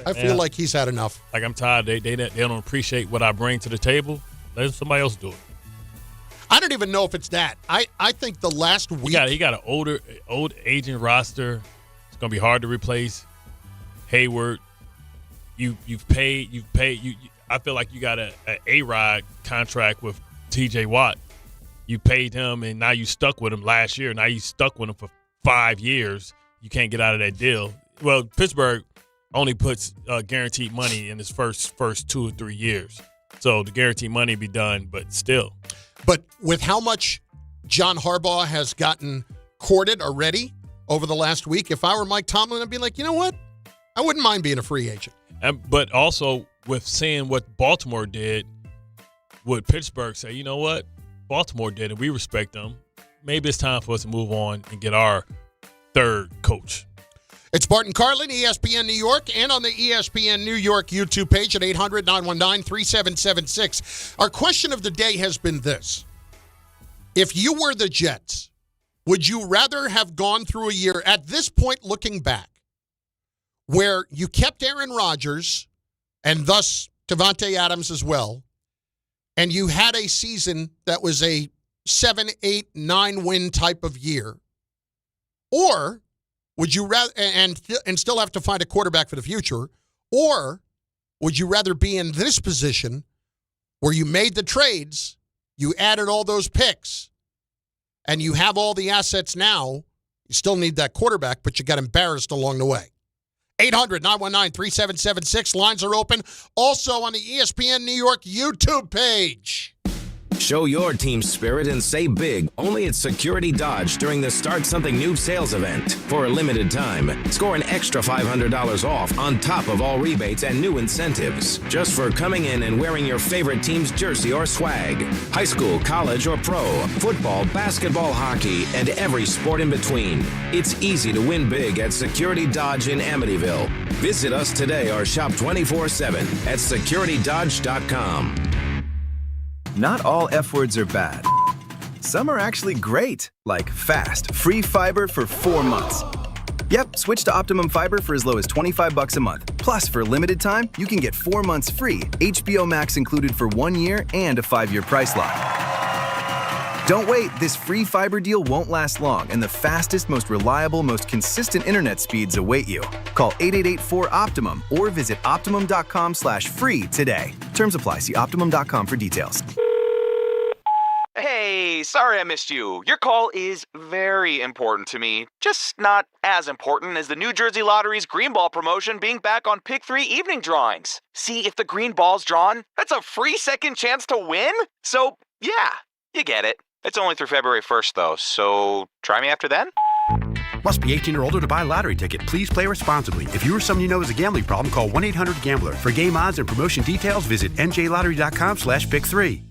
I feel like he's had enough. Like, I'm tired. They don't appreciate what I bring to the table. Let somebody else do it. I don't even know if it's that. I think the last week he got an old aging roster. It's gonna be hard to replace. Hayward, you've paid. I feel like you got a A-Rod contract with T.J. Watt. You paid him, and now you stuck with him last year. Now you stuck with him for 5 years. You can't get out of that deal. Well, Pittsburgh only puts guaranteed money in his first 2 or 3 years. So the guaranteed money be done, but still. But with how much John Harbaugh has gotten courted already over the last week. If I were Mike Tomlin, I'd be like, you know what? I wouldn't mind being a free agent. But also with seeing what Baltimore did, would Pittsburgh say, you know what? Baltimore did, and we respect them. Maybe it's time for us to move on and get our third coach. It's Bart and Carlin, ESPN New York, and on the ESPN New York YouTube page at 800-919-3776. Our question of the day has been this. If you were the Jets, would you rather have gone through a year, at this point looking back, where you kept Aaron Rodgers and thus Davante Adams as well, and you had a season that was a 7, 8, 9 win type of year, or would you rather and still have to find a quarterback for the future, or would you rather be in this position where you made the trades, you added all those picks, and you have all the assets now? You still need that quarterback, but you got embarrassed along the way. 800-919-3776. Lines are open. Also on the ESPN New York YouTube page. Show your team spirit and say big only at Security Dodge during the Start Something New sales event. For a limited time, score an extra $500 off on top of all rebates and new incentives, just for coming in and wearing your favorite team's jersey or swag. High school, college, or pro, football, basketball, hockey, and every sport in between. It's easy to win big at Security Dodge in Amityville. Visit us today or shop 24/7 at securitydodge.com. Not all F words are bad. Some are actually great, like fast, free fiber for 4 months. Yep, switch to Optimum Fiber for as low as $25 a month. Plus, for a limited time, you can get 4 months free, HBO Max included for 1 year, and a 5-year price lock. Don't wait, this free fiber deal won't last long, and the fastest, most reliable, most consistent internet speeds await you. Call 888-4-OPTIMUM or visit Optimum.com/free today. Terms apply. See Optimum.com for details. Hey, sorry I missed you. Your call is very important to me. Just not as important as the New Jersey Lottery's Green Ball promotion being back on Pick 3 evening drawings. See, if the green ball's drawn, that's a free second chance to win? So, yeah, you get it. It's only through February 1st, though, so try me after then? Must be 18 or older to buy a lottery ticket. Please play responsibly. If you or someone you know has a gambling problem, call 1-800-GAMBLER. For game odds and promotion details, visit njlottery.com/pick3.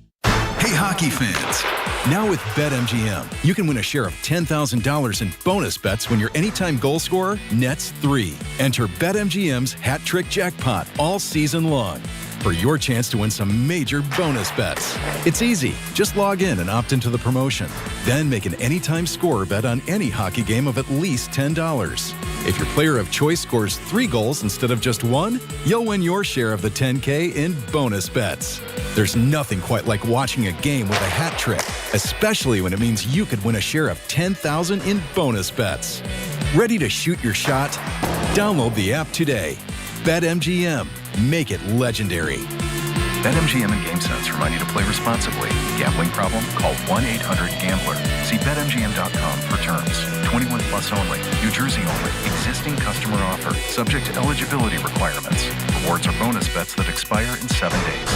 Hey, hockey fans. Now with BetMGM, you can win a share of $10,000 in bonus bets when your anytime goal scorer nets 3. Enter BetMGM's Hat Trick Jackpot all season long for your chance to win some major bonus bets. It's easy. Just log in and opt into the promotion. Then make an anytime scorer bet on any hockey game of at least $10. If your player of choice scores 3 goals instead of just 1, you'll win your share of the $10K in bonus bets. There's nothing quite like watching a game with a hat trick, especially when it means you could win a share of $10,000 in bonus bets. Ready to shoot your shot? Download the app today. BetMGM. Make it legendary. BetMGM and GameSense remind you to play responsibly. Gambling problem? Call 1-800-GAMBLER. See BetMGM.com for terms. 21 plus only. New Jersey only. Existing customer offer. Subject to eligibility requirements. Rewards or bonus bets that expire in 7 days.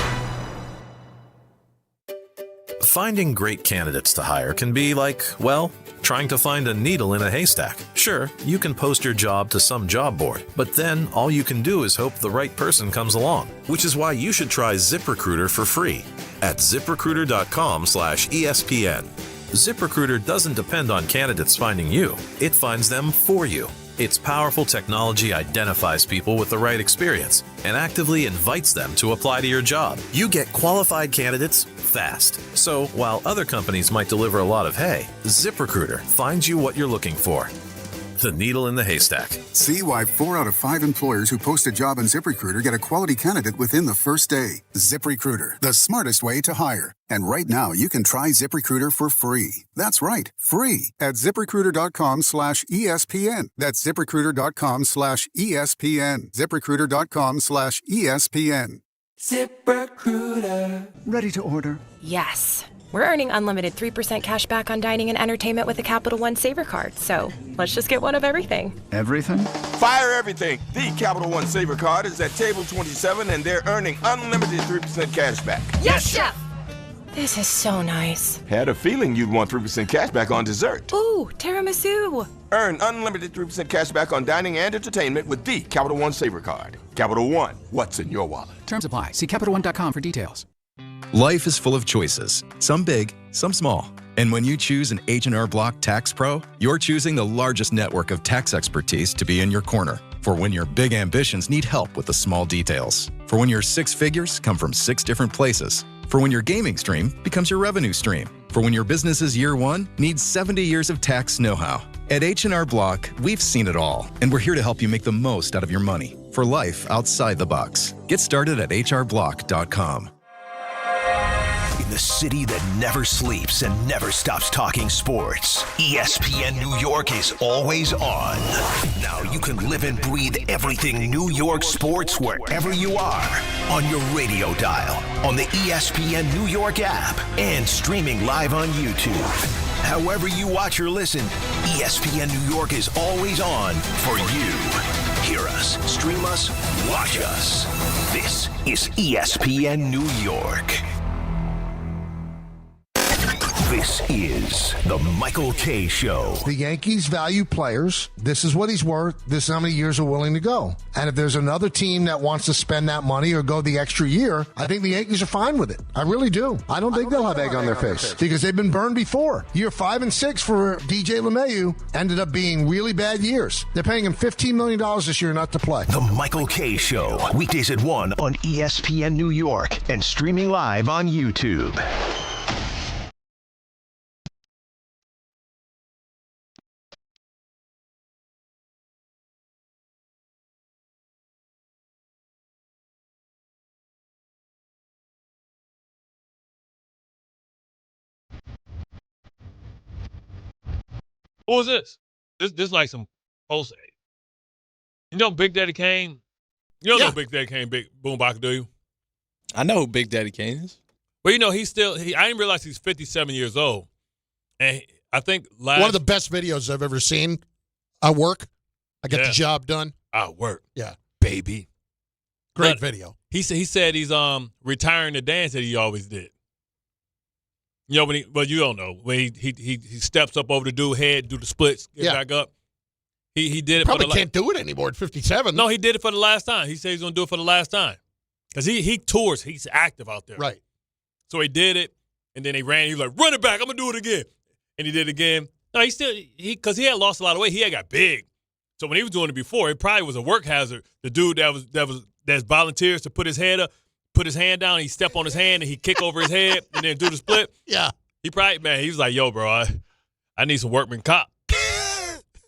Finding great candidates to hire can be like, well, trying to find a needle in a haystack. Sure, you can post your job to some job board, but then all you can do is hope the right person comes along, which is why you should try ZipRecruiter for free at ZipRecruiter.com/ESPN. ZipRecruiter doesn't depend on candidates finding you. It finds them for you. Its powerful technology identifies people with the right experience and actively invites them to apply to your job. You get qualified candidates fast. So while other companies might deliver a lot of hay, ZipRecruiter finds you what you're looking for. The needle in the haystack. See why 4 out of 5 employers who post a job on ZipRecruiter get a quality candidate within the first day. ZipRecruiter, the smartest way to hire. And right now, you can try ZipRecruiter for free. That's right, free at ZipRecruiter.com/ESPN. That's ZipRecruiter.com/ESPN. ZipRecruiter.com/ESPN. ZipRecruiter. Ready to order? Yes. We're earning unlimited 3% cash back on dining and entertainment with a Capital One Saver card. So let's just get one of everything. Everything? Fire everything. The Capital One Saver card is at table 27 and they're earning unlimited 3% cash back. Yes, Chef! This is so nice. Had a feeling you'd want 3% cash back on dessert. Ooh, tiramisu. Earn unlimited 3% cash back on dining and entertainment with the Capital One Saver Card. Capital One, what's in your wallet? Terms apply. See CapitalOne.com for details. Life is full of choices, some big, some small. And when you choose an H&R Block Tax Pro, you're choosing the largest network of tax expertise to be in your corner. For when your big ambitions need help with the small details. For when your six figures come from 6 different places. For when your gaming stream becomes your revenue stream. For when your business's year one needs 70 years of tax know-how. At H&R Block, we've seen it all, and we're here to help you make the most out of your money for life outside the box. Get started at hrblock.com. In the city that never sleeps and never stops talking sports, ESPN New York is always on. Now you can live and breathe everything New York sports wherever you are. On your radio dial, on the ESPN New York app, and streaming live on YouTube. However you watch or listen, ESPN New York is always on for you. Hear us, stream us, watch us. This is ESPN New York. This is the Michael Kay Show. The Yankees value players. This is what he's worth. This is how many years are willing to go. And if there's another team that wants to spend that money or go the extra year, I think the Yankees are fine with it. I really do. I don't think they'll have egg on their face because they've been burned before. Year 5 and 6 for DJ LeMahieu ended up being really bad years. They're paying him $15 million this year not to play. The Michael Kay Show. Weekdays at 1 on ESPN New York and streaming live on YouTube. What was this? This like some post. You know Big Daddy Kane? You don't know Big Daddy Kane, Big Boombox, do you? I know who Big Daddy Kane is. Well, you know, I didn't realize he's 57 years old. And I think one of the best videos I've ever seen. I work. I get the job done. I work. Yeah. Baby. Great video. He said he's retiring the dance that he always did. You know, but you don't know. When he steps up over the dude's head, do the splits, get back up. He did it. Probably can't do it anymore at 57. No, he did it for the last time. He said he's going to do it for the last time. Because he tours. He's active out there. Right. So he did it, and then he ran. He was like, run it back. I'm going to do it again. And he did it again. No, because he had lost a lot of weight. He had got big. So when he was doing it before, it probably was a work hazard. The dude that volunteers to put his head up, put his hand down, he step on his hand, and he kick over his head, and then do the split. Yeah. He was like, yo, bro, I need some workman cop.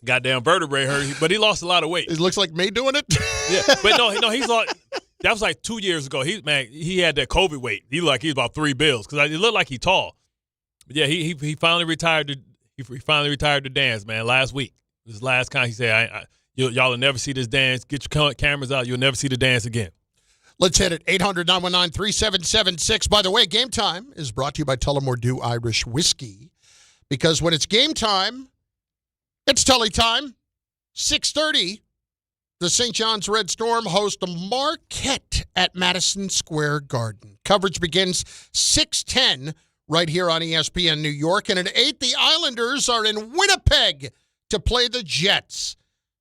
Goddamn vertebrae hurt, but he lost a lot of weight. It looks like me doing it. Yeah, but no, he's like, that was like 2 years ago. He had that COVID weight. He's about 3 bills because it looked like he tall. But yeah, he finally retired. He finally retired to dance, man. Last week, his last con, he said, y'all will never see this dance. Get your cameras out. You'll never see the dance again. Let's hit it. 800-919-3776. By the way, Game Time is brought to you by Tullamore Dew Irish Whiskey. Because when it's game time, it's Tully time. 6:30, the St. John's Red Storm host a Marquette at Madison Square Garden. Coverage begins 6:10 right here on ESPN New York. And at 8, the Islanders are in Winnipeg to play the Jets.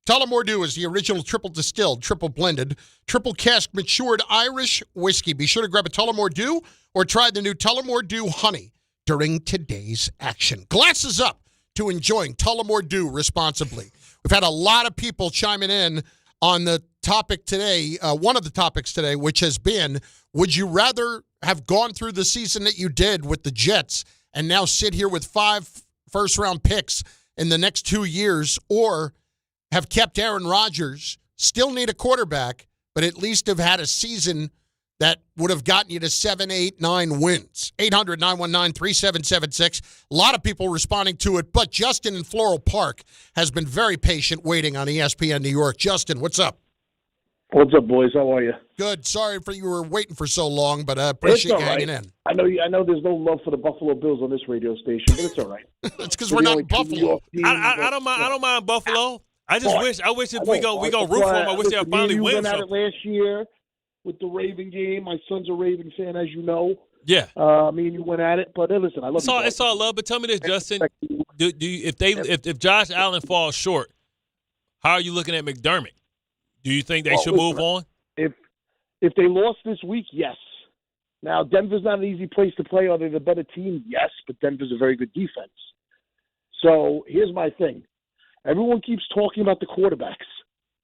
Tullamore Dew is the original triple distilled, triple blended, triple cask matured Irish whiskey. Be sure to grab a Tullamore Dew or try the new Tullamore Dew Honey during today's action. Glasses up to enjoying Tullamore Dew responsibly. We've had a lot of people chiming in on the topic today, one of the topics today, which has been, would you rather have gone through the season that you did with the Jets and now sit here with 5 first-round picks in the next 2 years, or have kept Aaron Rodgers, still need a quarterback, but at least have had a season that would have gotten you to 7, 8, 9 wins? 800-919-3776. A lot of people responding to it, but Justin in Floral Park has been very patient waiting on ESPN New York. Justin, what's up? What's up, boys? How are you? Good. Sorry for you were waiting for so long, but I appreciate you hanging in. I know there's no love for the Buffalo Bills on this radio station, but it's all right. It's because we're not in Buffalo. I don't mind Buffalo. I wish if we go root for them, I wish they'd finally win something. something. Last year with the Raven game. My son's a Raven fan, as you know. Yeah. Me and you went at it, but listen, I love you. It's all love, but tell me this, Justin. Do you, if Josh Allen falls short, how are you looking at McDermott? Do you think they should move on? If they lost this week, yes. Now, Denver's not an easy place to play. Are they the better team? Yes, but Denver's a very good defense. So here's my thing. Everyone keeps talking about the quarterbacks.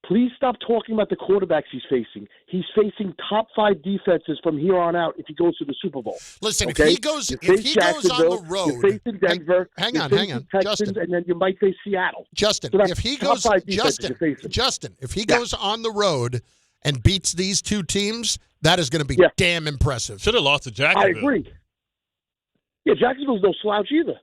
Please stop talking about the quarterbacks he's facing. He's facing top 5 defenses from here on out if he goes to the Super Bowl. Listen, okay? if he goes on the road, you're facing Denver, hang on, Texans, Justin, and then you might face Seattle. Justin, So if he goes, if he goes on the road and beats these two teams, that is going to be damn impressive. Should have lost to Jacksonville. I agree. Yeah, Jacksonville's no slouch either.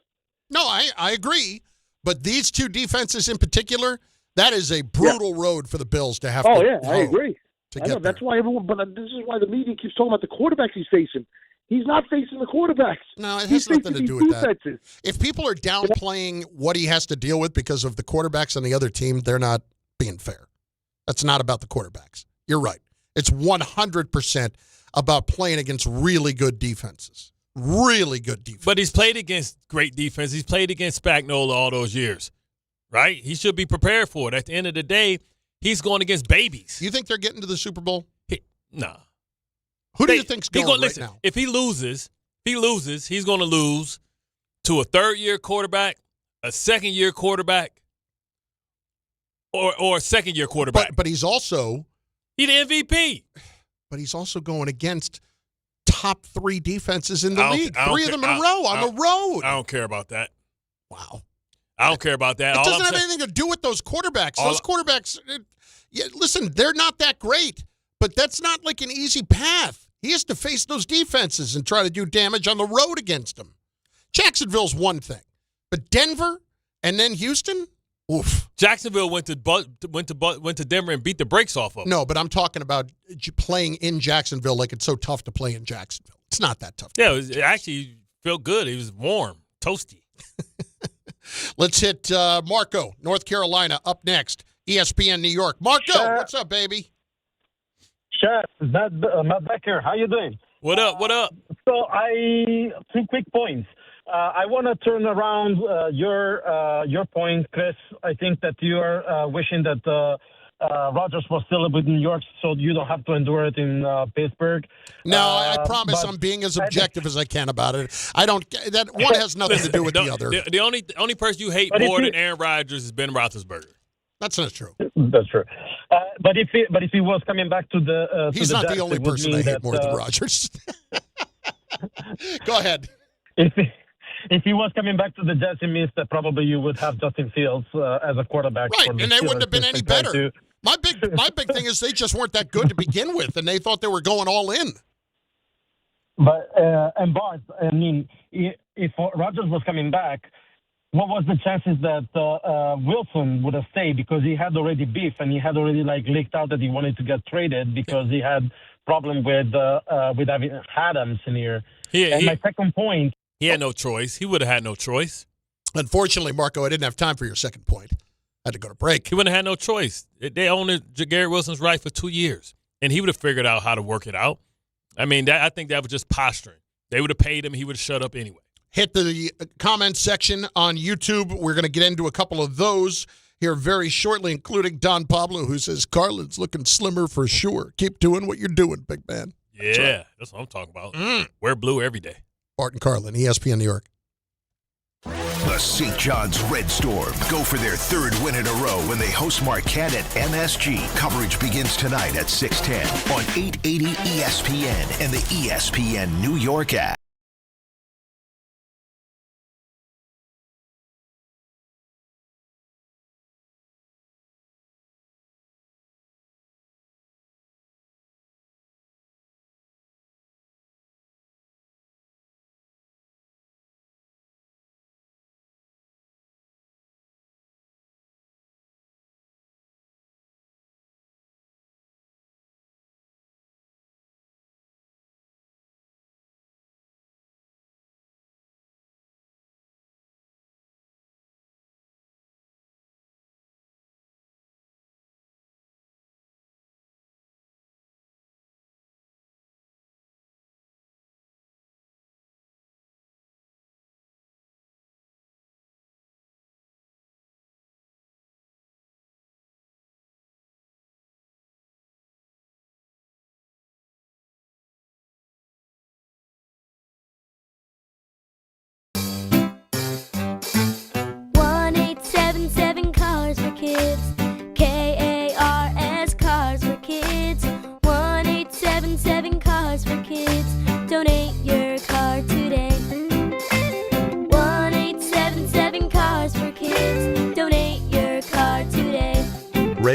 No, I agree. But these two defenses in particular, that is a brutal road for the Bills to have to. Oh, yeah, I agree. I know, that's why everyone, but this is why the media keeps talking about the quarterbacks he's facing. He's not facing the quarterbacks. No, it has nothing to do with defenses. that. If people are downplaying what he has to deal with because of the quarterbacks on the other team, they're not being fair. That's not about the quarterbacks. You're right. It's 100% about playing against really good defenses. Really good defense. But he's played against great defense. He's played against Spagnuolo all those years, right? He should be prepared for it. At the end of the day, he's going against babies. You think they're getting to the Super Bowl? Nah. Who do you think's going right now? If he loses, he's going to lose to a third-year quarterback, a second-year quarterback, or a second-year quarterback. But he's also the MVP. But he's also going against top 3 defenses in the league. 3 of them in a row on the road. I don't care about that. Wow. I don't care about that. It doesn't have anything to do with those quarterbacks. Those quarterbacks, listen, they're not that great, but that's not like an easy path. He has to face those defenses and try to do damage on the road against them. Jacksonville's one thing, but Denver and then Houston, oof. Jacksonville went to Denver and beat the brakes off of them. No, but I'm talking about playing in Jacksonville like it's so tough to play in Jacksonville. It's not that tough. Yeah, it actually felt good. It was warm, toasty. Let's hit Marco, North Carolina, up next. ESPN New York. Marco, what's up, baby? Chef, Matt Becker, how you doing? What up? So 2 quick points. I want to turn around your point, Chris. I think that you are wishing that Rodgers was still with New York so you don't have to endure it in Pittsburgh. No, I promise I'm being as objective as I can about it. That one has nothing to do with the other. The only person you hate more than Aaron Rodgers is Ben Roethlisberger. That's not true. That's true. But if he was coming back to the he's not the only person I hate more than Rodgers. Go ahead. If he was coming back to the Jets, it means that probably you would have Justin Fields as a quarterback. Right, and they wouldn't have been any better. My big thing is they just weren't that good to begin with, and they thought they were going all in. But and Bart, I mean, if Rodgers was coming back, what was the chances that Wilson would have stayed because he had already beef and he had already leaked out that he wanted to get traded because he had problem with having Adams in here. My second point. He had no choice. He would have had no choice. Unfortunately, Marco, I didn't have time for your second point. I had to go to break. He wouldn't have had no choice. They owned Garrett Wilson's right for 2 years, and he would have figured out how to work it out. I mean, I think that was just posturing. They would have paid him. He would have shut up anyway. Hit the comment section on YouTube. We're going to get into a couple of those here very shortly, including Don Pablo, who says, Carlin's looking slimmer for sure. Keep doing what you're doing, big man. Yeah, that's what I'm talking about. Wear blue every day. Bart and Carlin, ESPN New York. The St. John's Red Storm go for their 3rd win in a row when they host Marquette at MSG. Coverage begins tonight at 6:10 on 880 ESPN and the ESPN New York app.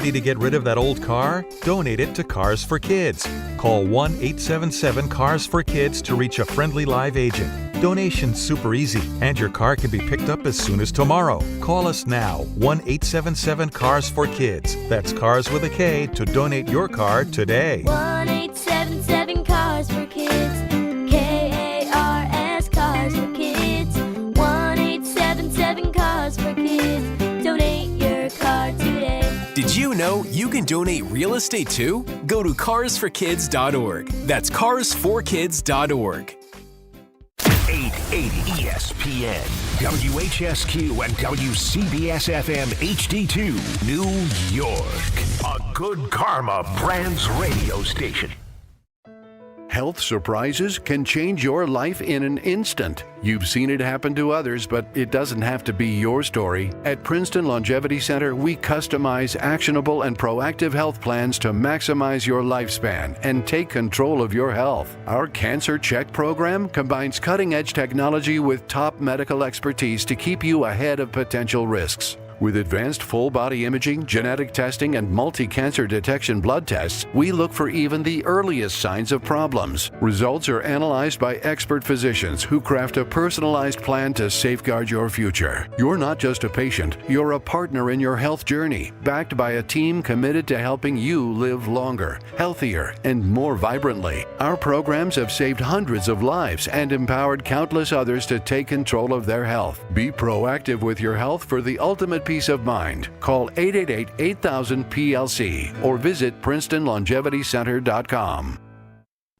Ready to get rid of that old car? Donate it to Cars for Kids. Call 1-877-CARS-FOR-KIDS to reach a friendly live agent. Donation's super easy, and your car can be picked up as soon as tomorrow. Call us now, 1-877-CARS-FOR-KIDS. That's Cars with a K to donate your car today. 1-877-CARS-FOR-KIDS. K-A-R-S, Cars for Kids. 1-877-CARS-FOR-KIDS. Donate your car today. Did you know you can donate real estate too? Go to carsforkids.org. That's carsforkids.org. 880 ESPN, WHSQ, and WCBS-FM HD2, New York. A Good Karma Brands radio station. Health surprises can change your life in an instant. You've seen it happen to others, but it doesn't have to be your story. At Princeton Longevity Center, we customize actionable and proactive health plans to maximize your lifespan and take control of your health. Our Cancer Check program combines cutting-edge technology with top medical expertise to keep you ahead of potential risks. With advanced full-body imaging, genetic testing, and multi-cancer detection blood tests, we look for even the earliest signs of problems. Results are analyzed by expert physicians who craft a personalized plan to safeguard your future. You're not just a patient, you're a partner in your health journey, backed by a team committed to helping you live longer, healthier, and more vibrantly. Our programs have saved hundreds of lives and empowered countless others to take control of their health. Be proactive with your health for the ultimate peace of mind. Call 888-8000-PLC or visit PrincetonLongevityCenter.com.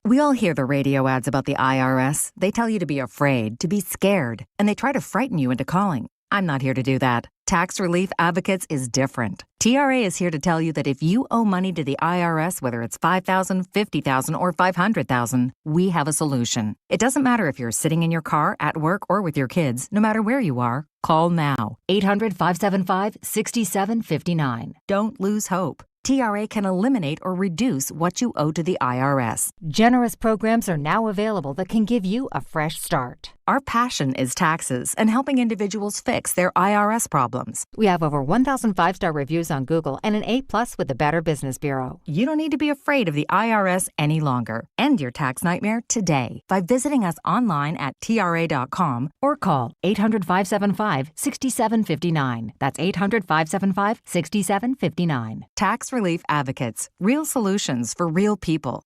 We all hear the radio ads about the IRS. They tell you to be afraid, to be scared, and they try to frighten you into calling. I'm not here to do that. Tax Relief Advocates is different. TRA is here to tell you that if you owe money to the IRS, whether it's $5,000, $50,000, or $500,000, we have a solution. It doesn't matter if you're sitting in your car, at work, or with your kids. No matter where you are, call now. 800-575-6759. Don't lose hope. TRA can eliminate or reduce what you owe to the IRS. Generous programs are now available that can give you a fresh start. Our passion is taxes and helping individuals fix their IRS problems. We have over 1,000 5-star reviews on Google and an A+ with the Better Business Bureau. You don't need to be afraid of the IRS any longer. End your tax nightmare today by visiting us online at TRA.com or call 800-575-6759. That's 800-575-6759. Tax Relief Advocates. Real solutions for real people.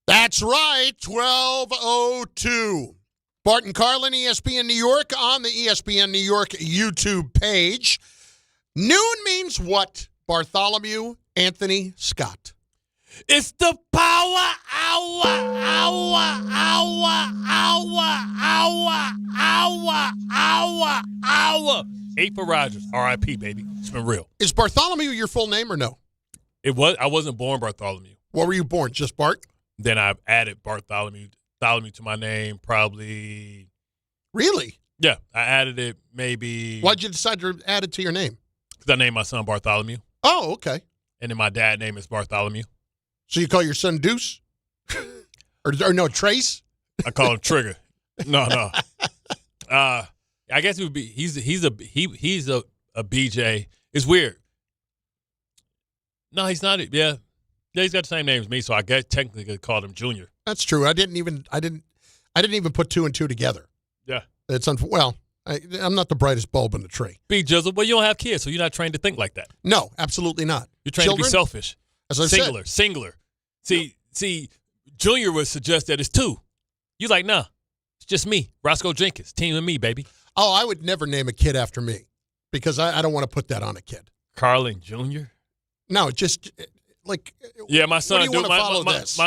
That's right, 12:02. Bart and Carlin, ESPN New York, on the ESPN New York YouTube page. Noon means what, Bartholomew Anthony Scott? It's the power hour. 8 for Rodgers. R.I.P., baby. It's been real. Is Bartholomew your full name or no? It was. I wasn't born Bartholomew. What were you born? Just Bart? Then I've added Bartholomew to my name probably. Really? Yeah, I added it maybe. Why'd you decide to add it to your name? Because I named my son Bartholomew. Oh, okay. And then my dad's name is Bartholomew. So you call your son Deuce? or no, Trace? I call him Trigger. No. I guess it would be. He's a BJ. It's weird. No, he's not. Yeah, he's got the same name as me, so I guess technically I called him Junior. That's true. I didn't even put two and two together. Yeah, it's I'm not the brightest bulb in the tree. B Jizzle, but you don't have kids, so you're not trained to think like that. No, absolutely not. You're trained to be selfish. As I said. Singular. See, Junior would suggest that it's two. You like, nah, it's just me, Roscoe Jenkins, team and me, baby. Oh, I would never name a kid after me because I don't want to put that on a kid. Carlin Jr.? No, just like. Yeah, my son. What do you want to follow this?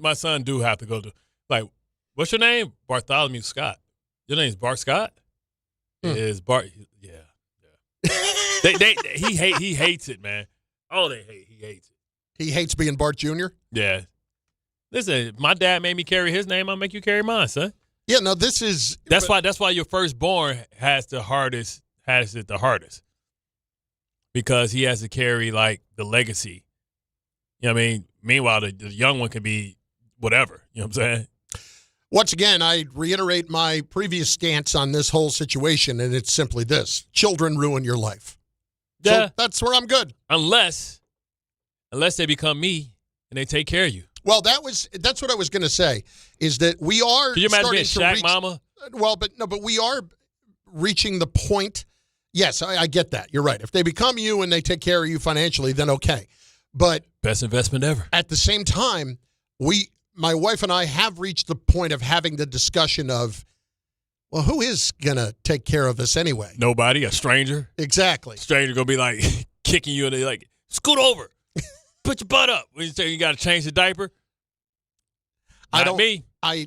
My son do have to go to, like, what's your name? Bartholomew Scott. Your name's Bart Scott? Is Bart? Yeah. He hates it, man. Oh, he hates it. He hates being Bart Jr.? Yeah. Listen, my dad made me carry his name. I'll make you carry mine, son. Yeah, no, this is. That's why your firstborn has it the hardest, because he has to carry, like, the legacy. You know what I mean? Meanwhile, the young one can be whatever. You know what I'm saying? Once again, I reiterate my previous stance on this whole situation, and it's simply this. Children ruin your life. Yeah. So that's where I'm good. Unless they become me and they take care of you. Well, that's what I was going to say, is that we are Could you imagine being starting to Shaq, reach, mama? Well, but we are reaching the point. Yes, I get that. You're right. If they become you and they take care of you financially, then okay. But best investment ever. At the same time, my wife and I have reached the point of having the discussion of, well, who is going to take care of us anyway? Nobody, a stranger. Exactly. Stranger going to be like kicking you and they like, scoot over. Put your butt up. When you say you got to change the diaper. Not me. I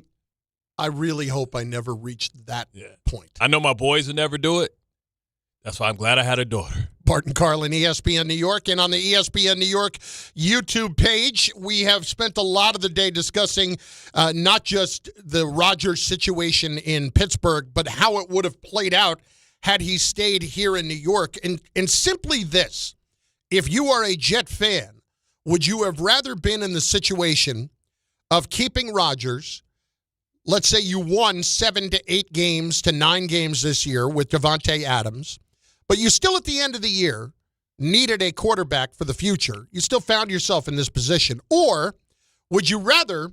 really hope I never reached that point. I know my boys would never do it. That's why I'm glad I had a daughter. Bart and Carlin, ESPN New York. And on the ESPN New York YouTube page, we have spent a lot of the day discussing not just the Rodgers situation in Pittsburgh, but how it would have played out had he stayed here in New York. And simply this, if you are a Jet fan, would you have rather been in the situation of keeping Rodgers? Let's say you won 7 to 8 games to 9 games this year with Davante Adams, but you still at the end of the year needed a quarterback for the future. You still found yourself in this position. Or would you rather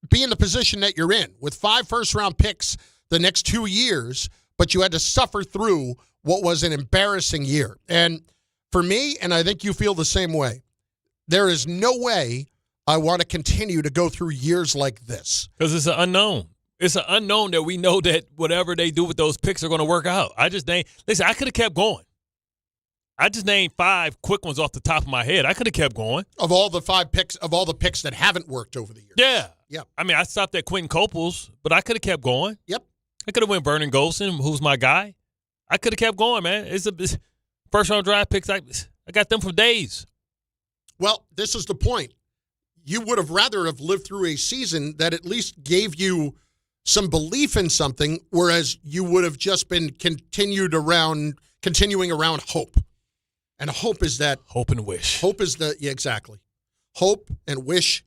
be in the position that you're in with 5 first-round picks the next 2 years, but you had to suffer through what was an embarrassing year? And for me, and I think you feel the same way, there is no way I want to continue to go through years like this. Because it's an unknown. It's an unknown that we know that whatever they do with those picks are going to work out. I could have kept going. I just named 5 quick ones off the top of my head. I could have kept going. Of all the 5 picks, of all the picks that haven't worked over the years. Yeah. Yep. I mean, I stopped at Quentin Coples, but I could have kept going. Yep. I could have went Vernon Golson, who's my guy. I could have kept going, man. It's first-round draft picks. I got them for days. Well, this is the point. You would have rather have lived through a season that at least gave you some belief in something, whereas you would have just been continuing around hope. And hope is that. Hope and wish. Hope is exactly. Hope and wish,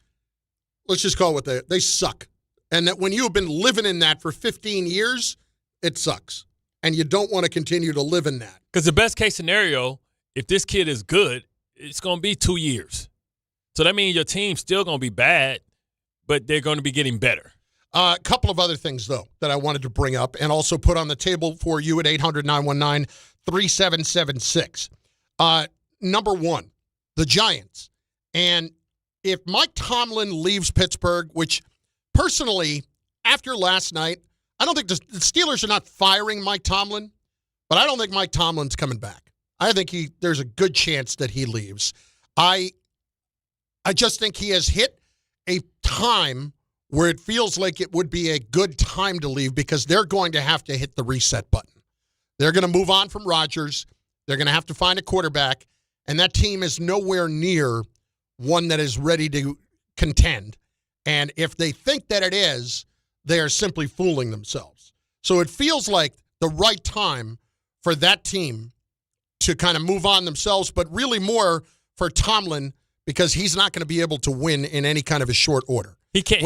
let's just call it what they suck. And that when you have been living in that for 15 years, it sucks. And you don't want to continue to live in that. Because the best case scenario, if this kid is good, it's going to be 2 years. So that means your team's still going to be bad, but they're going to be getting better. A couple of other things, though, that I wanted to bring up and also put on the table for you at 800-919-3776. Number one, the Giants. And if Mike Tomlin leaves Pittsburgh, which personally, after last night, I don't think the Steelers are not firing Mike Tomlin, but I don't think Mike Tomlin's coming back. I think there's a good chance that he leaves. I just think he has hit a time where it feels like it would be a good time to leave because they're going to have to hit the reset button. They're going to move on from Rodgers. They're going to have to find a quarterback, and that team is nowhere near one that is ready to contend. And if they think that it is, they are simply fooling themselves. So it feels like the right time for that team to kind of move on themselves, but really more for Tomlin because he's not going to be able to win in any kind of a short order. He can't.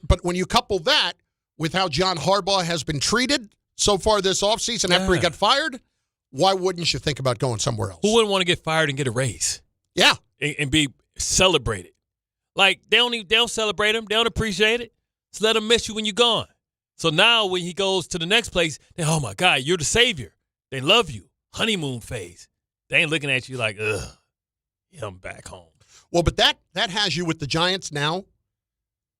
But when you couple that with how John Harbaugh has been treated so far this offseason after he got fired, why wouldn't you think about going somewhere else? Who wouldn't want to get fired and get a raise? Yeah. And be celebrated. Like, they don't celebrate him. They don't appreciate it. So let them miss you when you're gone. So now when he goes to the next place, oh, my God, you're the savior. They love you. Honeymoon phase. They ain't looking at you like, ugh, I'm back home. Well, but that has you with the Giants now.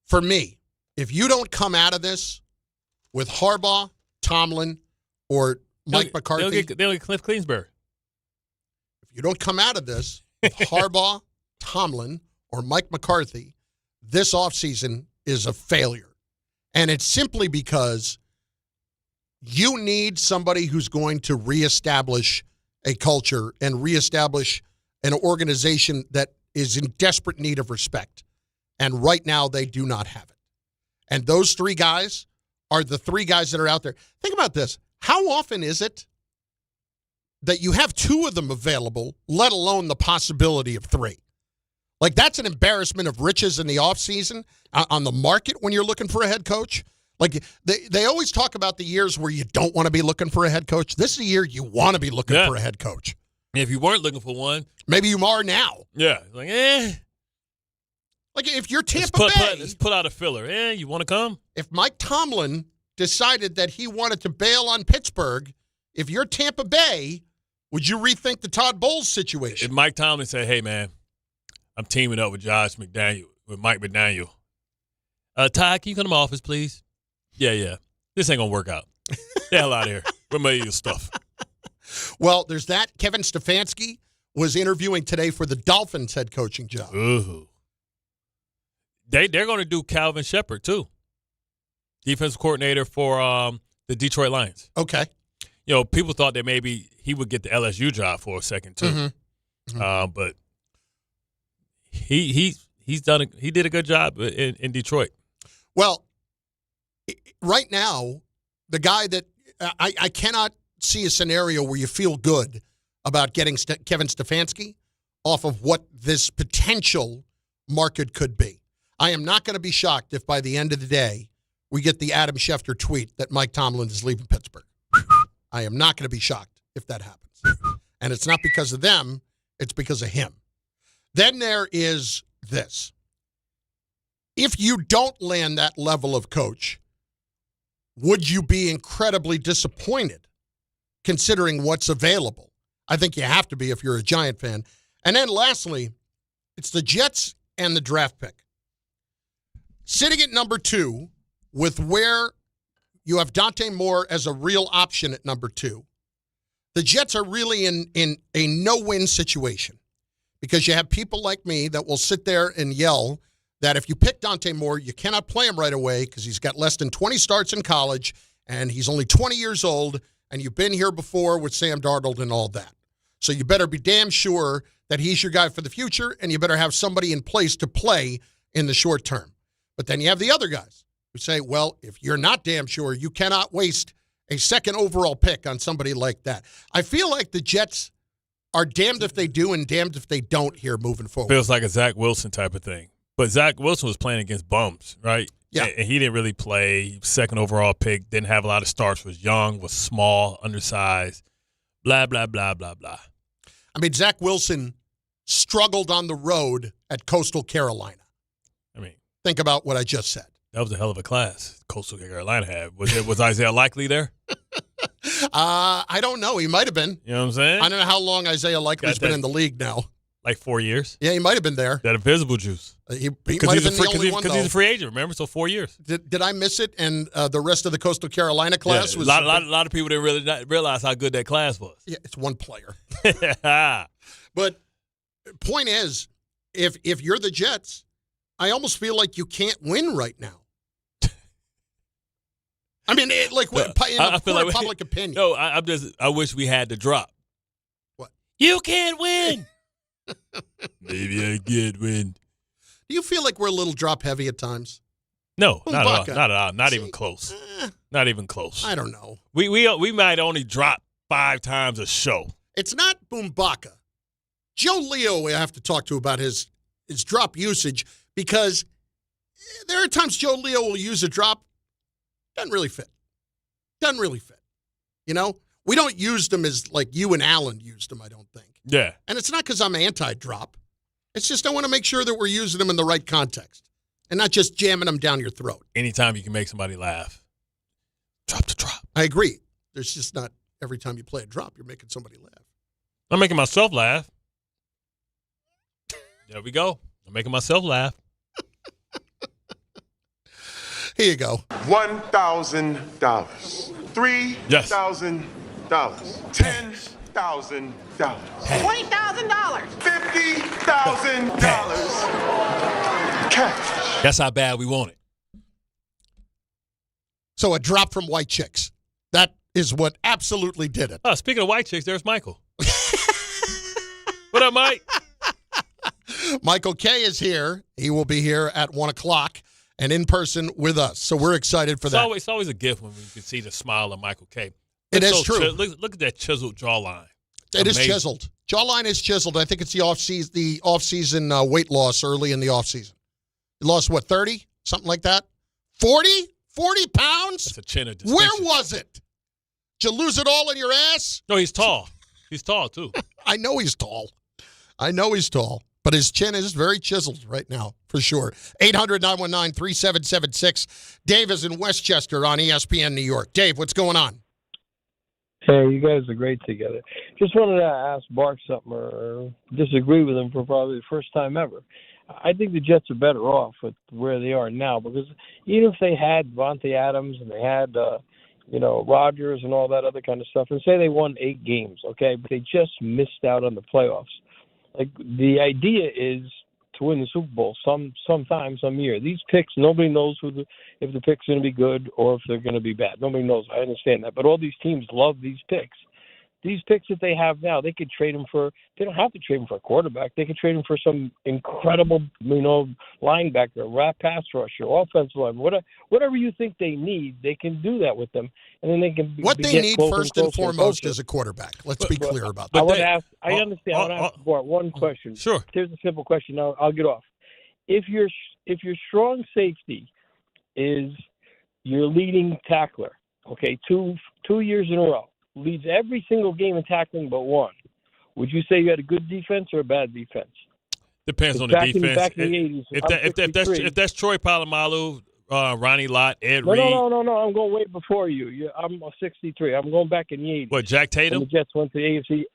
For me, if you don't come out of this with Harbaugh, Tomlin, or Mike McCarthy. They'll get Cliff Kingsbury. If you don't come out of this with Harbaugh, Tomlin, or Mike McCarthy, this offseason is a failure. And it's simply because you need somebody who's going to reestablish a culture and reestablish an organization that is in desperate need of respect. And right now, they do not have it. And those 3 guys are the 3 guys that are out there. Think about this. How often is it that you have 2 of them available, let alone the possibility of 3? Like, that's an embarrassment of riches in the offseason on the market when you're looking for a head coach. Like, they always talk about the years where you don't want to be looking for a head coach. This is a year you want to be looking for a head coach. If you weren't looking for one. Maybe you are now. Yeah. Like, Like, if you're Tampa Bay. Let's put out a filler. You want to come? If Mike Tomlin decided that he wanted to bail on Pittsburgh, if you're Tampa Bay, would you rethink the Todd Bowles situation? If Mike Tomlin said, hey, man, I'm teaming up with Mike McDaniel. Todd, can you come to my office, please? Yeah. This ain't going to work out. Get the hell out of here. We're making your stuff. Well, there's that. Kevin Stefanski was interviewing today for the Dolphins head coaching job. Ooh. They're going to do Calvin Shepard, too. Defensive coordinator for the Detroit Lions. Okay. You know, people thought that maybe he would get the LSU job for a second, too. But he did a good job in Detroit. Well, right now, the guy that I cannot see a scenario where you feel good about getting Kevin Stefanski off of what this potential market could be. I am not going to be shocked if by the end of the day we get the Adam Schefter tweet that Mike Tomlin is leaving Pittsburgh. I am not going to be shocked if that happens. And it's not because of them, it's because of him. Then there is this. If you don't land that level of coach, would you be incredibly disappointed considering what's available? I think you have to be if you're a Giant fan. And then lastly, it's the Jets and the draft pick. Sitting at number 2 with where you have Dante Moore as a real option at number 2, the Jets are really in a no-win situation because you have people like me that will sit there and yell that if you pick Dante Moore, you cannot play him right away because he's got less than 20 starts in college and he's only 20 years old and you've been here before with Sam Darnold and all that. So you better be damn sure that he's your guy for the future and you better have somebody in place to play in the short term. But then you have the other guys who say, well, if you're not damn sure, you cannot waste a second overall pick on somebody like that. I feel like the Jets are damned if they do and damned if they don't here moving forward. Feels like a Zach Wilson type of thing. But Zach Wilson was playing against bums, right? Yeah. And he didn't really play. Second overall pick, didn't have a lot of starts, was young, was small, undersized, blah, blah, blah, blah, blah. I mean, Zach Wilson struggled on the road at Coastal Carolina. I mean, think about what I just said. That was a hell of a class Coastal Carolina had. Was Isaiah Likely there? I don't know. He might have been. You know what I'm saying? I don't know how long Isaiah Likely's been in the league now. Like 4 years. Yeah, he might have been there. That invisible juice. He might have been the only one, though. Because he's a free agent, remember? So 4 years. Did I miss it? And the rest of the Coastal Carolina class was... A lot of people didn't really realize how good that class was. Yeah, it's one player. But point is, if you're the Jets, I almost feel like you can't win right now. I mean, in the public opinion. No, I wish we had the drop. What? You can't win. Maybe I can't win. Do you feel like we're a little drop heavy at times? No, not at all. Not even close. Not even close. I don't know. We might only drop 5 times a show. It's not Boombaka. Joe Leo we have to talk to about his drop usage because there are times Joe Leo will use a drop. Doesn't really fit. You know? We don't use them as like you and Alan used them, I don't think. Yeah. And it's not because I'm anti-drop. It's just I want to make sure that we're using them in the right context and not just jamming them down your throat. Anytime you can make somebody laugh, drop the drop. I agree. There's just not every time you play a drop, you're making somebody laugh. I'm making myself laugh. There we go. I'm making myself laugh. Here you go. $1,000. $3,000. Yes. $10,000. $20,000. $50,000 cash. That's how bad we want it. So a drop from White Chicks. That is what absolutely did it. Oh, speaking of White Chicks, there's Michael. What up, Mike? Michael K is here. He will be here at 1 o'clock and in person with us. So we're excited for that. It's always a gift when we can see the smile of Michael K. It is true. Look at that chiseled jawline. It is chiseled. Jawline is chiseled. I think it's the off-season weight loss early in the off-season. You lost, what, 30? Something like that? 40? 40 pounds? That's a chin of distinction. Where was it? Did you lose it all in your ass? No, he's tall. He's tall, too. I know he's tall. But his chin is very chiseled right now, for sure. 800-919-3776. Dave is in Westchester on ESPN New York. Dave, what's going on? Hey, you guys are great together. Just wanted to ask Bart something or disagree with him for probably the first time ever. I think the Jets are better off with where they are now because even if they had Vontae Adams and they had, Rodgers and all that other kind of stuff, and say they won 8 games, okay, but they just missed out on the playoffs. Like, the idea is to win the Super Bowl sometime, some year. These picks, nobody knows if the pick's going to be good or if they're going to be bad. Nobody knows. I understand that. But all these teams love these picks. These picks that they have now, they could trade them for – they don't have to trade them for a quarterback. They could trade them for some incredible, linebacker, pass rusher, offensive line, whatever you think they need, they can do that with them. And then they can What they need first and foremost is a quarterbak. Let's be clear about that. I understand. I want to ask Bart one question. Sure. Here's a simple question. Now I'll get off. If your strong safety is your leading tackler, okay, two years in a row, leads every single game in tackling but one, would you say you had a good defense or a bad defense? Depends on the defense. Back in the 80s. If that's Troy Polamalu, Ronnie Lott, Ed No, Reed. No. I'm going way before you. I'm 63. I'm going back in the 80s. What, Jack Tatum? When the Jets went to the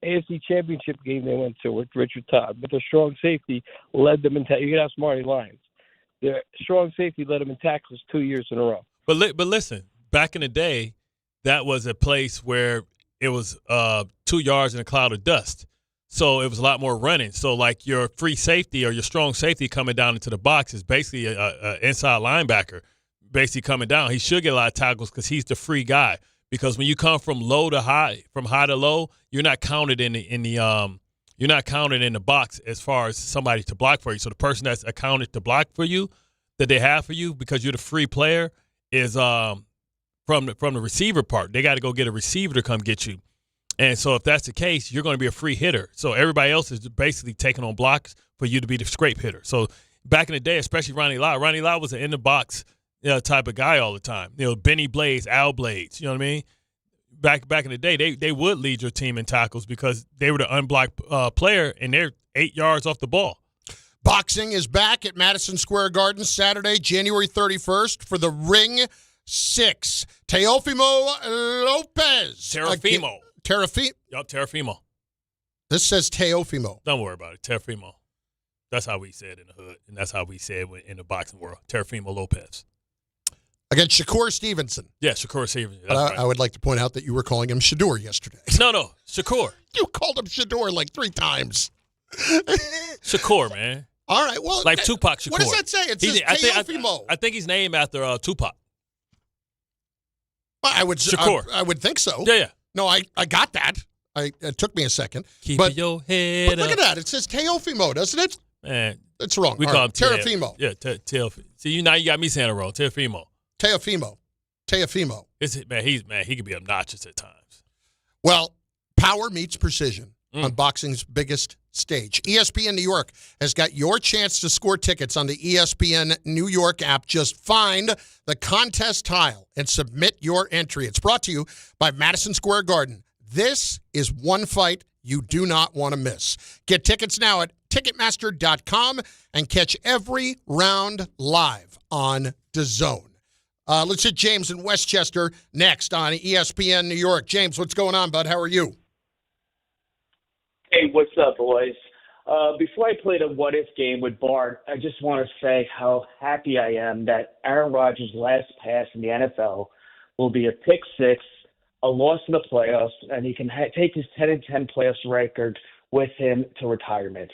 AFC Championship game they went to with Richard Todd. But the strong safety led them in tackles. You can ask Marty Lyons. The strong safety led them in tackles 2 years in a row. But listen, back in the day, that was a place where it was 2 yards in a cloud of dust. So it was a lot more running. So, like, your free safety or your strong safety coming down into the box is basically an inside linebacker basically coming down. He should get a lot of tackles because he's the free guy. Because when you come from low to high, from high to low, you're not counted in the box as far as somebody to block for you. So the person that's accounted to block for you, that they have for you because you're the free player, is from the receiver part. They got to go get a receiver to come get you. And so if that's the case, you're going to be a free hitter. So everybody else is basically taking on blocks for you to be the scrape hitter. So back in the day, especially Ronnie Lott was an in-the-box type of guy all the time. Benny Blades, Al Blades, you know what I mean? Back in the day, they would lead your team in tackles because they were the unblocked player, and they're 8 yards off the ball. Boxing is back at Madison Square Garden Saturday, January 31st for the Ring 6. Teofimo Lopez. Terafimo. This says Teofimo. Don't worry about it. Terafimo. That's how we say it in the hood, and that's how we say it in the boxing world. Terafimo Lopez. Against Shakur Stevenson. Yeah, Shakur Stevenson. I would like to point out that you were calling him Shador yesterday. No, Shakur. You called him Shador like 3 times. Shakur, man. All right, well. Like Tupac Shakur. What does that say? It says Teofimo. I think he's named after Tupac. I would think so. Yeah. No, I got that. It took me a second. Keep your head but look at that. It says Teofimo, doesn't it? Man, it's wrong. We call him Terafimo. Yeah, Teofimo. See, now you got me saying it wrong. Teofimo. He could be obnoxious at times. Well, power meets precision on boxing's biggest stage. ESPN New York has got your chance to score tickets on the ESPN New York app. Just find the contest tile and submit your entry. It's brought to you by Madison Square Garden. This is one fight you do not want to miss. Get tickets now at Ticketmaster.com and catch every round live on DAZN. Let's hit James in Westchester next on ESPN New York. James, what's going on, bud? How are you? Hey, what's up, boys? Before I play the what-if game with Bart, I just want to say how happy I am that Aaron Rodgers' last pass in the NFL will be a pick six, a loss in the playoffs, and he can take his 10-10 playoffs record with him to retirement.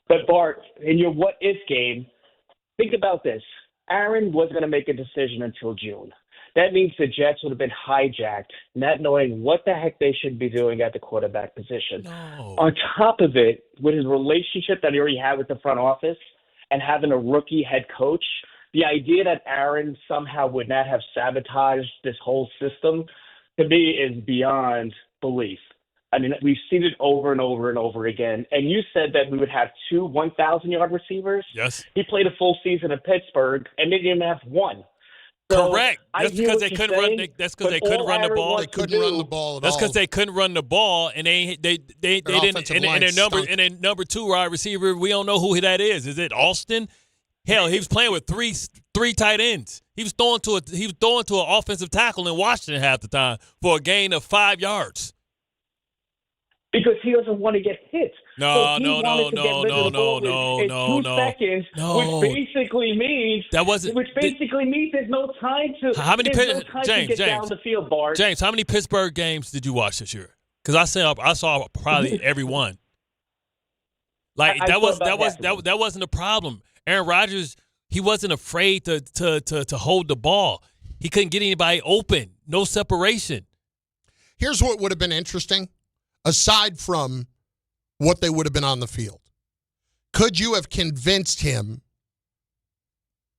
But, Bart, in your what-if game, think about this. Aaron wasn't going to make a decision until June. That means the Jets would have been hijacked, not knowing what the heck they should be doing at the quarterback position. No. On top of it, with his relationship that he already had with the front office and having a rookie head coach, the idea that Aaron somehow would not have sabotaged this whole system, to me, is beyond belief. I mean, we've seen it over and over and over again. And you said that we would have 2 1,000-yard receivers. Yes. He played a full season in Pittsburgh, and they didn't have one. So correct. That's because they couldn't run. That's because they couldn't run the ball. They couldn't run the ball at all. That's because they couldn't run the ball, and they didn't. And their number 2 wide receiver, we don't know who that is. Is it Austin? Hell, he was playing with three tight ends. He was throwing to an offensive tackle in Washington half the time for a gain of 5 yards. Because he doesn't want to get hit. No. 2 seconds, which basically means there's no time to get down the field, Bart. James, how many Pittsburgh games did you watch this year? Because I saw probably every one. Like that wasn't a problem. Aaron Rodgers, he wasn't afraid to hold the ball. He couldn't get anybody open. No separation. Here's what would have been interesting. Aside from what they would have been on the field, could you have convinced him?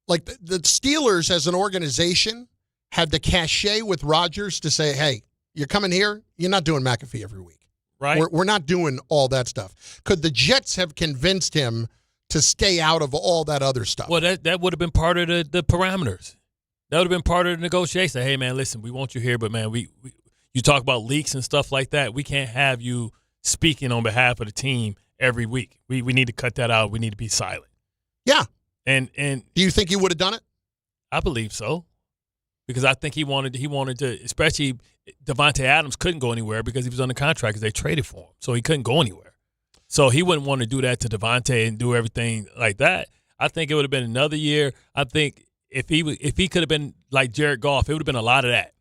Like the Steelers as an organization had the cachet with Rodgers to say, hey, you're coming here, you're not doing McAfee every week. Right. We're not doing all that stuff. Could the Jets have convinced him to stay out of all that other stuff? Well, that would have been part of the parameters. That would have been part of the negotiation. Hey, man, listen, we want you here, but, man, you talk about leaks and stuff like that. We can't have you speaking on behalf of the team every week. We need to cut that out. We need to be silent. Yeah. And do you think he would have done it? I believe so. Because I think he wanted to, especially Devontae Adams couldn't go anywhere because he was under contract because they traded for him. So he couldn't go anywhere. So he wouldn't want to do that to Devontae and do everything like that. I think it would have been another year. I think if he could have been like Jared Goff, it would have been a lot of that.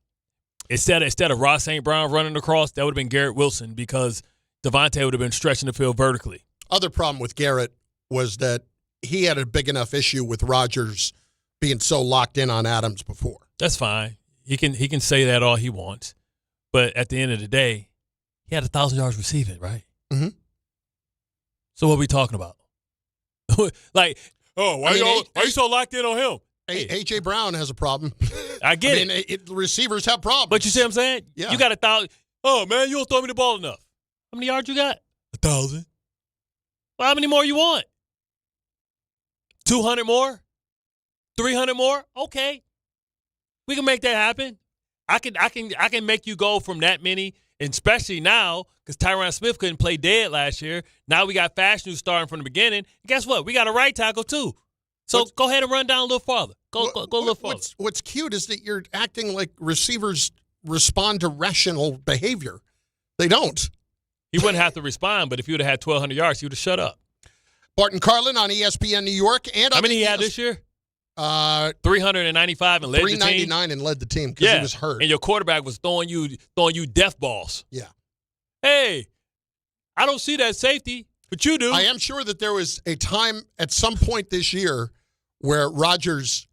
Instead of Ross St. Brown running across, that would have been Garrett Wilson because Devontae would have been stretching the field vertically. Other problem with Garrett was that he had a big enough issue with Rodgers being so locked in on Adams before. That's fine. He can say that all he wants. But at the end of the day, he had 1,000 yards receiving, right? Mm-hmm. So what are we talking about? Like, why you so locked in on him? A.J. Brown has a problem. I get it. Receivers have problems. But you see what I'm saying? Yeah. You got 1,000. Oh, man, you don't throw me the ball enough. How many yards you got? 1,000. Well, how many more you want? 200 more? 300 more? Okay. We can make that happen. I can make you go from that many, and especially now, because Tyron Smith couldn't play dead last year. Now we got Fashanu starting from the beginning. And guess what? We got a right tackle, too. So go ahead and run down a little farther. Go a little farther. What's cute is that you're acting like receivers respond to rational behavior. They don't. He wouldn't have to respond, but if he would have had 1,200 yards, he would have shut up. Bart and Carlin on ESPN New York. And how many he had this year? 395 and led the team. 399 and led the team because he was hurt. And your quarterback was throwing you death balls. Yeah. Hey, I don't see that safety, but you do. I am sure that there was a time at some point this year where Garrett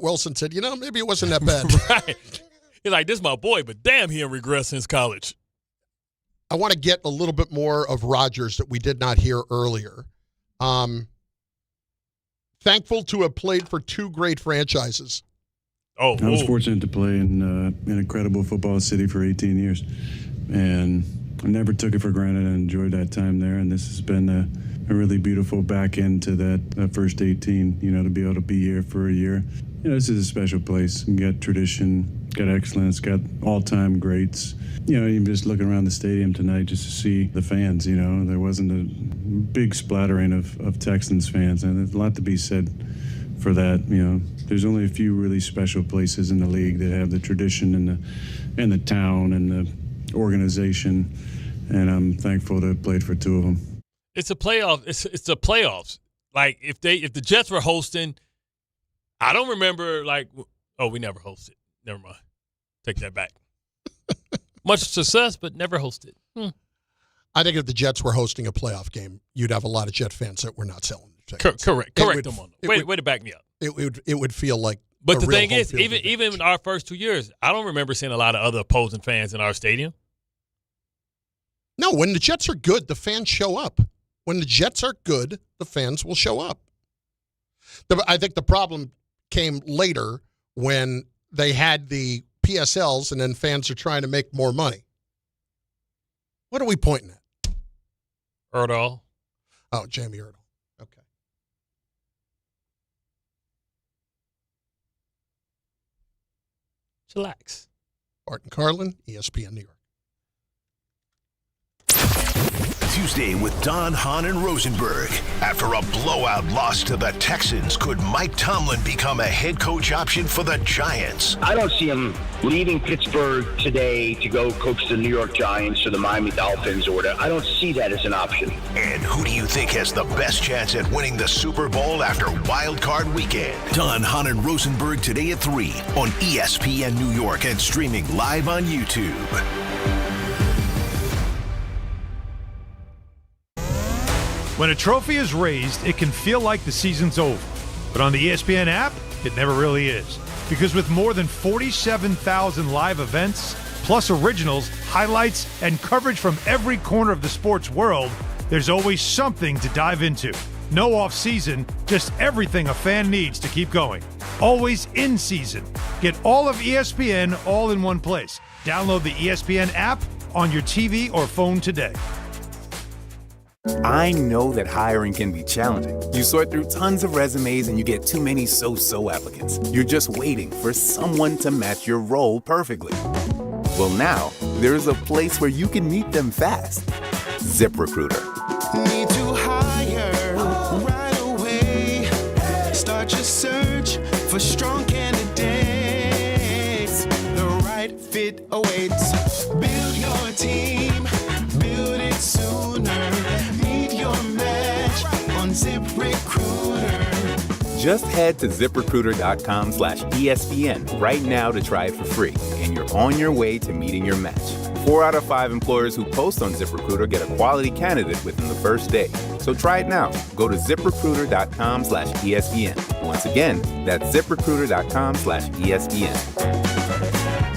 Wilson said, maybe it wasn't that bad. Right. He's like, this is my boy, but damn, he didn't regress since college. I want to get a little bit more of Rodgers that we did not hear earlier. Thankful to have played for 2 great franchises. I was fortunate to play in an incredible football city for 18 years. And I never took it for granted. I enjoyed that time there. And this has been a really beautiful back end to that first 18, to be able to be here for a year. This is a special place. You got tradition, got excellence, got all-time greats. Even just looking around the stadium tonight just to see the fans, there wasn't a big splattering of Texans fans. And there's a lot to be said for that. There's only a few really special places in the league that have the tradition and the town and the organization. And I'm thankful to have played for 2 of them. It's a playoff. It's the playoffs. Like if the Jets were hosting, I don't remember we never hosted. Never mind. Take that back. Much success, but never hosted. I think if the Jets were hosting a playoff game, you'd have a lot of Jet fans that were not selling tickets. Correct. Them on. Way to back me up. It would feel like. But the thing is, even in our first 2 years, I don't remember seeing a lot of other opposing fans in our stadium. No, when the Jets are good, the fans show up. When the Jets are good, the fans will show up. I think the problem came later when they had the PSLs and then fans are trying to make more money. What are we pointing at? Erdahl. Oh, Jamie Erdahl. Okay. Chillax. Bart and Carlin, ESPN New York. Tuesday with Don, Hahn, and Rosenberg. After a blowout loss to the Texans, could Mike Tomlin become a head coach option for the Giants? I don't see him leaving Pittsburgh today to go coach the New York Giants or the Miami Dolphins or whatever. I don't see that as an option. And who do you think has the best chance at winning the Super Bowl after Wild Card Weekend? Don, Hahn, and Rosenberg today at 3 on ESPN New York and streaming live on YouTube. When a trophy is raised, it can feel like the season's over. But on the ESPN app, it never really is. Because with more than 47,000 live events, plus originals, highlights, and coverage from every corner of the sports world, there's always something to dive into. No off-season, just everything a fan needs to keep going. Always in season. Get all of ESPN all in one place. Download the ESPN app on your TV or phone today. I know that hiring can be challenging. You sort through tons of resumes and you get too many so-so applicants. You're just waiting for someone to match your role perfectly. Well, now, there's a place where you can meet them fast. ZipRecruiter. Need to hire right away. Start your search for strong candidates. The right fit awaits. Build your team. Build it sooner. Meet your match on ZipRecruiter. Just head to ZipRecruiter.com/ESPN right now to try it for free, and you're on your way to meeting your match. 4 out of 5 employers who post on ZipRecruiter get a quality candidate within the first day. So try it now. Go to ZipRecruiter.com/ESPN. Once again, that's ZipRecruiter.com/ESPN.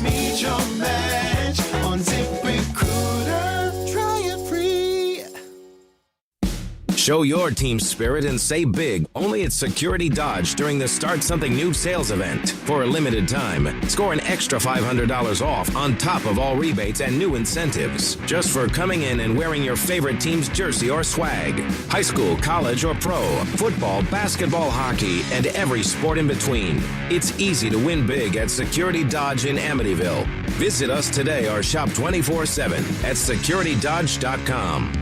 Meet your match on ZipRecruiter. Try it free. Show your team spirit and save big only at Security Dodge during the Start Something New sales event. For a limited time, score an extra $500 off on top of all rebates and new incentives. Just for coming in and wearing your favorite team's jersey or swag. High school, college, or pro, football, basketball, hockey, and every sport in between. It's easy to win big at Security Dodge in Amityville. Visit us today or shop 24/7 at securitydodge.com.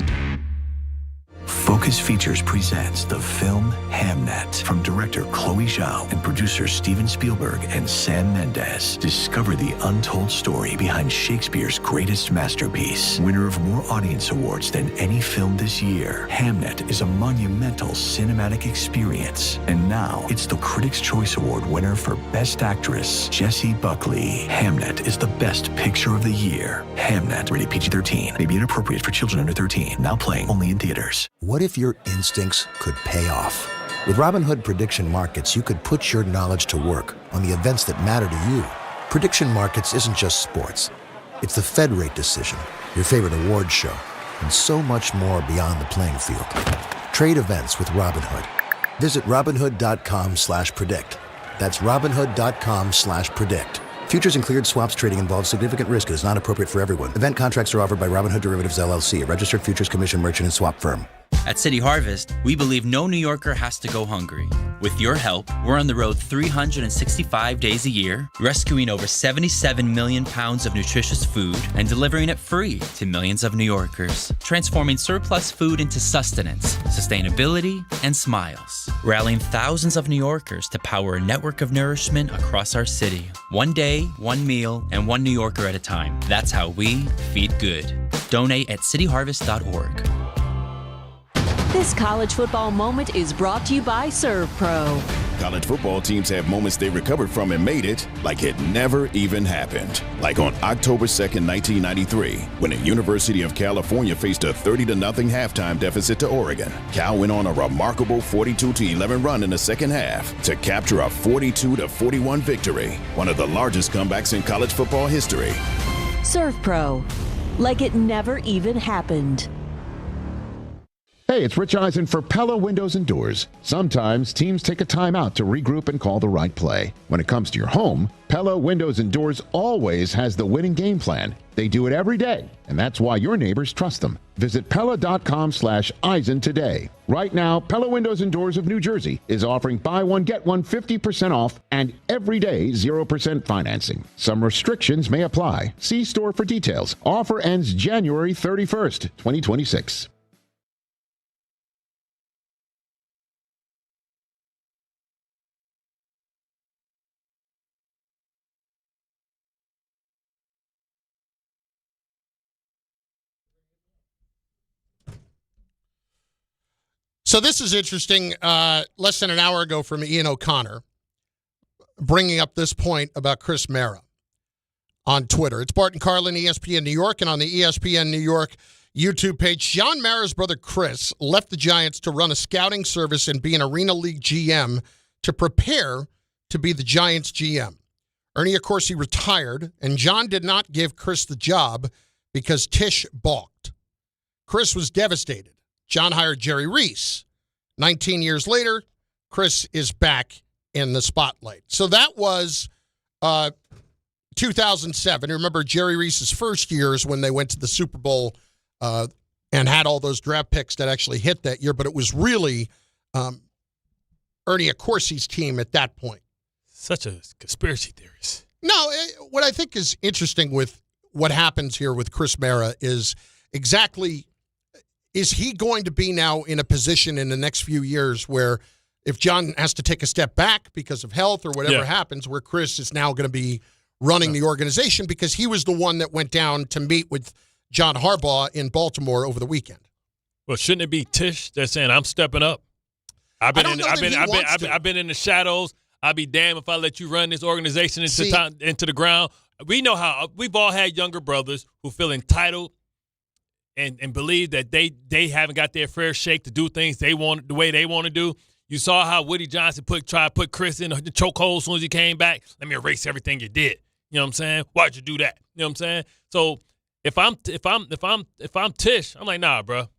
Focus Features presents the film Hamnet from director Chloe Zhao and producer Steven Spielberg and Sam Mendes. Discover the untold story behind Shakespeare's greatest masterpiece. Winner of more audience awards than any film this year, Hamnet is a monumental cinematic experience. And now it's the Critics' Choice Award winner for Best Actress, Jessie Buckley. Hamnet is the best picture of the year. Hamnet, rated PG-13, may be inappropriate for children under 13. Now playing only in theaters. What if your instincts could pay off? With Robinhood Prediction Markets, you could put your knowledge to work on the events that matter to you. Prediction Markets isn't just sports. It's the Fed rate decision, your favorite award show, and so much more beyond the playing field. Trade events with Robinhood. Visit Robinhood.com/predict. That's Robinhood.com/predict. Futures and cleared swaps trading involves significant risk and is not appropriate for everyone. Event contracts are offered by Robinhood Derivatives LLC, a registered futures commission merchant and swap firm. At City Harvest, we believe no New Yorker has to go hungry. With your help, we're on the road 365 days a year, rescuing over 77 million pounds of nutritious food and delivering it free to millions of New Yorkers, transforming surplus food into sustenance, sustainability, and smiles, rallying thousands of New Yorkers to power a network of nourishment across our city. One day, one meal, and one New Yorker at a time. That's how we feed good. Donate at cityharvest.org. This college football moment is brought to you by ServPro. College football teams have moments they recovered from and made it like it never even happened. Like on October 2nd, 1993, when the University of California faced a 30-0 halftime deficit to Oregon. Cal went on a remarkable 42-11 run in the second half to capture a 42-41 victory, one of the largest comebacks in college football history. ServPro, like it never even happened. Hey, it's Rich Eisen for Pella Windows and Doors. Sometimes teams take a time out to regroup and call the right play. When it comes to your home, Pella Windows and Doors always has the winning game plan. They do it every day, and that's why your neighbors trust them. Visit Pella.com/Eisen today. Right now, Pella Windows and Doors of New Jersey is offering buy one, get one 50% off and everyday 0% financing. Some restrictions may apply. See store for details. Offer ends January 31st, 2026. So this is interesting. Less than an hour ago from Ian O'Connor, bringing up this point about Chris Mara on Twitter. It's Bart and Carlin, ESPN New York, and on the ESPN New York YouTube page, John Mara's brother Chris left the Giants to run a scouting service and be an Arena League GM to prepare to be the Giants GM. Ernie, of course, he retired, and John did not give Chris the job because Tisch balked. Chris was devastated. John hired Jerry Reese. 19 years later, Chris is back in the spotlight. So that was 2007. Remember Jerry Reese's first years when they went to the Super Bowl and had all those draft picks that actually hit that year, but it was really Ernie Accorsi's team at that point. Such a conspiracy theorist. No, what I think is interesting with what happens here with Chris Mara is exactly, is he going to be now in a position in the next few years where if John has to take a step back because of health or whatever happens, where Chris is now going to be running the organization because he was the one that went down to meet with John Harbaugh in Baltimore over the weekend. Well, shouldn't it be Tisch that's saying, I'm stepping up? I've been in the shadows. I'll be damned if I let you run this organization into the ground. We know how we've all had younger brothers who feel entitled and believe that they haven't got their fair shake to do things they want the way they want to do. You saw how Woody Johnson tried to put Chris in the chokehold as soon as he came back. Let me erase everything you did. You know what I'm saying? Why'd you do that? You know what I'm saying? So if I'm Tisch, I'm like, nah, bro.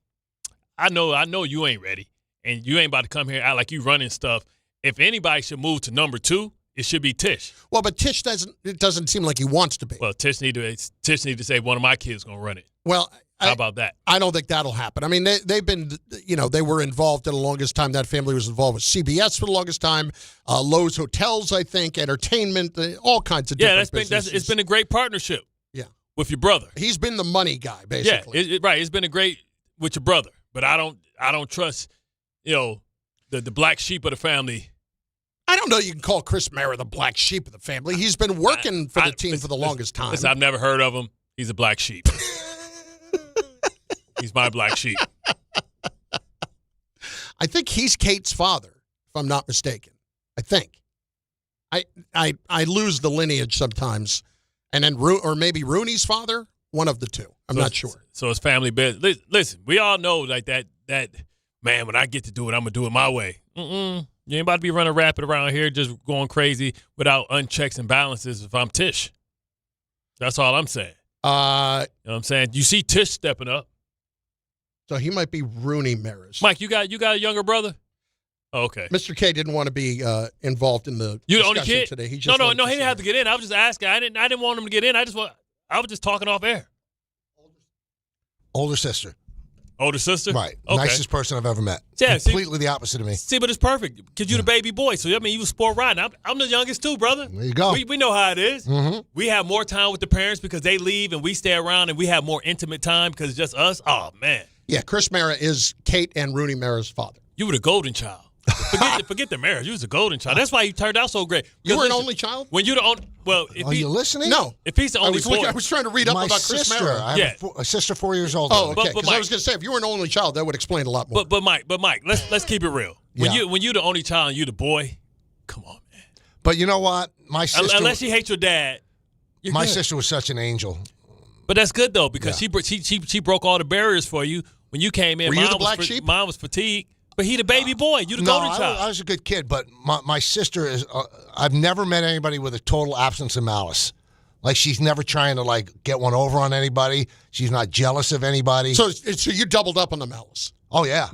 I know you ain't ready, and you ain't about to come here and act like you running stuff. If anybody should move to number 2, it should be Tisch. Well, but Tisch doesn't seem like he wants to be. Well, Tisch need to say one of my kids gonna run it. Well, how about that? I don't think that'll happen. I mean, they've been, they were involved in the longest time. That family was involved with CBS for the longest time, Lowe's Hotels, I think, entertainment, all kinds of different businesses. It's been a great partnership. Yeah, with your brother. He's been the money guy, basically. Yeah, right. It's been a great with your brother, but I don't trust, the black sheep of the family. I don't know you can call Chris Mara the black sheep of the family. He's been working for the team for the longest time. Listen, I've never heard of him. He's a black sheep. He's my black sheep. I think he's Kate's father, if I'm not mistaken. I think. I lose the lineage sometimes. And then or maybe Rooney's father, one of the two. I'm not sure. So it's family business. Listen, we all know like that man, when I get to do it, I'm going to do it my way. You ain't about to be running rapid around here just going crazy without unchecks and balances if I'm Tisch. That's all I'm saying. You know what I'm saying? You see Tisch stepping up. So he might be Rooney Maris. Mike, you got a younger brother? Oh, okay. Mr. K didn't want to be involved in the You the only kid today. He no, he didn't have to get in. I was just asking. I didn't want him to get in. I was just talking off air. Older sister. Older sister? Right. Okay. Nicest person I've ever met. Yeah, completely the opposite of me. See, but it's perfect because you're the baby boy. So, I mean, you was sport riding. I'm the youngest too, brother. There you go. We know how it is. Mm-hmm. We have more time with the parents because they leave and we stay around and we have more intimate time because it's just us. Oh, man. Yeah, Chris Mara is Kate and Rooney Mara's father. You were the golden child. Forget the marriage. You was a golden child. That's why you turned out so great. You were an only child? When you're the only, well, if Are you listening? No. If he's the only boy. I was trying to read up My about sister, Chris Mara. I have a sister 4 years older. Oh, okay. Because I was going to say, if you were an only child, that would explain a lot more. But Mike, let's keep it real. When you're the only child and you the boy, come on, man. But you know what? My sister, unless you hate your dad, my good. sister was such an angel. But that's good though because she broke all the barriers for you when you came in. Were you the black sheep? Mine was fatigued. But he the baby boy. You the golden child. I was a good kid, but my sister is. I've never met anybody with a total absence of malice. Like she's never trying to get one over on anybody. She's not jealous of anybody. So you doubled up on the malice. Oh, yeah.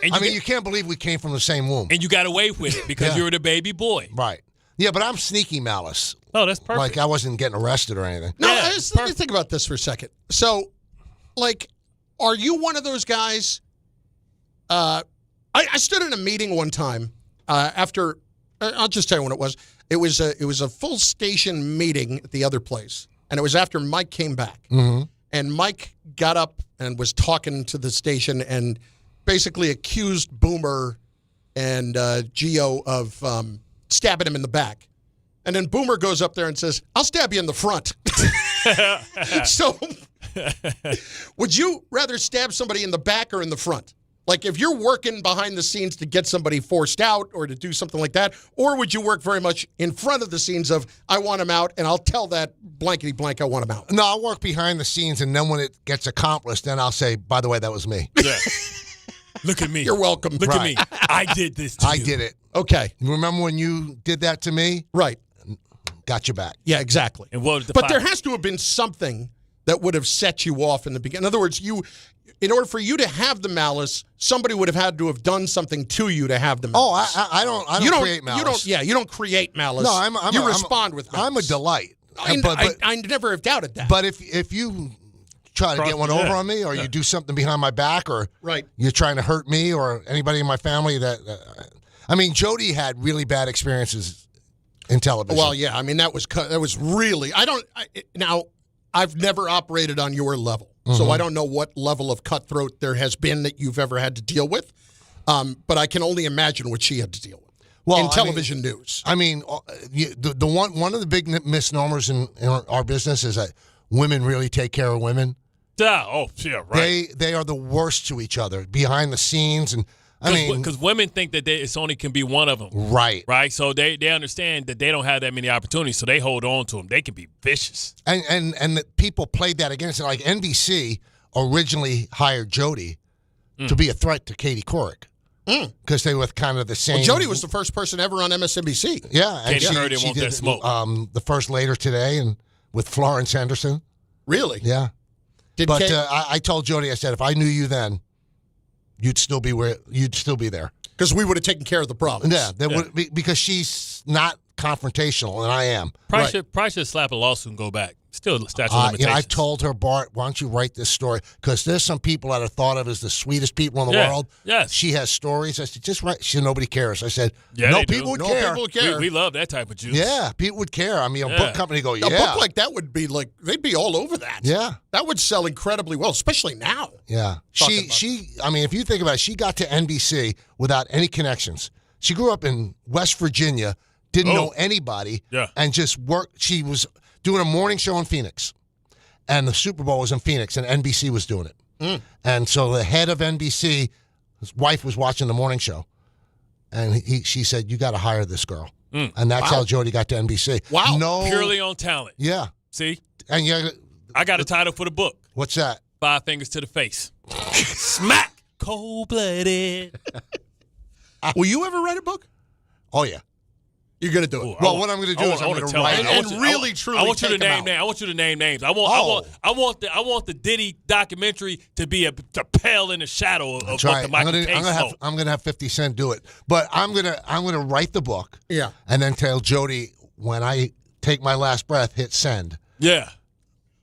And I mean, you can't believe we came from the same womb. And you got away with it because you were the baby boy. Right. Yeah, but I'm sneaky malice. Oh, that's perfect. Like, I wasn't getting arrested or anything. No, let me think about this for a second. So, like, are you one of those guys? I stood in a meeting one time after. I'll just tell you when it was. It was a full station meeting at the other place, and it was after Mike came back. Mm-hmm. And Mike got up and was talking to the station and basically accused Boomer and Gio of stabbing him in the back. And then Boomer goes up there and says, "I'll stab you in the front." So, would you rather stab somebody in the back or in the front? Like, if you're working behind the scenes to get somebody forced out or to do something like that, or would you work very much in front of the scenes of, I want him out, and I'll tell that blankety blank I want him out? No, I'll work behind the scenes, and then when it gets accomplished, then I'll say, by the way, that was me. Yeah. Look at me. You're welcome. Look at me. I did this to you. I did it. Okay. Remember when you did that to me? Right. Got your back. Yeah, exactly. And what was the But there has to have been something that would have set you off in the beginning. In other words, in order for you to have the malice, somebody would have had to have done something to you to have the malice. Oh, I don't create malice. You don't create malice. No, you respond with malice. I'm a delight. I never have doubted that. But if you try to get one over on me, or you do something behind my back, or you're trying to hurt me or anybody in my family, I mean, Jody had really bad experiences in television. Well, yeah, I mean that was really. I've never operated on your level, so I don't know what level of cutthroat there has been that you've ever had to deal with. But I can only imagine what she had to deal with in television news. I mean, the one of the big misnomers in our business is that women really take care of women. Oh, yeah, right. They are the worst to each other behind the scenes, and because women think that it's only can be one of them, right? So they understand that they don't have that many opportunities, so they hold on to them. They can be vicious, and the people played that against it. Like NBC originally hired Jody to be a threat to Katie Couric because they were kind of the same. Well, Jody was the first person ever on MSNBC. Yeah, and Katie heard it won't that smoke. The first Later Today, and with Florence Henderson. Really? Yeah. I told Jody, I said, if I knew you then, you'd still be there. Because we would have taken care of the problems. Yeah, would be, because she's not confrontational, and I am. Probably should slap a lawsuit and go back. Still statute of limitations. I told her, Bart, why don't you write this story? Because there's some people that are thought of as the sweetest people in the world. Yes. She has stories. I said, just write. She said, nobody cares. I said, yeah, no, people would care. People would care. We love that type of juice. Yeah, people would care. I mean, a book company go, yeah. A book like that would be like, they'd be all over that. Yeah. That would sell incredibly well, especially now. Yeah. I mean, if you think about it, she got to NBC without any connections. She grew up in West Virginia, didn't know anybody, and just worked. She was doing a morning show in Phoenix. And the Super Bowl was in Phoenix, and NBC was doing it. And so the head of NBC, his wife was watching the morning show, and she said, you got to hire this girl. And that's how Jody got to NBC. Wow. Purely on talent. Yeah. See? And I got a title for the book. What's that? 5 Fingers to the Face. Smack! Cold-blooded. Will you ever write a book? Oh, yeah. You're going to do it. What I'm going to do is I'm going to write and really, truly I want you to name names. I want you to name names. I want the Diddy documentary to be to pale in the shadow of what the Michael Case I'm going to have 50 Cent do it. But I'm going to write the book. Yeah. And then tell Jody, when I take my last breath, hit send. Yeah.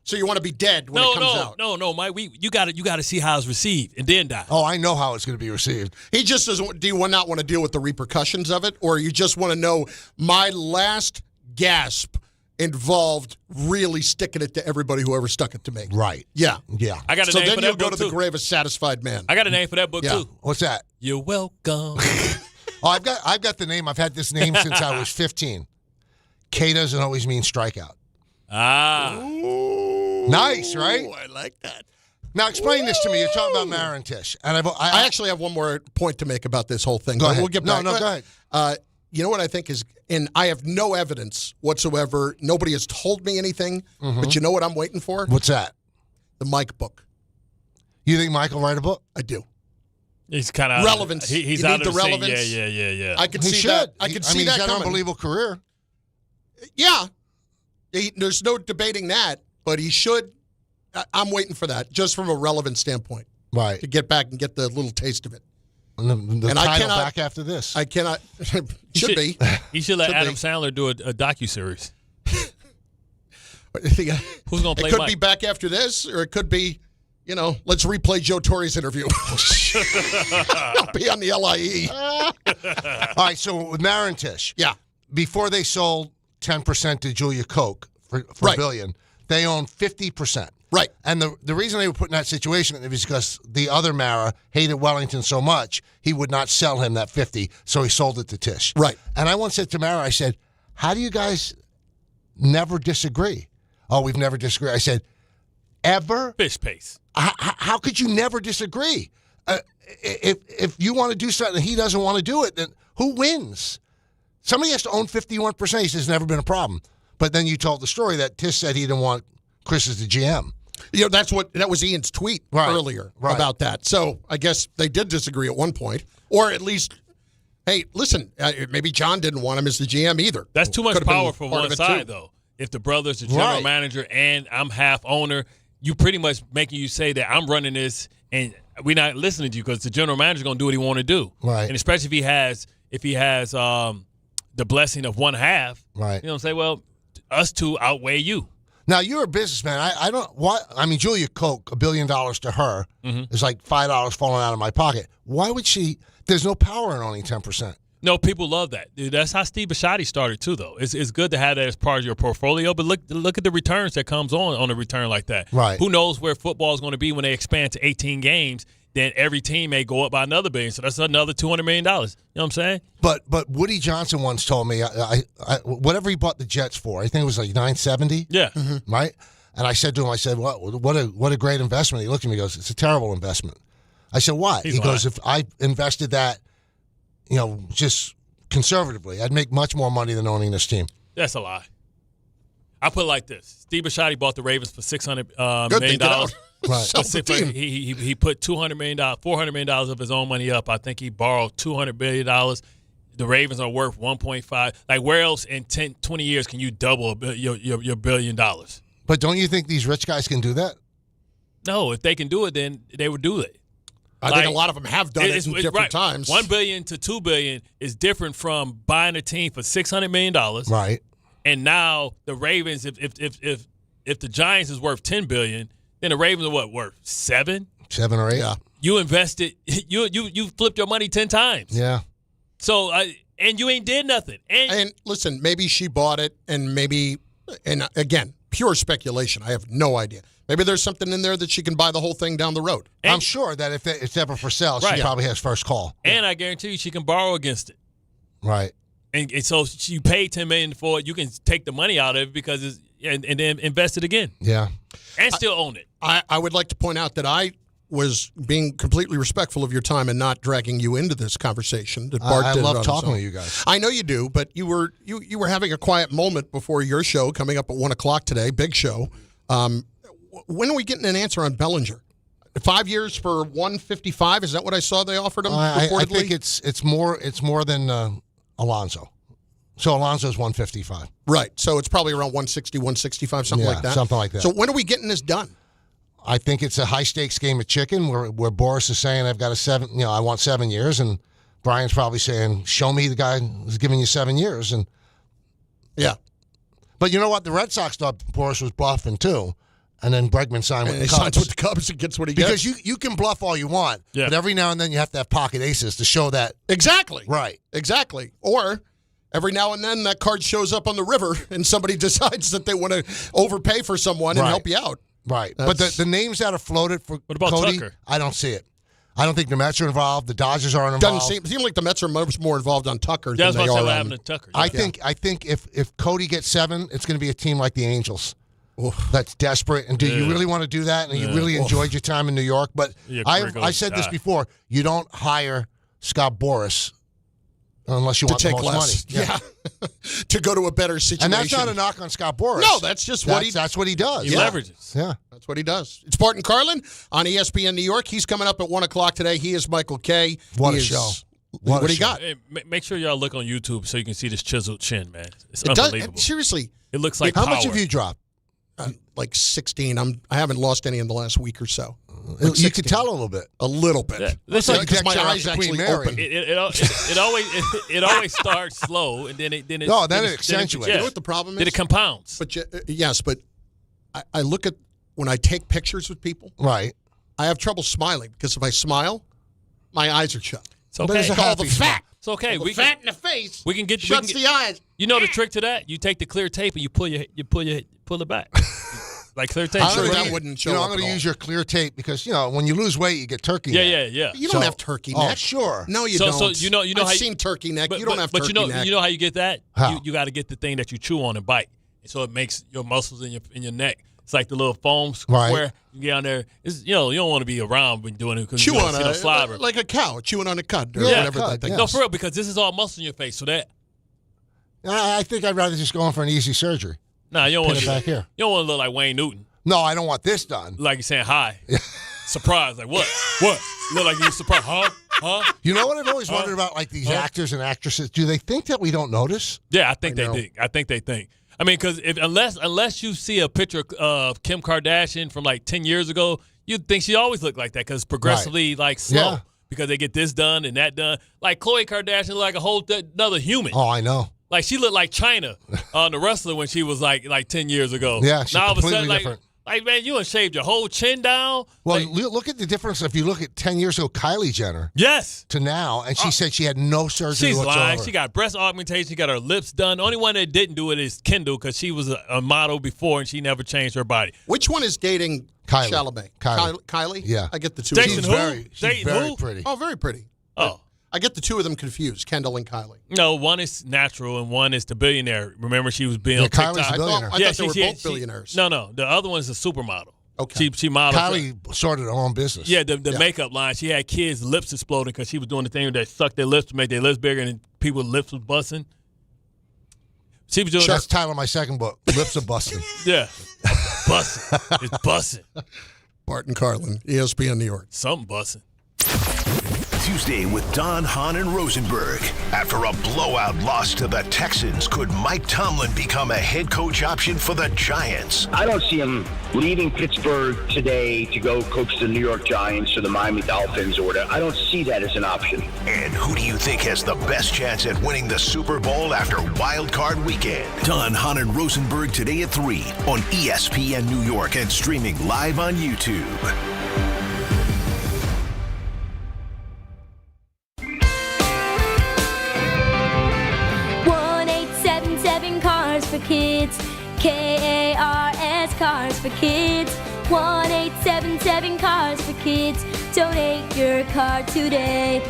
So you want to be dead when it comes out? No, Mike. You got to see how it's received and then die. Oh, I know how it's going to be received. He just doesn't. Do you not want to deal with the repercussions of it, or you just want to know my last gasp involved really sticking it to everybody who ever stuck it to me? Right. Yeah. Yeah. I got a name for that book, So then you'll go to the grave a satisfied man. I got a name for that book too. What's that? You're welcome. I've got the name. I've had this name since I was 15. K doesn't always mean strikeout. Ooh, nice, right? I like that. Now explain this to me. You're talking about Mara and Tish, and I actually have one more point to make about this whole thing. Go ahead. We'll get back. No, go ahead. You know what I think is, and I have no evidence whatsoever. Nobody has told me anything, but you know what I'm waiting for? What's that? The Mike book. You think Mike will write a book? I do. He's kind of relevance. He's you out need of the relevance. Yeah. I could see that. I could see that he's got coming. an unbelievable career. Yeah. There's no debating that, but he should. I'm waiting for that, just from a relevant standpoint. Right. To get back and get the little taste of it. And the title back after this. I cannot. should be. You should let Adam Sandler do a docuseries. Who's going to play It could Mike? be back after this, or it could be, let's replay Joe Torre's interview. I'll be on the LIE. All right, so with Mara and Tish. Yeah. Before they sold 10% to Julia Koch for $1 billion, they owned 50%. Right. And the reason they were put in that situation is because the other Mara hated Wellington so much, he would not sell him that 50, so he sold it to Tish. Right. And I once said to Mara, I said, how do you guys never disagree? Oh, we've never disagreed. I said, ever? Fish pace. How could you never disagree? If you want to do something and he doesn't want to do it, then who wins? Somebody has to own 51%. He says it's never been a problem. But then you told the story that Tish said he didn't want Chris as the GM. That was Ian's tweet earlier about that. So I guess they did disagree at one point, or at least, hey, listen, maybe John didn't want him as the GM either. That's too much Could've been power for part one of it, side, too. though. If the brother's the general manager and I'm half owner, you pretty much making you say that I'm running this and we're not listening to you because the general manager's going to do what he want to do. Right. And especially if he has the blessing of one half, right. Say, well, us two outweigh you. Now, you're a businessman. Julia Koch, $1 billion to her is like $5 falling out of my pocket. Why would she? There's no power in owning 10%. No, people love that. Dude, that's how Steve Bisciotti started too, though. It's good to have that as part of your portfolio, but look at the returns that comes on a return like that. Right. Who knows where football is going to be when they expand to 18 games? Then every team may go up by another $1 billion, so that's another $200 million. You know what I'm saying? But Woody Johnson once told me, whatever he bought the Jets for, I think it was like $970. Yeah. Right. And I said to him, what a great investment. He looked at me and goes, it's a terrible investment. I said, why? He goes, if I invested that, just conservatively, I'd make much more money than owning this team. That's a lie. I put it like this: Steve Bisciotti bought the Ravens for $600 million. Right. He put $200 million, $400 million of his own money up. I think he borrowed $200 billion. The Ravens are worth $1.5. Like, where else in 10, 20 years can you double your $1 billion? But don't you think these rich guys can do that? No, if they can do it, then they would do it. I think a lot of them have done it in different times. $1 billion to $2 billion is different from buying a team for $600 million. Right. And now the Ravens, if the Giants is worth $10 billion, then the Ravens are worth 7? 7 or 8. Yeah. You invested. You flipped your money 10 times. Yeah. So and you ain't did nothing. And listen, maybe she bought it, and again, pure speculation. I have no idea. Maybe there's something in there that she can buy the whole thing down the road. I'm sure that if it's ever for sale, she probably has first call. And I guarantee you she can borrow against it. Right. And so you pay $10 million for it. You can take the money out of it because and then invest it again. Yeah. And still own it. I would like to point out that I was being completely respectful of your time and not dragging you into this conversation. That Bart I did love on talking his own. with you guys. I know you do, but you were having a quiet moment before your show coming up at 1:00 today. Big show. When are we getting an answer on Bellinger? 5 years for $155? Is that what I saw they offered him? I think it's more than Alonso. So Alonso's $155. Right. So it's probably around $160, $165, something like that. Something like that. So when are we getting this done? I think it's a high stakes game of chicken where Boris is saying I've got I want 7 years, and Brian's probably saying, show me the guy who's giving you 7 years. And yeah. But you know what? The Red Sox thought Boris was bluffing too. And then Bregman signed with the Cubs. Signs with the Cubs and gets what he gets. Because you can bluff all you want, but every now and then you have to have pocket aces to show that. Exactly. Right. Exactly. Or every now and then that card shows up on the river and somebody decides that they want to overpay for someone and help you out. Right. But the names that are floated for what about Cody, Tucker? I don't see it. I don't think the Mets are involved. The Dodgers aren't involved. Doesn't seem like the Mets are much more involved on Tucker That's than they what are happened to Tucker. I think if Cody gets 7, it's going to be a team like the Angels. That's desperate. And do you really want to do that? And you really enjoyed your time in New York? But I said this before. You don't hire Scott Boras unless you want the most less money. Yeah. To go to a better situation. And that's not a knock on Scott Boras. No, that's just what he does. He leverages. Yeah. That's what he does. It's Bart and Carlin on ESPN New York. He's coming up at 1:00 today. He is Michael Kay. What a show. What do you got? Hey, make sure y'all look on YouTube so you can see this chiseled chin, man. It's It unbelievable. seriously. It looks like How power. much have you dropped? Like 16. I haven't lost any in the last week or so. Like you could tell a little bit. A little bit. Yeah. That's like because my eyes actually open. It always starts slow, and then it accentuates. You know what the problem is? Then it compounds. But yes, but I look at when I take pictures with people. Right. I have trouble smiling because if I smile, my eyes are shut. It's okay. But it's a all the fat. It's okay. All the fat in the face. We can get shuts the eyes. You know the trick to that? You take the clear tape and you pull it back. Like clear tape. Sure, that wouldn't show up I'm going to use your clear tape because when you lose weight, you get turkey neck. Yeah. You don't have turkey neck. Oh, sure. No, you don't. So you know I've how seen turkey neck. You don't have turkey neck. But you know how you get that? How? You got to get the thing that you chew on and bite. And so it makes your muscles in your neck. It's like the little foam square. Right. You get on there. It's, you don't want to be around when doing it because chew you on see no slobber. Like a cow chewing on a cud or whatever that thing. Yes. No, for real, because this is all muscle in your face. So that. I think I'd rather just go in for an easy surgery. Nah, you don't want it back here. You don't want to look like Wayne Newton. No, I don't want this done. Like you're saying hi. Surprise. Like what? What? Look like you're surprised. Huh? You know what I've always wondered about like these actors and actresses? Do they think that we don't notice? Yeah, I think they think. I think they think. I mean, because unless you see a picture of Kim Kardashian from like 10 years ago, you'd think she always looked like that because progressively like slow. Yeah. Because they get this done and that done. Like Khloe Kardashian looked like a whole another human. Oh, I know. Like she looked like China, the wrestler when she was like 10 years ago. Yeah, she's now all of a completely sudden, different. Like, man, you done shaved your whole chin down. Well, look at the difference if you look at 10 years ago, Kylie Jenner. Yes. To now, and she said she had no surgery She's whatsoever. lying. She got breast augmentation. She got her lips done. The only one that didn't do it is Kendall because she was a model before and she never changed her body. Which one is dating Kylie. Chalamet? Kylie. Yeah. I get the two. Dating of who? them. She's very pretty. Oh, very pretty. Oh. I get the two of them confused, Kendall and Kylie. No, one is natural and one is the billionaire. Remember, she was being on Kylie's TikTok. a billionaire. I thought they were both billionaires. No. The other one is a supermodel. Okay. She modeled. Kylie started her own business. Yeah, the makeup line. She had kids' lips exploding because she was doing the thing where they sucked their lips to make their lips bigger and people's lips was busting. She was doing That's the title of my second book, Lips Are Busting. Yeah. Busting. It's busting. Bart and Carlin, ESPN New York. Something busting. Tuesday with Don, Hahn, and Rosenberg. After a blowout loss to the Texans, could Mike Tomlin become a head coach option for the Giants? I don't see him leaving Pittsburgh today to go coach the New York Giants or the Miami Dolphins or whatever. I don't see that as an option. And who do you think has the best chance at winning the Super Bowl after Wild Card Weekend? Don, Hahn, and Rosenberg today at 3 on ESPN New York and streaming live on YouTube. For kids, KARS Cars for Kids, 1-877 Cars for Kids. Donate your car today.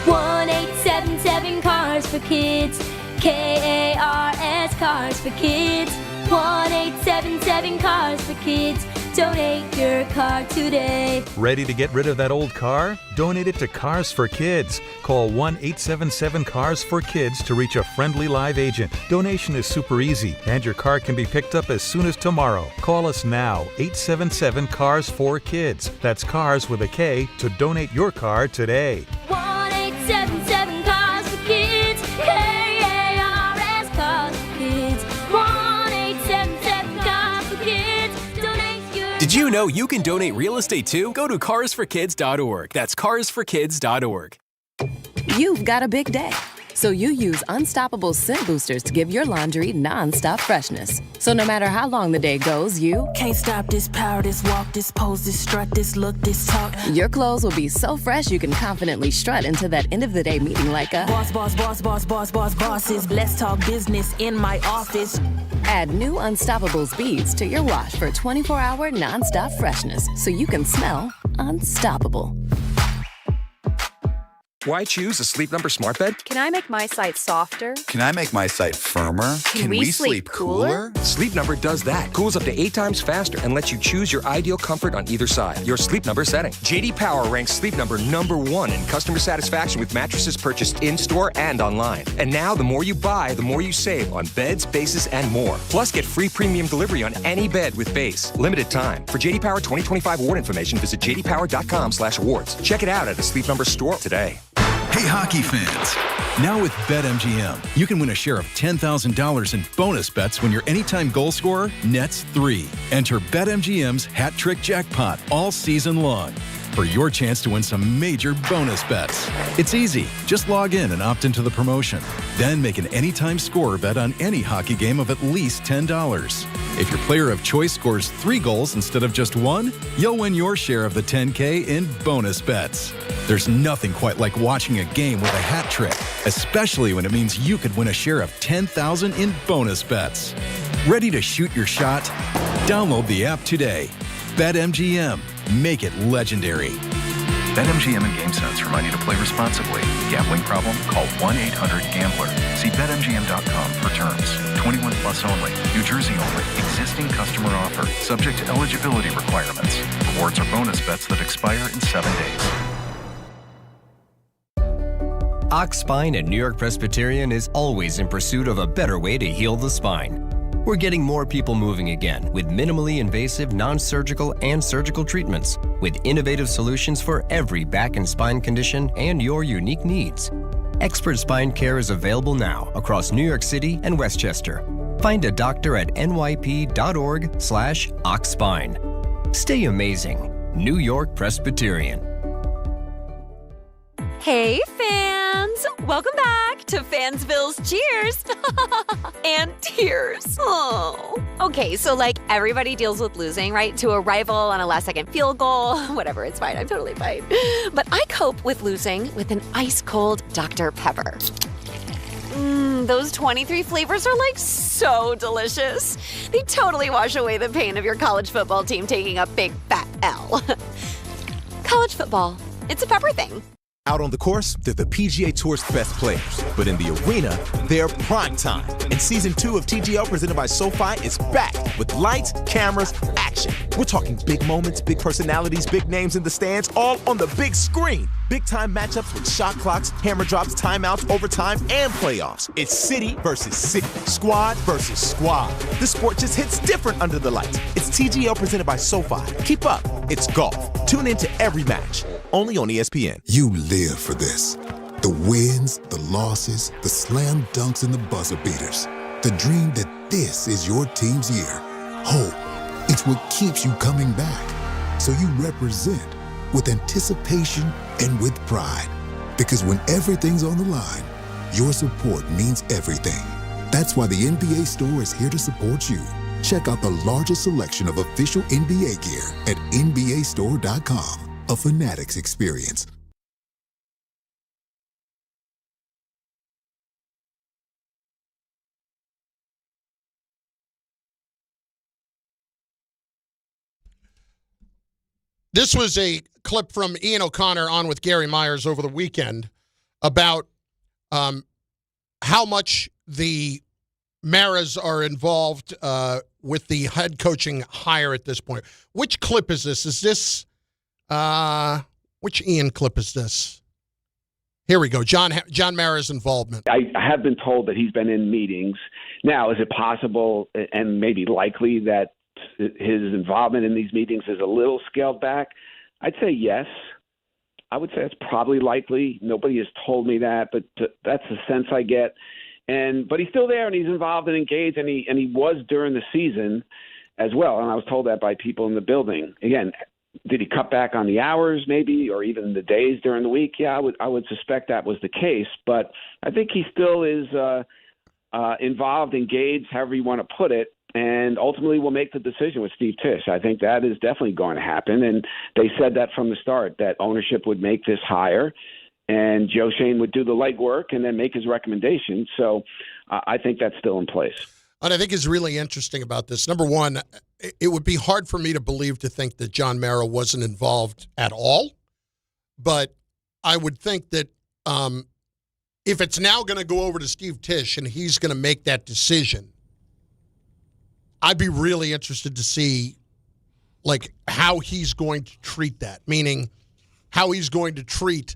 1-877 Cars for Kids, KARS Cars for Kids, 1-877 Cars for Kids. Donate your car today. Ready to get rid of that old car? Donate it to Cars for Kids. Call 1-877-CARS-FOR-KIDS to reach a friendly live agent. Donation is super easy, and your car can be picked up as soon as tomorrow. Call us now, 877-CARS-FOR-KIDS. That's Cars with a K to donate your car today. 1-877 Cars for Kids, KARS Cars for Kids, 1-877 Cars for Kids. Donate your. Did you know you can donate real estate too? Go to carsforkids.org. That's carsforkids.org. You've got a big day, so you use Unstoppable Scent Boosters to give your laundry non-stop freshness. So no matter how long the day goes, you can't stop this power, this walk, this pose, this strut, this look, this talk. Your clothes will be so fresh you can confidently strut into that end of the day meeting like a bosses. Let's talk business in my office. Add new Unstoppables beads to your wash for 24-hour non-stop freshness so you can smell unstoppable. Why choose a Sleep Number smart bed? Can I make my site softer? Can I make my site firmer? Can we sleep cooler? Sleep Number does that. Cools up to 8 times faster and lets you choose your ideal comfort on either side. Your Sleep Number setting. JD Power ranks Sleep Number #1 in customer satisfaction with mattresses purchased in-store and online. And now, the more you buy, the more you save on beds, bases, and more. Plus, get free premium delivery on any bed with base. Limited time. For JD Power 2025 award information, visit jdpower.com/awards. Check it out at a Sleep Number store today. Hey, hockey fans. Now with BetMGM, you can win a share of $10,000 in bonus bets when your anytime goal scorer nets 3. Enter BetMGM's Hat Trick Jackpot all season long for your chance to win some major bonus bets. It's easy. Just log in and opt into the promotion. Then make an anytime scorer bet on any hockey game of at least $10. If your player of choice scores 3 goals instead of just 1, you'll win your share of the $10K in bonus bets. There's nothing quite like watching a game with a hat trick, especially when it means you could win a share of $10,000 in bonus bets. Ready to shoot your shot? Download the app today. BetMGM. Make it legendary. BetMGM and GameSense remind you to play responsibly. Gambling problem? Call 1-800-GAMBLER. See BetMGM.com for terms. 21 plus only. New Jersey only. Existing customer offer. Subject to eligibility requirements. Rewards or bonus bets that expire in 7 days. Ox Spine at New York Presbyterian is always in pursuit of a better way to heal the spine. We're getting more people moving again with minimally invasive, non-surgical, and surgical treatments with innovative solutions for every back and spine condition and your unique needs. Expert spine care is available now across New York City and Westchester. Find a doctor at nyp.org/oxspine. Stay amazing. New York Presbyterian. Hey, fans! Welcome back to Fansville's Cheers and Tears. Oh. Okay, so like everybody deals with losing, right? To a rival on a last-second field goal. Whatever, it's fine. I'm totally fine. But I cope with losing with an ice-cold Dr. Pepper. Those 23 flavors are like so delicious. They totally wash away the pain of your college football team taking a big fat L. College football, it's a pepper thing. Out on the course, they're the PGA Tour's best players. But in the arena, they're prime time. And Season 2 of TGL presented by SoFi is back with lights, cameras, action. We're talking big moments, big personalities, big names in the stands, all on the big screen. Big-time matchups with shot clocks, hammer drops, timeouts, overtime, and playoffs. It's city versus city, squad versus squad. The sport just hits different under the lights. It's TGL presented by SoFi. Keep up. It's golf. Tune into every match. Only on ESPN. You live for this. The wins, the losses, the slam dunks, and the buzzer beaters. The dream that this is your team's year. Hope. It's what keeps you coming back. So you represent with anticipation and with pride. Because when everything's on the line, your support means everything. That's why the NBA Store is here to support you. Check out the largest selection of official NBA gear at NBAstore.com. A Fanatics experience. This was a clip from Ian O'Connor on with Gary Myers over the weekend about how much the Maras are involved with the head coaching hire at this point. Which clip is this? Is this which Ian clip is this? Here we go. John Mara's involvement. I have been told that he's been in meetings. Now, is it possible and maybe likely that his involvement in these meetings is a little scaled back? I'd say yes. I would say it's probably likely. Nobody has told me that, but that's the sense I get. But he's still there and he's involved and engaged, and he was during the season as well. And I was told that by people in the building. Again, did he cut back on the hours maybe, or even the days during the week? Yeah, I would suspect that was the case. But I think he still is involved, engaged, however you want to put it, and ultimately will make the decision with Steve Tisch. I think that is definitely going to happen. And they said that from the start, that ownership would make this hire and Joe Schoen would do the legwork and then make his recommendation. So I think that's still in place. What I think is really interesting about this, number one, it would be hard for me to believe to think that John Mara wasn't involved at all. But I would think that if it's now going to go over to Steve Tisch and he's going to make that decision, I'd be really interested to see like how he's going to treat that, meaning how he's going to treat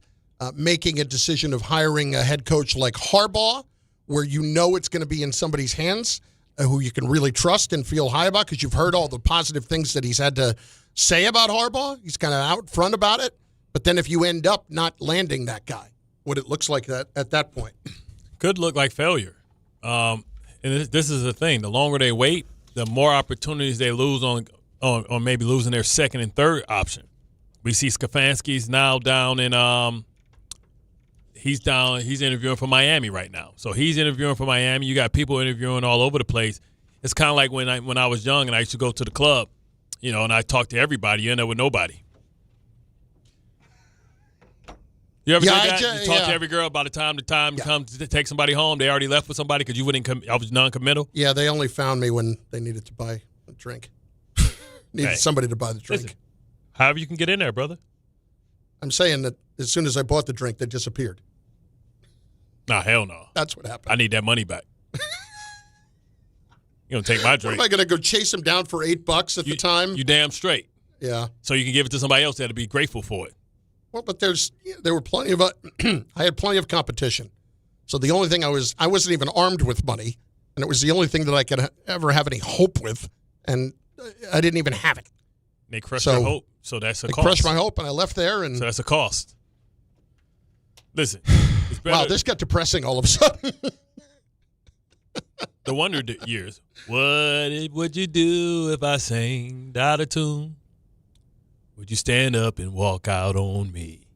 making a decision of hiring a head coach like Harbaugh, where you know it's going to be in somebody's hands who you can really trust and feel high about because you've heard all the positive things that he's had to say about Harbaugh. He's kind of out front about it. But then if you end up not landing that guy, what it looks like at that point. Could look like failure. And this is the thing. The longer they wait, the more opportunities they lose on maybe losing their second and third option. We see Stefanski's now down in he's interviewing for Miami right now. So he's interviewing for Miami. You got people interviewing all over the place. It's kind of like when I was young and I used to go to the club, and I talked to everybody. You end up with nobody. You ever did that? You talk to every girl by the time comes to take somebody home, they already left with somebody because I was non-committal? Yeah, they only found me when they needed to buy a drink. Needed somebody to buy the drink. Listen, however you can get in there, brother. I'm saying that as soon as I bought the drink, they disappeared. Nah, hell no. That's what happened. I need that money back. You don't take my drink. What, am I going to go chase them down for $8 at the time? You damn straight. Yeah. So you can give it to somebody else that'll be grateful for it. Well, but there were plenty of I had plenty of competition. So the only thing I wasn't even armed with money, and it was the only thing that I could ever have any hope with, and I didn't even have it. They crushed your hope, so that's a cost. They crushed my hope, and I left there, and so that's a cost. Listen, wow, this got depressing all of a sudden. The Wonder Years. What would you do if I sang out of tune? Would you stand up and walk out on me?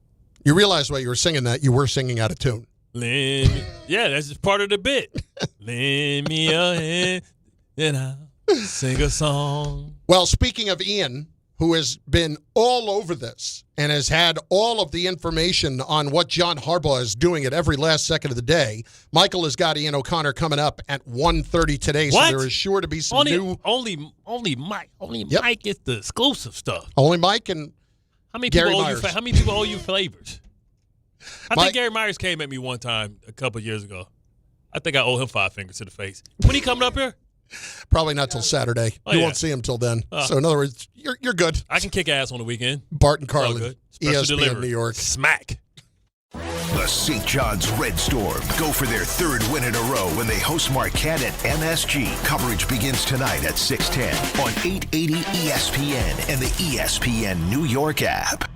You realize while you were singing that, you were singing out of tune. Yeah, that's just part of the bit. Lend me a hand, and I'll sing a song. Well, speaking of Ian, who has been all over this and has had all of the information on what John Harbaugh is doing at every last second of the day, Michael has got Ian O'Connor coming up at 1:30 today, so there is sure to be some new... Only Mike. Mike gets the exclusive stuff. Only Mike and Gary Myers. How many people owe you flavors? I think Gary Myers came at me one time a couple years ago. I think I owe him 5 fingers to the face. When he coming up here? Probably not till Saturday. You won't see him till then. So in other words, you're good. I can kick ass on the weekend. Bart and Carlin, ESPN delivery. New York. Smack. The St. John's Red Storm go for their 3rd win in a row when they host Marquette at MSG. Coverage begins tonight at 6:10 on 880 ESPN and the ESPN New York app.